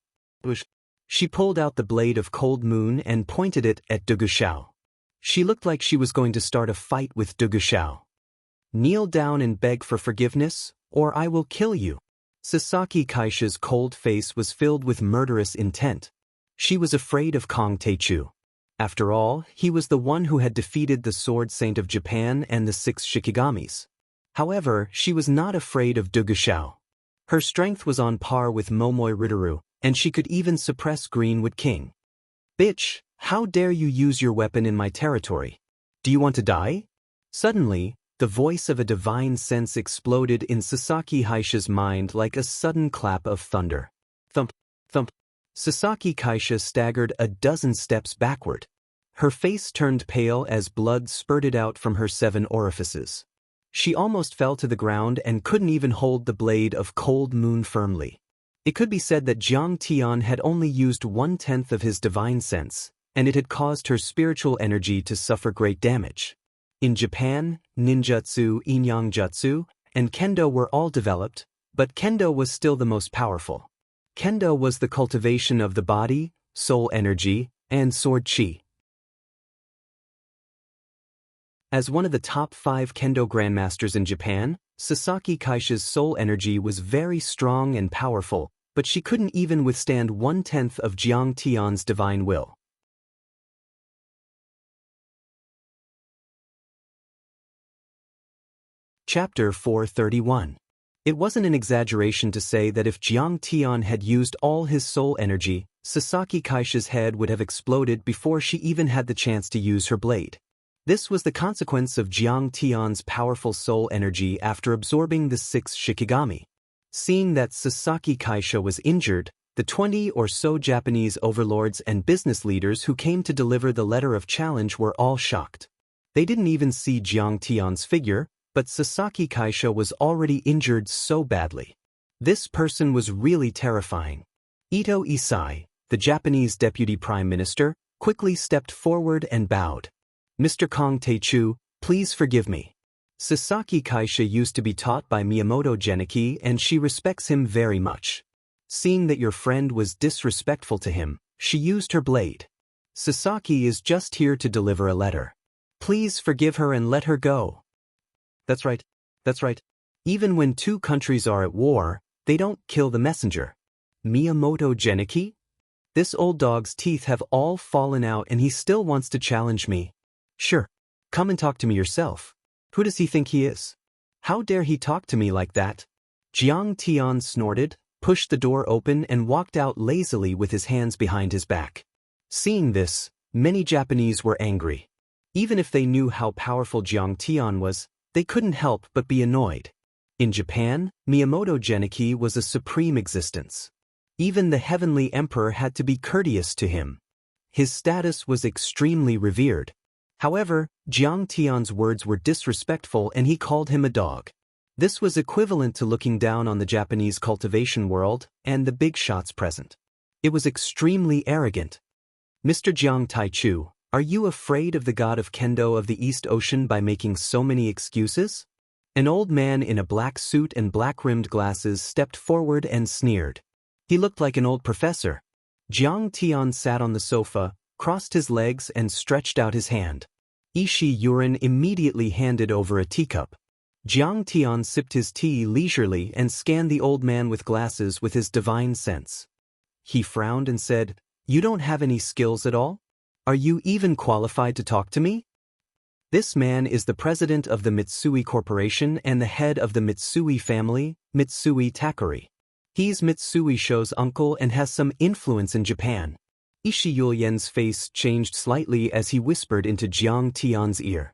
She pulled out the blade of Cold Moon and pointed it at Dugu Shao. She looked like she was going to start a fight with Dugu Shao. Kneel down and beg for forgiveness, or I will kill you. Sasaki Kaisha's cold face was filled with murderous intent. She was afraid of Kong Teichu. After all, he was the one who had defeated the Sword Saint of Japan and the 6 Shikigamis. However, she was not afraid of Dugu Shao. Her strength was on par with Momoi Ritteru, and she could even suppress Greenwood King. Bitch, how dare you use your weapon in my territory? Do you want to die? Suddenly, the voice of a divine sense exploded in Sasaki Kaisha's mind like a sudden clap of thunder. Thump, thump. Sasaki Kaisha staggered a dozen steps backward. Her face turned pale as blood spurted out from her 7 orifices. She almost fell to the ground and couldn't even hold the blade of Cold Moon firmly. It could be said that Jiang Tian had only used 1/10 of his divine sense, and it had caused her spiritual energy to suffer great damage. In Japan, ninjutsu, inyangjutsu, and kendo were all developed, but kendo was still the most powerful. Kendo was the cultivation of the body, soul energy, and sword chi. As one of the top 5 kendo grandmasters in Japan, Sasaki Kaisha's soul energy was very strong and powerful, but she couldn't even withstand 1/10 of Jiang Tian's divine will. Chapter 431. It wasn't an exaggeration to say that if Jiang Tian had used all his soul energy, Sasaki Kaisha's head would have exploded before she even had the chance to use her blade. This was the consequence of Jiang Tian's powerful soul energy after absorbing the 6 Shikigami. Seeing that Sasaki Kaisha was injured, the 20 or so Japanese overlords and business leaders who came to deliver the letter of challenge were all shocked. They didn't even see Jiang Tian's figure, but Sasaki Kaisha was already injured so badly. This person was really terrifying. Ito Isai, the Japanese deputy prime minister, quickly stepped forward and bowed. Mr. Kong Teichu, please forgive me. Sasaki Kaisha used to be taught by Miyamoto Geniki and she respects him very much. Seeing that your friend was disrespectful to him, she used her blade. Sasaki is just here to deliver a letter. Please forgive her and let her go. That's right. That's right. Even when 2 countries are at war, they don't kill the messenger. Miyamoto Geniki? This old dog's teeth have all fallen out and he still wants to challenge me. Sure. Come and talk to me yourself. Who does he think he is? How dare he talk to me like that? Jiang Tian snorted, pushed the door open and walked out lazily with his hands behind his back. Seeing this, many Japanese were angry. Even if they knew how powerful Jiang Tian was, they couldn't help but be annoyed. In Japan, Miyamoto Geniki was a supreme existence. Even the heavenly emperor had to be courteous to him. His status was extremely revered. However, Jiang Tian's words were disrespectful and he called him a dog. This was equivalent to looking down on the Japanese cultivation world and the big shots present. It was extremely arrogant. Mr. Jiang Taichu, are you afraid of the god of Kendo of the East Ocean by making so many excuses? An old man in a black suit and black-rimmed glasses stepped forward and sneered. He looked like an old professor. Jiang Tian sat on the sofa, crossed his legs and stretched out his hand. Ishii Yurin immediately handed over a teacup. Jiang Tian sipped his tea leisurely and scanned the old man with glasses with his divine sense. He frowned and said, "You don't have any skills at all? Are you even qualified to talk to me?" This man is the president of the Mitsui Corporation and the head of the Mitsui family, Mitsui Takori. He's Mitsui Sho's uncle and has some influence in Japan. Ishii Yuyen's face changed slightly as he whispered into Jiang Tian's ear.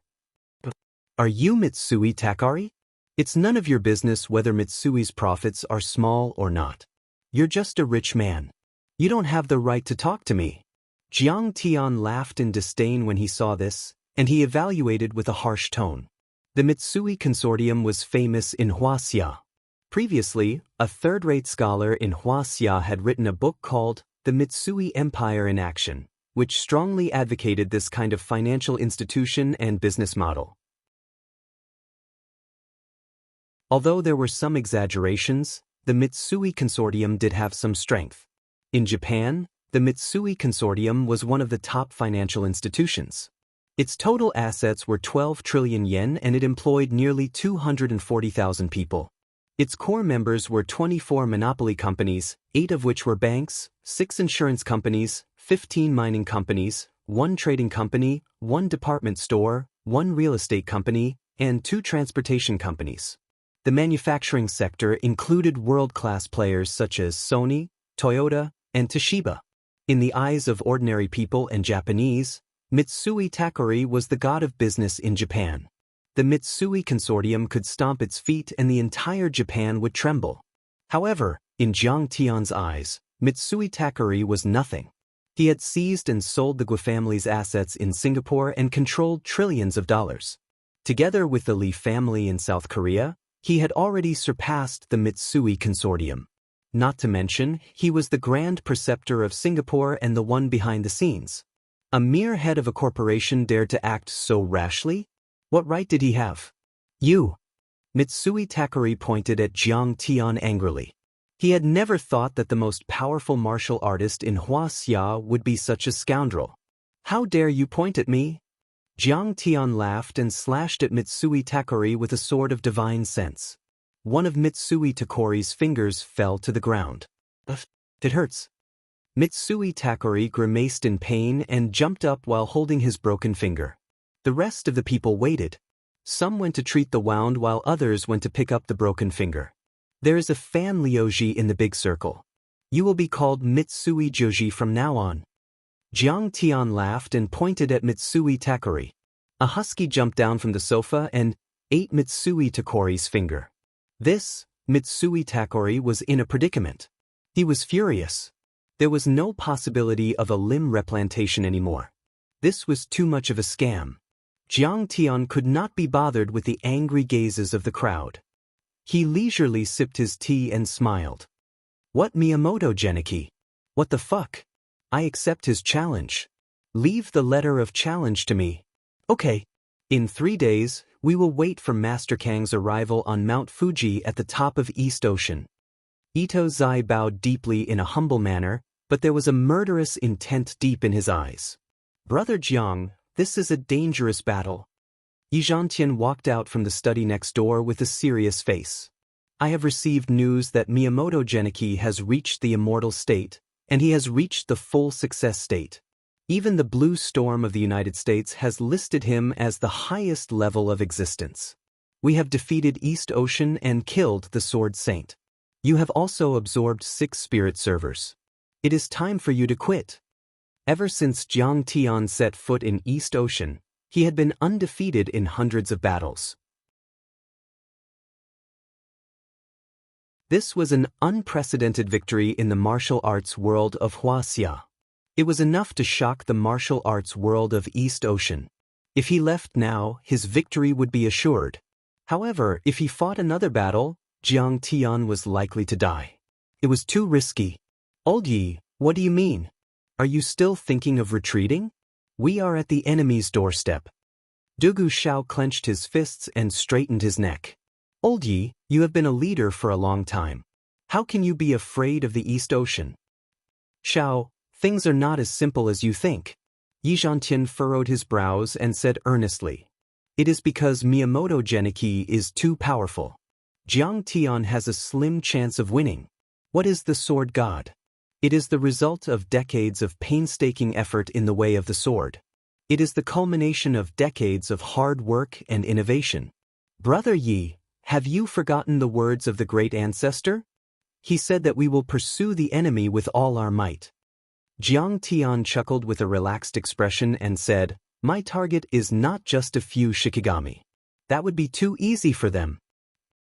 "Are you Mitsui Takori? It's none of your business whether Mitsui's profits are small or not. You're just a rich man. You don't have the right to talk to me." Jiang Tian laughed in disdain when he saw this, and he evaluated with a harsh tone. The Mitsui Consortium was famous in Huaxia. Previously, a third-rate scholar in Huaxia had written a book called The Mitsui Empire in Action, which strongly advocated this kind of financial institution and business model. Although there were some exaggerations, the Mitsui Consortium did have some strength. In Japan, the Mitsui Consortium was one of the top financial institutions. Its total assets were 12 trillion yen and it employed nearly 240,000 people. Its core members were 24 monopoly companies, 8 of which were banks, 6 insurance companies, 15 mining companies, 1 trading company, 1 department store, 1 real estate company, and 2 transportation companies. The manufacturing sector included world-class players such as Sony, Toyota, and Toshiba. In the eyes of ordinary people and Japanese, Mitsui Takori was the god of business in Japan. The Mitsui Consortium could stomp its feet and the entire Japan would tremble. However, in Jiang Tian's eyes, Mitsui Takori was nothing. He had seized and sold the Gui family's assets in Singapore and controlled trillions of dollars. Together with the Lee family in South Korea, he had already surpassed the Mitsui Consortium. Not to mention, he was the Grand Preceptor of Singapore and the one behind the scenes. A mere head of a corporation dared to act so rashly? What right did he have? "You!" Mitsui Takori pointed at Jiang Tian angrily. He had never thought that the most powerful martial artist in Huaxia would be such a scoundrel. "How dare you point at me?" Jiang Tian laughed and slashed at Mitsui Takori with a sword of divine sense. One of Mitsui Takori's fingers fell to the ground. "It hurts." Mitsui Takori grimaced in pain and jumped up while holding his broken finger. The rest of the people waited. Some went to treat the wound while others went to pick up the broken finger. There is a fan Lyoji in the big circle. You will be called Mitsui Joji from now on. Jiang Tian laughed and pointed at Mitsui Takori. A husky jumped down from the sofa and ate Mitsui Takori's finger. This, Mitsui Takori was in a predicament. He was furious. There was no possibility of a limb replantation anymore. This was too much of a scam. Jiang Tian could not be bothered with the angry gazes of the crowd. He leisurely sipped his tea and smiled. "What Miyamoto Genichi? What the fuck? I accept his challenge. Leave the letter of challenge to me." "Okay. In 3 days, we will wait for Master Kang's arrival on Mount Fuji at the top of East Ocean." Ito Zai bowed deeply in a humble manner, but there was a murderous intent deep in his eyes. "Brother Jiang, this is a dangerous battle." Yi Zhantian walked out from the study next door with a serious face. "I have received news that Miyamoto Genichi has reached the immortal state, and he has reached the full success state. Even the Blue Storm of the United States has listed him as the highest level of existence. We have defeated East Ocean and killed the Sword Saint. You have also absorbed 6 spirit servers. It is time for you to quit." Ever since Jiang Tian set foot in East Ocean, he had been undefeated in hundreds of battles. This was an unprecedented victory in the martial arts world of Huaxia. It was enough to shock the martial arts world of East Ocean. If he left now, his victory would be assured. However, if he fought another battle, Jiang Tian was likely to die. It was too risky. Old Yi, what do you mean? Are you still thinking of retreating? We are at the enemy's doorstep. Dugu Shao clenched his fists and straightened his neck. Old Yi, you have been a leader for a long time. How can you be afraid of the East Ocean? Shao, things are not as simple as you think. Yi Zhantian furrowed his brows and said earnestly. It is because Miyamoto Geniki is too powerful. Jiang Tian has a slim chance of winning. What is the sword god? It is the result of decades of painstaking effort in the way of the sword. It is the culmination of decades of hard work and innovation. Brother Yi, have you forgotten the words of the great ancestor? He said that we will pursue the enemy with all our might. Jiang Tian chuckled with a relaxed expression and said, my target is not just a few Shikigami. That would be too easy for them.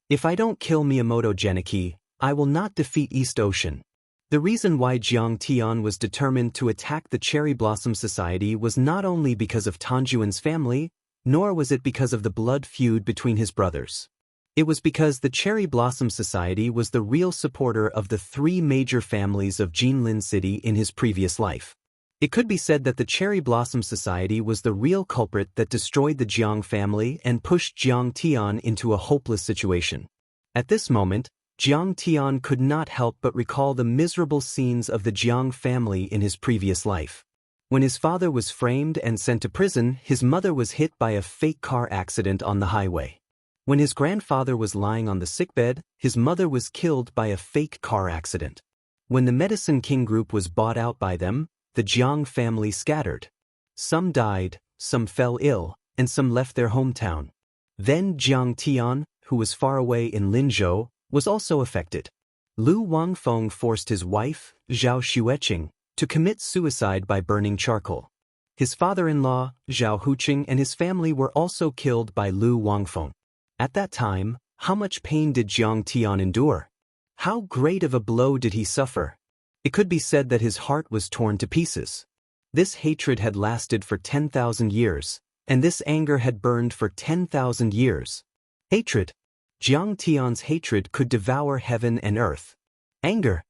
If I don't kill Miyamoto Geniki, I will not defeat East Ocean. The reason why Jiang Tian was determined to attack the Cherry Blossom Society was not only because of Tanjuan's family, nor was it because of the blood feud between his brothers. It was because the Cherry Blossom Society was the real supporter of the three major families of Jinlin City in his previous life. It could be said that the Cherry Blossom Society was the real culprit that destroyed the Jiang family and pushed Jiang Tian into a hopeless situation. At this moment, Jiang Tian could not help but recall the miserable scenes of the Jiang family in his previous life. When his father was framed and sent to prison, his mother was hit by a fake car accident on the highway. When his grandfather was lying on the sickbed, his mother was killed by a fake car accident. When the Medicine King group was bought out by them, the Jiang family scattered. Some died, some fell ill, and some left their hometown. Then Jiang Tian, who was far away in Linzhou, was also affected. Lu Wangfeng forced his wife, Zhao Xueqing, to commit suicide by burning charcoal. His father-in-law, Zhao Huqing, and his family were also killed by Lu Wangfeng. At that time, how much pain did Jiang Tian endure? How great of a blow did he suffer? It could be said that his heart was torn to pieces. This hatred had lasted for 10,000 years, and this anger had burned for 10,000 years. Hatred. Jiang Tian's hatred could devour heaven and earth. Anger.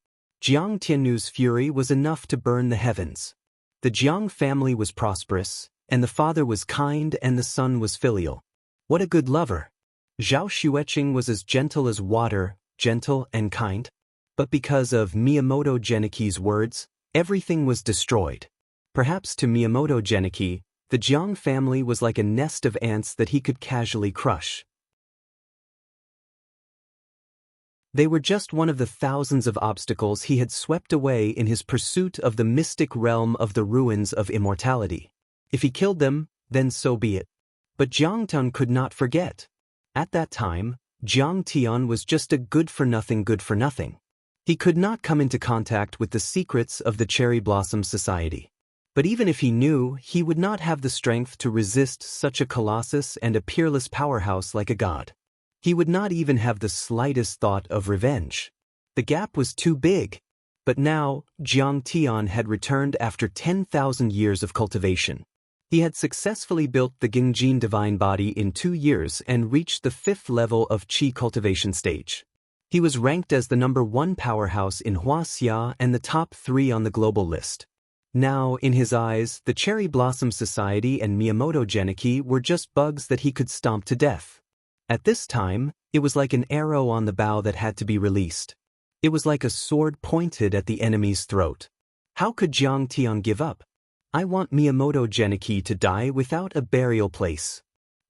Jiang Tianu's fury was enough to burn the heavens. The Jiang family was prosperous, and the father was kind and the son was filial. What a good lover. Zhao Xueqing was as gentle as water, gentle and kind. But because of Miyamoto Geniki's words, everything was destroyed. Perhaps to Miyamoto Geniki, the Jiang family was like a nest of ants that he could casually crush. They were just one of the thousands of obstacles he had swept away in his pursuit of the mystic realm of the ruins of immortality. If he killed them, then so be it. But Jiang Tian could not forget. At that time, Jiang Tian was just a good-for-nothing good-for-nothing. He could not come into contact with the secrets of the Cherry Blossom Society. But even if he knew, he would not have the strength to resist such a colossus and a peerless powerhouse like a god. He would not even have the slightest thought of revenge. The gap was too big. But now, Jiang Tian had returned after 10,000 years of cultivation. He had successfully built the Gingjin divine body in 2 years and reached the 5th level of Qi cultivation stage. He was ranked as the #1 powerhouse in Huaxia and the top 3 on the global list. Now, in his eyes, the Cherry Blossom Society and Miyamoto Geniki were just bugs that he could stomp to death. At this time, it was like an arrow on the bow that had to be released. It was like a sword pointed at the enemy's throat. How could Jiang Tian give up? I want Miyamoto Geniki to die without a burial place.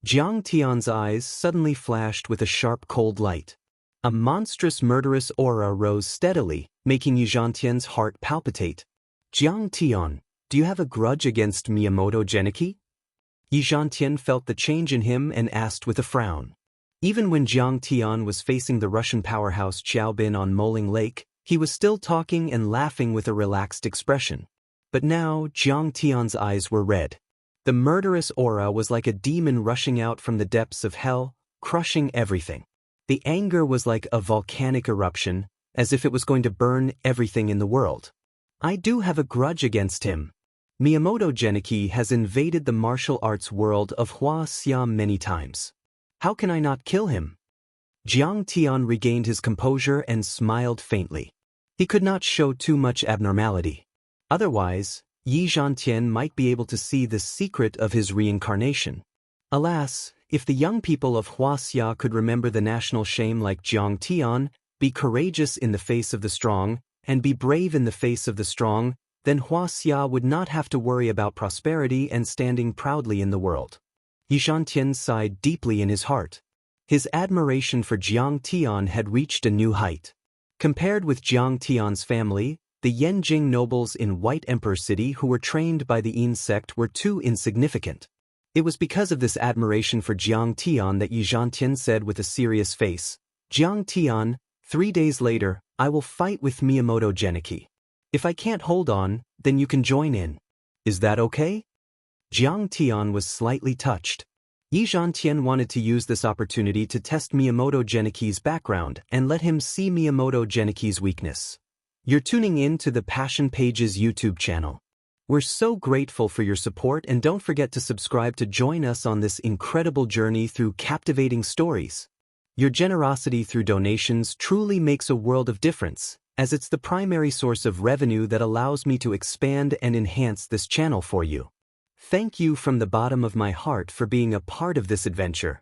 Jiang Tian's eyes suddenly flashed with a sharp cold light. A monstrous murderous aura rose steadily, making Yi Zhantian's heart palpitate. Jiang Tian, do you have a grudge against Miyamoto Geniki? Yi Zhantian felt the change in him and asked with a frown. Even when Jiang Tian was facing the Russian powerhouse Qiaobin on Moling Lake, he was still talking and laughing with a relaxed expression. But now, Jiang Tian's eyes were red. The murderous aura was like a demon rushing out from the depths of hell, crushing everything. The anger was like a volcanic eruption, as if it was going to burn everything in the world. I do have a grudge against him. Miyamoto Genichi has invaded the martial arts world of Hua Xiam many times. How can I not kill him? Jiang Tian regained his composure and smiled faintly. He could not show too much abnormality. Otherwise, Yi Zhantian might be able to see the secret of his reincarnation. Alas, if the young people of Huaxia could remember the national shame like Jiang Tian, be courageous in the face of the strong, and be brave in the face of the strong, then Huaxia would not have to worry about prosperity and standing proudly in the world. Yi Zhantian sighed deeply in his heart. His admiration for Jiang Tian had reached a new height. Compared with Jiang Tian's family, the Yanjing nobles in White Emperor City who were trained by the Yin sect were too insignificant. It was because of this admiration for Jiang Tian that Yi Zhantian said with a serious face, "Jiang Tian, 3 days later, I will fight with Miyamoto Genichi. If I can't hold on, then you can join in. Is that okay?" Jiang Tian was slightly touched. Yi Zhantian wanted to use this opportunity to test Miyamoto Genichi's background and let him see Miyamoto Genichi's weakness. You're tuning in to the Passion Pages YouTube channel. We're so grateful for your support, and don't forget to subscribe to join us on this incredible journey through captivating stories. Your generosity through donations truly makes a world of difference, as it's the primary source of revenue that allows me to expand and enhance this channel for you. Thank you from the bottom of my heart for being a part of this adventure.